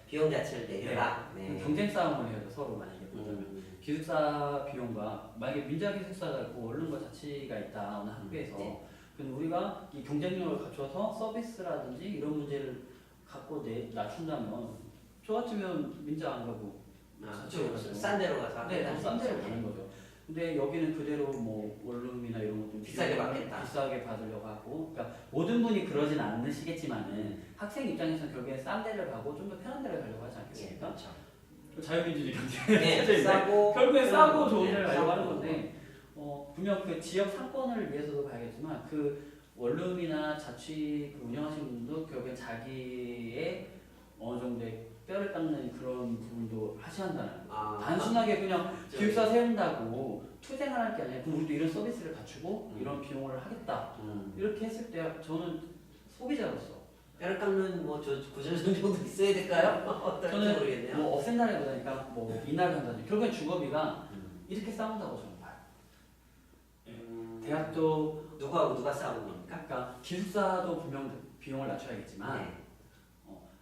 Speaker 1: 비용 자체를 내려라.
Speaker 2: 네. 경쟁 싸움을 해야죠. 서로 만약에 본다면 기숙사 비용과 만약에 민자기숙사가 있고 원룸과 자취가 있다 어느 학교에서 그럼 우리가 이 경쟁력을 갖춰서 서비스라든지 이런 문제를 갖고 낮춘다면 저 같으면 민자 안 가고
Speaker 1: 싼 데로 가서
Speaker 2: 싼 데로 가는 거죠. 근데 여기는 그대로 뭐 원룸이나 이런 것도
Speaker 1: 비싸게 받겠다.
Speaker 2: 비싸게 받으려고 하고, 그러니까 모든 분이 그러진 않으시겠지만은 학생 입장에서는 결국에 싼 데를 가고 좀 더 편한 데를 가려고 하지 않겠습니까?
Speaker 1: 그렇죠.
Speaker 2: 자유민주주의 경제에
Speaker 1: 싸고
Speaker 2: 결국에 싸고 좋은 데를 가려고 하는 건데 분명 그 지역 상권을 위해서도 가야겠지만 그 원룸이나 자취 그 운영하시는 분도 결국엔 자기의 어느 정도의 뼈를 닦는 그런 부분도 하셔야 한다는 거예요. 단순하게 그냥 기숙사 세운다고 투쟁을 할 게 아니라 그럼 우리도 이런 서비스를 갖추고 이런 비용을 하겠다 이렇게 했을 때 저는 소비자로서
Speaker 1: 뼈를 깎는 구조조정 정도 있어야 될까요? 어떨지 모르겠네요.
Speaker 2: 뭐 없앤다기보다니까 뭐 인하를 한다든지 결국엔 주거비가 이렇게 싸운다고 저는 봐요. 대학도
Speaker 1: 누가 싸우는 겁니까?
Speaker 2: 그러니까 기숙사도 분명 비용을 낮춰야겠지만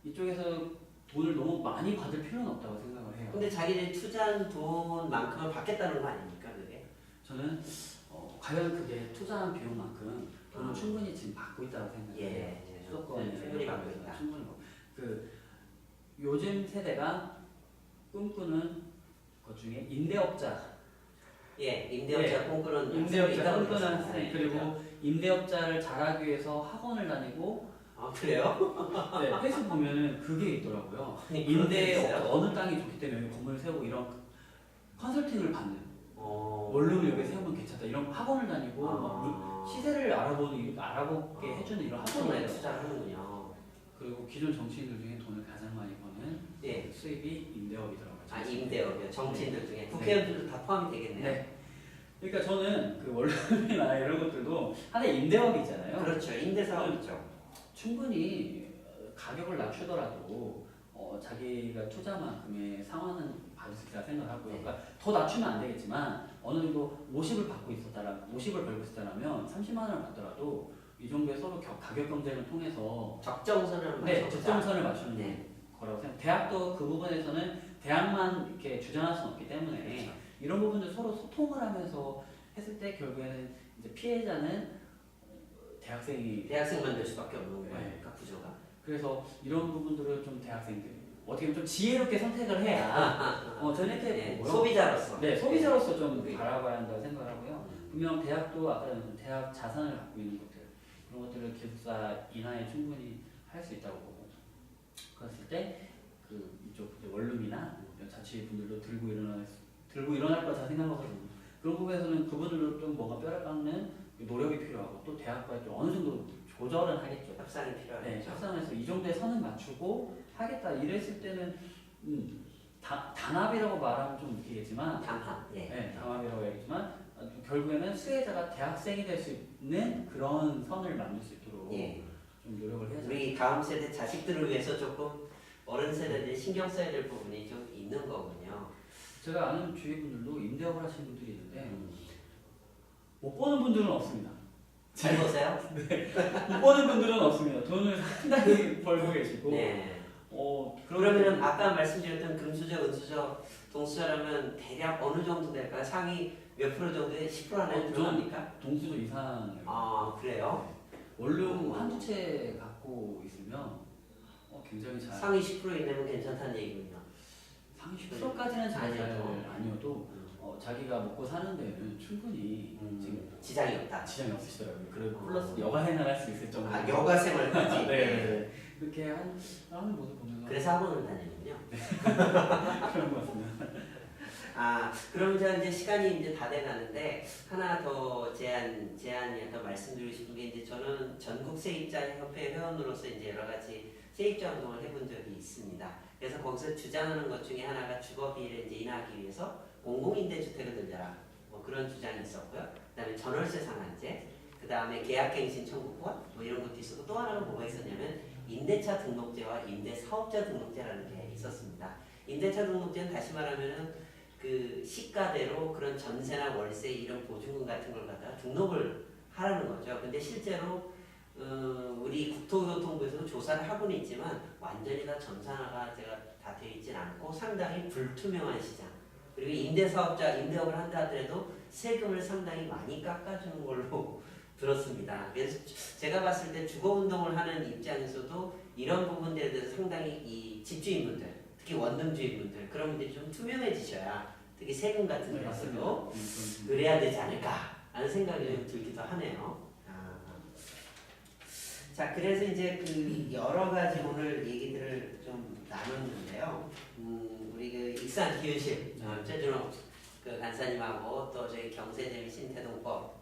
Speaker 2: 이쪽에서 돈을 너무 많이 받을 필요는 없다고 생각을 해요.
Speaker 1: 근데 자기들이 투자한 돈만큼을 받겠다는 거 아닙니까, 그게?
Speaker 2: 저는 과연 그게 투자한 비용만큼 돈을 충분히 지금 받고 있다고 생각해요. 수도권에
Speaker 1: 충분히 받고 있다.
Speaker 2: 충분히 그 요즘 세대가 꿈꾸는 것 중에 임대업자.
Speaker 1: 임대업자 꿈꾸는
Speaker 2: 임대업자 꿈꾸는 학생, 그리고 임대업자를 잘하기 위해서 학원을 다니고
Speaker 1: 아 그래요?
Speaker 2: 네, 페이스북 보면은 그게 있더라고요.
Speaker 1: 아니, 그런 게
Speaker 2: 임대
Speaker 1: 있어요?
Speaker 2: 어느 땅이 좋기 때문에 건물을 세우고 이런 컨설팅을 받는
Speaker 1: 어.
Speaker 2: 원룸을 여기 세우면 괜찮다 이런 학원을 다니고 막
Speaker 1: 아.
Speaker 2: 시세를 알아보게 해주는 이런 학원이
Speaker 1: 학원에
Speaker 2: 있어요.
Speaker 1: 투자를 하는군요.
Speaker 2: 그리고 기존 정치인들 중에 돈을 가장 많이 버는
Speaker 1: 예.
Speaker 2: 수입이 임대업이더라고요.
Speaker 1: 아 임대업이요. 정치인들 중에 국회의원들도 다 포함이 되겠네요.
Speaker 2: 네. 그러니까 저는 그 원룸이나 이런 것들도 하나의 임대업이잖아요.
Speaker 1: 그렇죠. 임대사업이죠.
Speaker 2: 충분히 가격을 낮추더라도 자기가 투자만큼의 상환은 받을 수 있다고 생각하고요.
Speaker 1: 네.
Speaker 2: 그러니까 더 낮추면 안 되겠지만 어느 정도 50을 받고 있었다라 50을 벌고 있었다면 30만 원을 받더라도 이 정도의 서로 가격 경쟁을 통해서
Speaker 1: 적정선을
Speaker 2: 네,
Speaker 1: 맞춰보자.
Speaker 2: 적정선을 맞추는
Speaker 1: 네.
Speaker 2: 거라고 생각. 대학도 그 부분에서는 대학만 이렇게 주장할 수는 없기 때문에
Speaker 1: 그렇죠.
Speaker 2: 이런 부분들 서로 소통을 하면서 했을 때 결국에는 이제 피해자는 대학생이
Speaker 1: 대학생만 될 수밖에 없는
Speaker 2: 네.
Speaker 1: 거니까 구조가.
Speaker 2: 그래서 이런 부분들을 좀 대학생들 어떻게 보면 좀 지혜롭게 선택을 해야 저녁에
Speaker 1: 네.
Speaker 2: 뭐요?
Speaker 1: 소비자로서.
Speaker 2: 네 소비자로서 좀
Speaker 1: 네.
Speaker 2: 바라봐야 한다고 생각하고요. 분명 대학도 아까 대학 자산을 갖고 있는 것들 그런 것들을 기숙사 인하에 충분히 할 수 있다고 보고 그랬을 때 그 이쪽 이제 원룸이나 자취분들도 들고 일어날 거다 생각하거든요. 그런 부분에서는 그분들도 좀 뭔가 뼈를 깎는 노력이 필요하고 또 대학과 또 어느 정도 조절은 하겠죠.
Speaker 1: 협상이 필요하죠.
Speaker 2: 네, 협상에서 이 정도의 선을 맞추고 하겠다 이랬을 때는 단합이라고 말하면 좀 웃기겠지만
Speaker 1: 담합. 예.
Speaker 2: 네, 담합이라고 얘기했지만 결국에는 수혜자가 대학생이 될 수 있는 그런 선을 만들 수 있도록
Speaker 1: 예.
Speaker 2: 좀 노력을 해야죠.
Speaker 1: 우리 다음 세대 자식들을 위해서 조금 어른 세대들이 신경 써야 될 부분이 좀 있는 거군요.
Speaker 2: 제가 아는 주위 분들도 임대업을 하시는 분들이 있는데 못 버는 분들은 없습니다.
Speaker 1: 잘 보세요.
Speaker 2: 못 버는 분들은 없습니다. 돈을 상당히 벌고 계시고
Speaker 1: 네.
Speaker 2: 그러면은
Speaker 1: 그러면은 아까 말씀드렸던 금수저, 은수저, 동수저라면 대략 어느 정도 될까요? 상위 몇 프로 정도에 10% 안에 들어갑니까?
Speaker 2: 동수저 이상이에요.
Speaker 1: 아 그래요?
Speaker 2: 원룸 한두 채 갖고 있으면 굉장히 잘
Speaker 1: 상위 10% 이내면 괜찮다는 얘기군요.
Speaker 2: 상위 10%까지는 잘
Speaker 1: 아니어도.
Speaker 2: 아니어도 자기가 먹고 사는 데는 충분히 지금
Speaker 1: 지장이 없다.
Speaker 2: 지장이 없으시더라고요. 그리고 플러스 여가 생활할 수 있을 정도로
Speaker 1: 아 여가 생활까지.
Speaker 2: 네. 그렇게 하는 모습 보면서
Speaker 1: 그래서 학원을 다니는군요.
Speaker 2: 그런 것 같습니다.
Speaker 1: 아, 그럼 이제 시간이 이제 다 돼가는데 하나 더 제안이 더 말씀드리고 싶은 게 이제 저는 전국 세입자협회 회원으로서 이제 여러 가지 세입자 운동을 해본 적이 있습니다. 그래서 거기서 주장하는 것 중에 하나가 주거비를 이제 인하하기 위해서 공공임대주택을 늘려라 뭐 그런 주장이 있었고요. 그다음에 전월세 상한제, 그다음에 계약갱신 청구권 뭐 이런 것도 있었고 또 하나는 뭐가 있었냐면 임대차 등록제와 임대사업자 등록제라는 게 있었습니다. 임대차 등록제는 다시 말하면은 그 시가대로 그런 전세나 월세 이런 보증금 같은 걸 갖다가 등록을 하라는 거죠. 근데 실제로 우리 국토교통부에서도 조사를 하고는 있지만 완전히 다 전산화가 다 되어 있진 않고 상당히 불투명한 시장. 그리고 임대사업자 임대업을 한다 하더라도 세금을 상당히 많이 깎아주는 걸로 들었습니다. 그래서 제가 봤을 때 주거운동을 하는 입장에서도 이런 부분들에 대해서 상당히 이 집주인분들, 특히 원룸주인분들 그런 분들이 좀 투명해지셔야 특히 세금 같은
Speaker 2: 네,
Speaker 1: 데서도
Speaker 2: 맞습니다.
Speaker 1: 그래야 되지 않을까 하는 생각이 좀 들기도 하네요. 자, 그래서 이제 그 여러 가지 오늘 얘기들을 좀 나눴는데요. 우리 그 익산 기은실 최준호 그 간사님하고 또 저희 경세재미 신태동법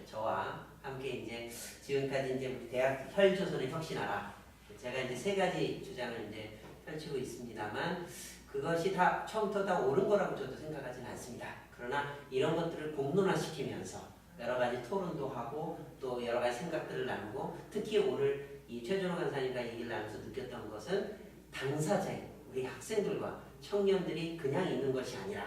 Speaker 1: 저와 함께 이제 지금까지 이제 우리 대학 혈조선의 혁신하라 제가 이제 세 가지 주장을 이제 펼치고 있습니다만 그것이 다 처음부터 다 옳은 거라고 저도 생각하지는 않습니다. 그러나 이런 것들을 공론화시키면서 여러 가지 토론도 하고 또 여러 가지 생각들을 나누고 특히 오늘 이 최준호 간사님과 얘기를 나누면서 느꼈던 것은 당사자인 우리 학생들과 청년들이 그냥 있는 것이 아니라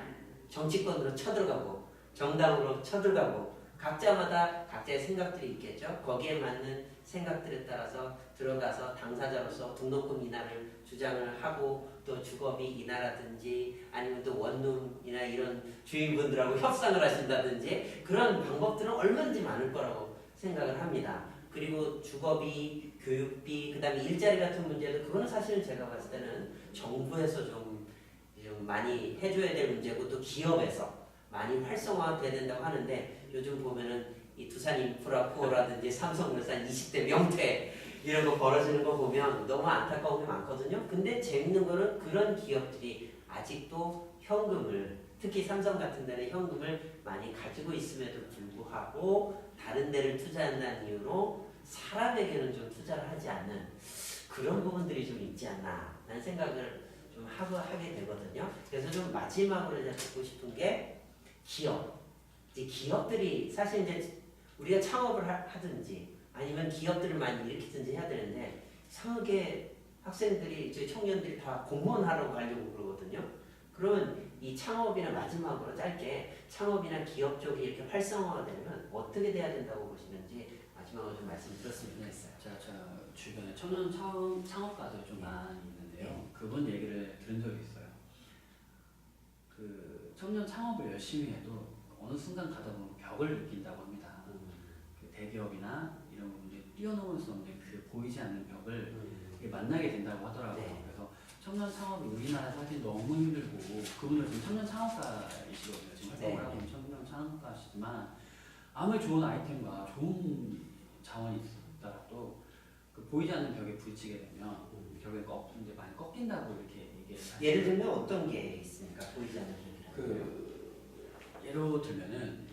Speaker 1: 정치권으로 쳐들어가고 정당으로 쳐들어가고 각자마다 각자의 생각들이 있겠죠. 거기에 맞는 생각들에 따라서 들어가서 당사자로서 등록금 인하를 주장을 하고 또 주거비 인하라든지 아니면 또 원룸이나 이런 주인분들하고 협상을 하신다든지 그런 방법들은 얼마든지 많을 거라고 생각을 합니다. 그리고 주거비, 교육비, 그 다음에 일자리 같은 문제도 그거는 사실은 제가 봤을 때는 정부에서 좀 많이 해줘야 될 문제고 또 기업에서 많이 활성화돼야 된다고 하는데 요즘 보면은 이 두산 인프라코어라든지 삼성물산 20대 명퇴 이런 거 벌어지는 거 보면 너무 안타까운 게 많거든요. 근데 재밌는 거는 그런 기업들이 아직도 현금을, 특히 삼성 같은 데는 현금을 많이 가지고 있음에도 불구하고 다른 데를 투자한다는 이유로 사람에게는 좀 투자를 하지 않는 그런 부분들이 좀 있지 않나 라는 생각을 좀 하게 되거든요. 그래서 좀 마지막으로 이제 듣고 싶은 게 기업. 이제 기업들이 사실 이제 우리가 창업을 하든지 아니면 기업들을 많이 일으키든지 해야 되는데 이상하게 학생들이 저희 청년들이 다 공무원 하러 가려고 그러거든요. 그러면 이 창업이나 마지막으로 짧게 창업이나 기업 쪽이 이렇게 활성화가 되면 어떻게 돼야 된다고 보시는지 마지막으로 좀 말씀 드렸으면 좋겠어요.
Speaker 2: 제가 주변에 청년 창업가들 좀 많이 있는데요. 그분 얘기를 들은 적이 있어요. 그 청년 창업을 열심히 해도 어느 순간 가다 보면 벽을 느낀다고 합니다. 그 대기업이나 이런 부분들이 뛰어넘을 수 없는 그 보이지 않는 벽을 만나게 된다고 하더라고요.
Speaker 1: 네.
Speaker 2: 그래서 청년 창업이 우리나라에서 하기 너무 힘들고 그분들 지금 청년 창업가이시거든요. 지금 활동을
Speaker 1: 네.
Speaker 2: 하고 있는 청년 창업가시지만 아무리 좋은 아이템과 좋은 자원이 있더라도 그 보이지 않는 벽에 부딪히게 되면 결국에 이제 많이 꺾인다고 이렇게 얘기해요.
Speaker 1: 예를 들면 어떤 게 있습니까? 보이지 않는 부분이라는
Speaker 2: 예로 들면은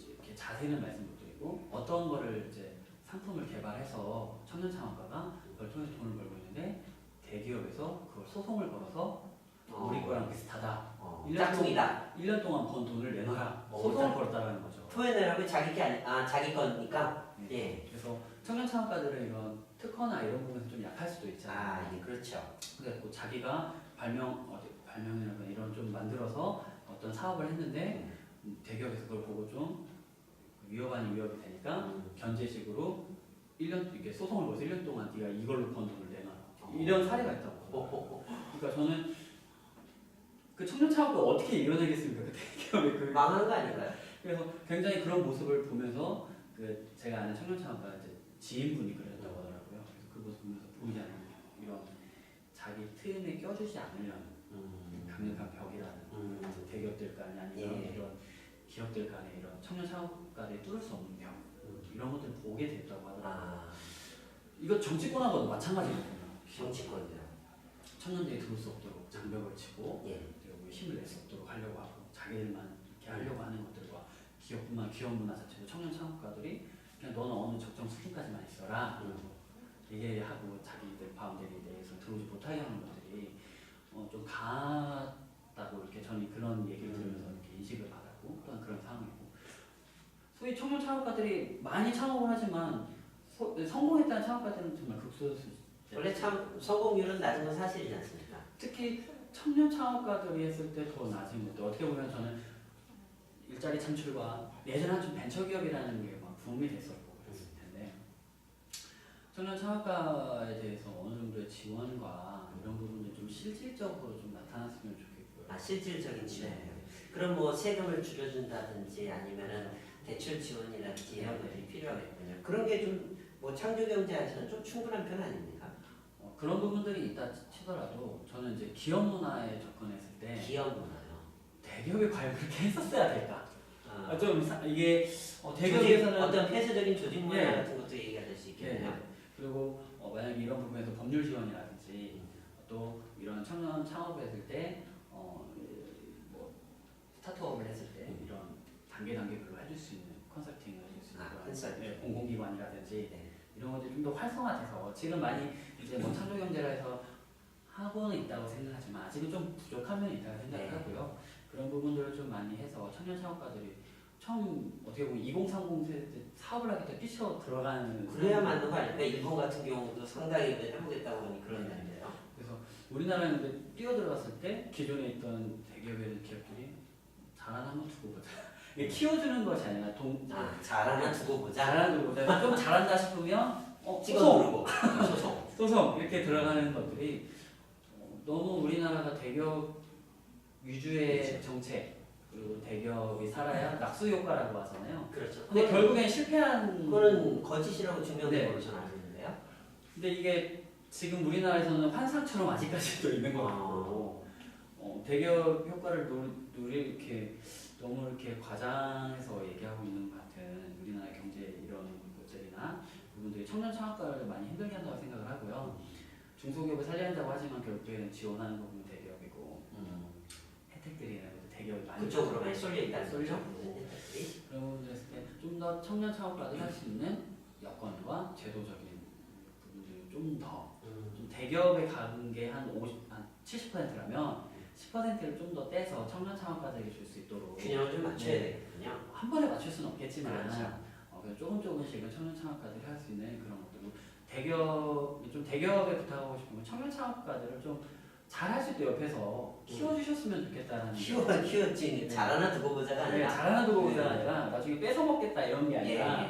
Speaker 2: 이렇게 자세는 말씀 못 드리고 어떤 거를 이제 상품을 개발해서 청년 창업가가 그걸 통해서 돈을 벌고 있는데 대기업에서 그걸 소송을 걸어서 우리 거랑 비슷하다.
Speaker 1: 짝퉁이다.
Speaker 2: 1년 동안 번 돈을 내놔라.
Speaker 1: 어,
Speaker 2: 소송을 걸었다는 거죠.
Speaker 1: 토해내라고 자기 게 자기 거니까.
Speaker 2: 네.
Speaker 1: 예.
Speaker 2: 그래서 청년 창업가들은 이런 특허나 이런 부분에서 좀 약할 수도 있잖아요.
Speaker 1: 예, 그렇죠.
Speaker 2: 그래서 자기가 발명이라거나 이런 좀 만들어서 어떤 사업을 했는데 대기업에서 그걸 보고 좀 위협이 되니까 견제식으로 1년 이렇게 소송을 걸어서 1년 동안 네가 이걸로 번 돈을 내놔. 이런 사례가 있다고. 그러니까 저는 그 청년 창업을 어떻게 이겨내겠습니까? 그 대기업의 그
Speaker 1: 망한 거 아닌가요?
Speaker 2: 그래서 굉장히 그런 모습을 보면서 그 제가 아는 청년 창업가 이제 지인분이 그러셨다고 하더라고요. 그래서 그 모습 보면서 보이지 않는 이런 자기 틈에 껴주지 않으려는 강력한 벽이라는 대기업들 간이 아니면
Speaker 1: 예.
Speaker 2: 이런 기업들 간의 이런 청년 창업가들이 뚫을 수 없는 벽 이런 것들을 보게 됐다고 하더라고요. 이거 정치권하고도 마찬가지거든요.
Speaker 1: 정치권이요.
Speaker 2: 청년들이 들어올 수 없도록 장벽을 치고
Speaker 1: 예.
Speaker 2: 그리고 힘을 낼 수 없도록 하려고 하고 자기들만 이렇게 하려고 하는 것들과 기업 문화 자체도 청년 창업가들이 그냥 너는 어느 적정 수준까지만 있어라 얘기하고 자기들 바운더리에 대해서 들어오지 못하게 하는 것들이 좀 강하다고 이렇게 저는 그런 얘기를 들으면서 이렇게 인식을 받았고 또한 그런 상황이고 소위 청년 창업가들이 많이 창업을 하지만 성공했다는 창업가들은 정말 극소수.
Speaker 1: 원래 참 성공률은 낮은 건 사실이지 않습니까?
Speaker 2: 특히 청년 창업가들이 했을 때 더 낮은 것도 어떻게 보면 저는 일자리 창출과 예전에 좀 벤처기업이라는 게 막 붐이 됐었고 그랬을 텐데 청년 창업가에 대해서 어느 정도의 지원과 이런 부분들이 좀 실질적으로 좀 나타났으면 좋겠고요.
Speaker 1: 실질적인 지원이요. 그럼 뭐 세금을 줄여준다든지 아니면은 대출 지원이라든지 이런 것들이 필요하겠군요. 그런 게 좀 뭐 창조경제에서는 좀 충분한 편 아닙니까?
Speaker 2: 그런 부분들이 있다 치더라도 저는 이제 기업 문화에 접근했을 때
Speaker 1: 기업 문화요.
Speaker 2: 대기업이 과연 그렇게 했었어야 될까?
Speaker 1: 아,
Speaker 2: 좀 이게 대기업에서는
Speaker 1: 어떤 폐쇄적인 조직 문화
Speaker 2: 예.
Speaker 1: 같은 것도 얘기가 될 수 있겠네요.
Speaker 2: 그리고 만약에 이런 부분에서 법률 지원이라든지 또 이런 청년 창업했을 때 뭐 스타트업을 했을 때 이런 단계별로 해줄 수 있는 컨설팅을 해줄 수 있는 그런
Speaker 1: 컨설팅.
Speaker 2: 공공기관이라든지
Speaker 1: 네.
Speaker 2: 이런 것들이 좀 더 활성화돼서 지금 많이 이제 뭐 창조경제라 해서 하고는 있다고 생각하지만 아직은 좀 부족한 면이 있다고 생각하고요. 그런 부분들을 좀 많이 해서 청년 창업가들이 처음 어떻게 보면 2030 세대 때 사업을 하기 때 뛰쳐 들어가는
Speaker 1: 그래야 맞는 거 아닐까? 일본 같은 경우도 상당히 해보겠다고 하니 그러는데요.
Speaker 2: 그래서 우리나라는 근데 뛰어들어갔을 때 기존에 있던 대기업의 기업들이 잘하나 한번 두고 보자. 이게 키워주는 것이 아니라
Speaker 1: 잘하나 두고 보자.
Speaker 2: 잘하는 거보다 좀 잘한다 싶으면
Speaker 1: 찍어
Speaker 2: 소송,
Speaker 1: 누르고
Speaker 2: 소송 이렇게 들어가는 것들이 너무 우리나라가 대기업 위주의 정책 그리고 대기업이 살아야 낙수 효과라고 하잖아요.
Speaker 1: 그렇죠.
Speaker 2: 근데 결국엔 실패한
Speaker 1: 그거는 거짓이라고 증명된
Speaker 2: 네.
Speaker 1: 걸로 저는 알고 있는데요.
Speaker 2: 근데 이게 지금 우리나라에서는 환상처럼 아직까지도 있는 것 같고 대기업 효과를 이렇게 너무 이렇게 과장해서 얘기하고 있는 것 같은 우리나라 경제 이런 것들이나 그분들이 청년 창업가를 많이 힘들게 한다고 생각을 하고요. 중소기업을 살려야 한다고 하지만 결국에는 지원하는 부분은 대기업이고 혜택들이 대기업이 많이
Speaker 1: 그쪽으로 많이 쏠려 있다는
Speaker 2: 쏠려?
Speaker 1: 거죠. 혜택들이.
Speaker 2: 그런 부분들 했을 때 좀 더 청년 창업가들이 할 수 있는 여건과 제도적인 부분들이 좀 더 좀 대기업에 가는 게 한 70%라면 10%를 좀 더 떼서 청년 창업가들에게 줄 수 있도록
Speaker 1: 균형을 좀 맞춰야 되거든요.
Speaker 2: 한 번에 맞출 수는 없겠지만
Speaker 1: 그렇죠.
Speaker 2: 그래서 조금씩은 청년 창업가들이 할 수 있는 그런 것들 대기업에 부탁하고 싶으면 청년 창업가들을 좀 잘할 수 있게 옆에서 키워주셨으면 좋겠다는
Speaker 1: 키웠지 잘하나 두고 보자가
Speaker 2: 네,
Speaker 1: 아니라
Speaker 2: 잘하나 두고 보자가 아니라 나중에 뺏어 먹겠다 이런 게 아니라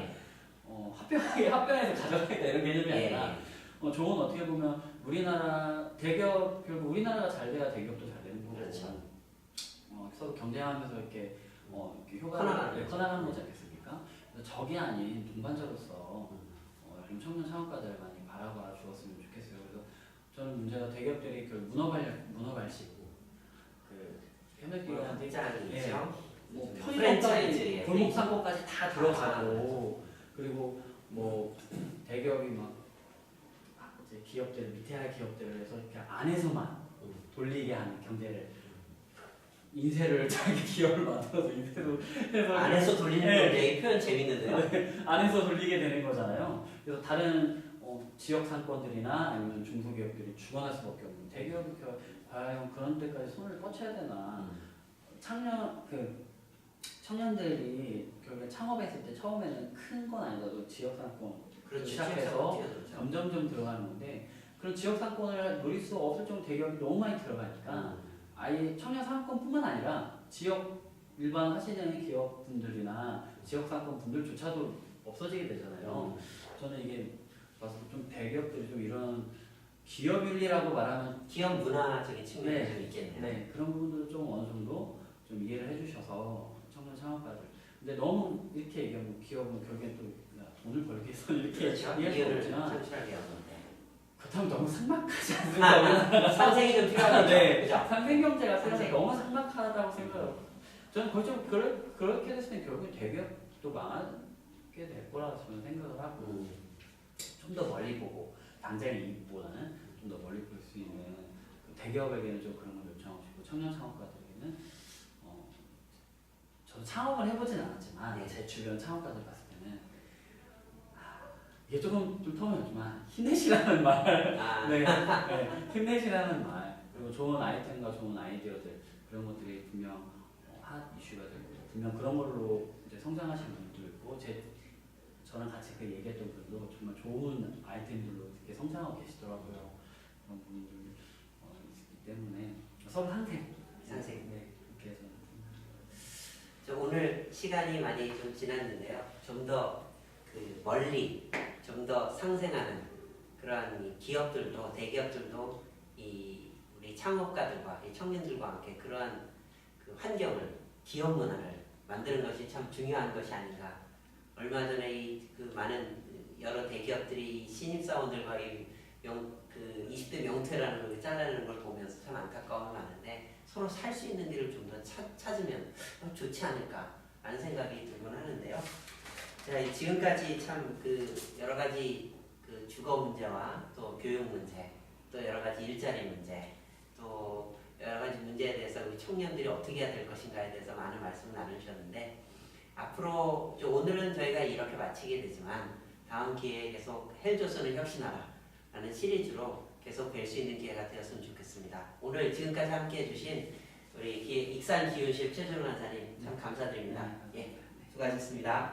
Speaker 2: 합병해서 가져가겠다 이런 개념이 아니라 좋은 어떻게 보면 우리나라 대기업 결국 우리나라가 잘 돼야 대기업도 잘 되는 거고
Speaker 1: 그렇죠.
Speaker 2: 서로 경쟁하면서 이렇게
Speaker 1: 커나가는
Speaker 2: 커나가는 거지 않겠습니까? 그래서 적이 아닌 동반자로서 좀 청년 창업가들을 많이 바라봐 주었으면 좋겠어요. 그래서 저는 문제가 대기업들이 그 문어발식 그 협력기관
Speaker 1: 현장이죠.
Speaker 2: 뭐
Speaker 1: 프랜차이즈,
Speaker 2: 편의점까지 골목 상권까지 다 들어가고 그리고 뭐 대기업이 막 이제 기업들 밑에 기업들을 해서 이렇게 안에서만 돌리게 하는 경제를 인쇄를 자기 기업을 만들어서 인쇄로 해서
Speaker 1: 안에서 돌리는 게 표현 재밌는데요.
Speaker 2: 안에서 돌리게 되는 거잖아요. 그래서 다른 지역 상권들이나 아니면 중소기업들이 죽어날 수밖에 없는 대기업이 과연 그런 데까지 손을 뻗쳐야 되나? 청년들이 결국에 창업했을 때 처음에는 큰 건 아니더라도 지역 상권
Speaker 1: 그렇죠.
Speaker 2: 시작해서 점점점 들어가는 건데 그런 지역 상권을 누릴 수 없을 정도 대기업이 너무 많이 들어가니까 아예 청년 상권뿐만 아니라 지역 일반 하시는 기업분들이나 지역 상권 분들조차도 없어지게 되잖아요. 저는 이게 봐서 좀 대기업들이 좀 이런 기업윤리라고 말하면
Speaker 1: 기업 문화적인 측면이
Speaker 2: 네.
Speaker 1: 좀 있겠네요.
Speaker 2: 네 그런 부분들을 좀 어느 정도 좀 이해를 해주셔서 청년 창업가들 근데 너무 이렇게 얘기하면 기업은 결국엔 또 돈을 벌기 위해서 이렇게
Speaker 1: 그렇죠.
Speaker 2: 이해할 수
Speaker 1: 이해를
Speaker 2: 없지만
Speaker 1: 창출하게 하는데
Speaker 2: 그렇다면 너무 삭막하지 않습니까?
Speaker 1: 상생이 좀 필요하겠죠.
Speaker 2: 네.
Speaker 1: 그죠?
Speaker 2: 상생 경제가
Speaker 1: 상생.
Speaker 2: 너무 삭막하다고 생각해요. 저는 거의 좀 그렇게 됐을 때 결국엔 대기업도 망하게 될 거라고 저는 생각을 하고 좀 더 멀리 보고 당장의 이익보다는 좀 더 멀리 볼 수 있는 대기업에게는 좀 그런 걸 요청하고 싶고 청년 창업가들에게는 저도 창업을 해보진 않았지만
Speaker 1: 네.
Speaker 2: 제 주변 창업가들 봤을 때는 이게 조금 좀 터무니없지만 힘내시라는 말 네, 힘내시라는 말 그리고 좋은 아이템과 좋은 아이디어들 그런 것들이 분명 핫 이슈가 되고 분명 그런 걸로 이제 성장하시는 분들도 있고 저랑 같이 그 얘기했던 분도 정말 좋은 아이템들로 이렇게 성장하고 계시더라고요. 그런 분들 있기 때문에 서로 상생.
Speaker 1: 네.
Speaker 2: 그렇게 해서
Speaker 1: 저 오늘 시간이 많이 좀 지났는데요. 좀 더 그 멀리, 좀 더 상생하는 그러한 이 기업들도 대기업들도 이 우리 창업가들과 이 청년들과 함께 그러한 그 환경을 기업 문화를 만드는 것이 참 중요한 것이 아닌가. 얼마 전에 그 많은 여러 대기업들이 신입사원들과 그 20대 명퇴라는 걸 잘라내는 걸 보면서 참 안타까움이 많은데 서로 살 수 있는 길을 좀 더 찾으면 좋지 않을까라는 생각이 들곤 하는데요. 자, 지금까지 참 그 여러 가지 그 주거 문제와 또 교육 문제, 또 여러 가지 일자리 문제, 또 여러 가지 문제에 대해서 우리 청년들이 어떻게 해야 될 것인가에 대해서 많은 말씀을 나누셨는데 앞으로 오늘은 저희가 이렇게 마치게 되지만 다음 기회에 계속 헬조선을 혁신하라라는 시리즈로 계속 뵐 수 있는 기회가 되었으면 좋겠습니다. 오늘 지금까지 함께해 주신 우리 익산 기윤실 최준호 원사님 참 감사드립니다. 예, 수고하셨습니다.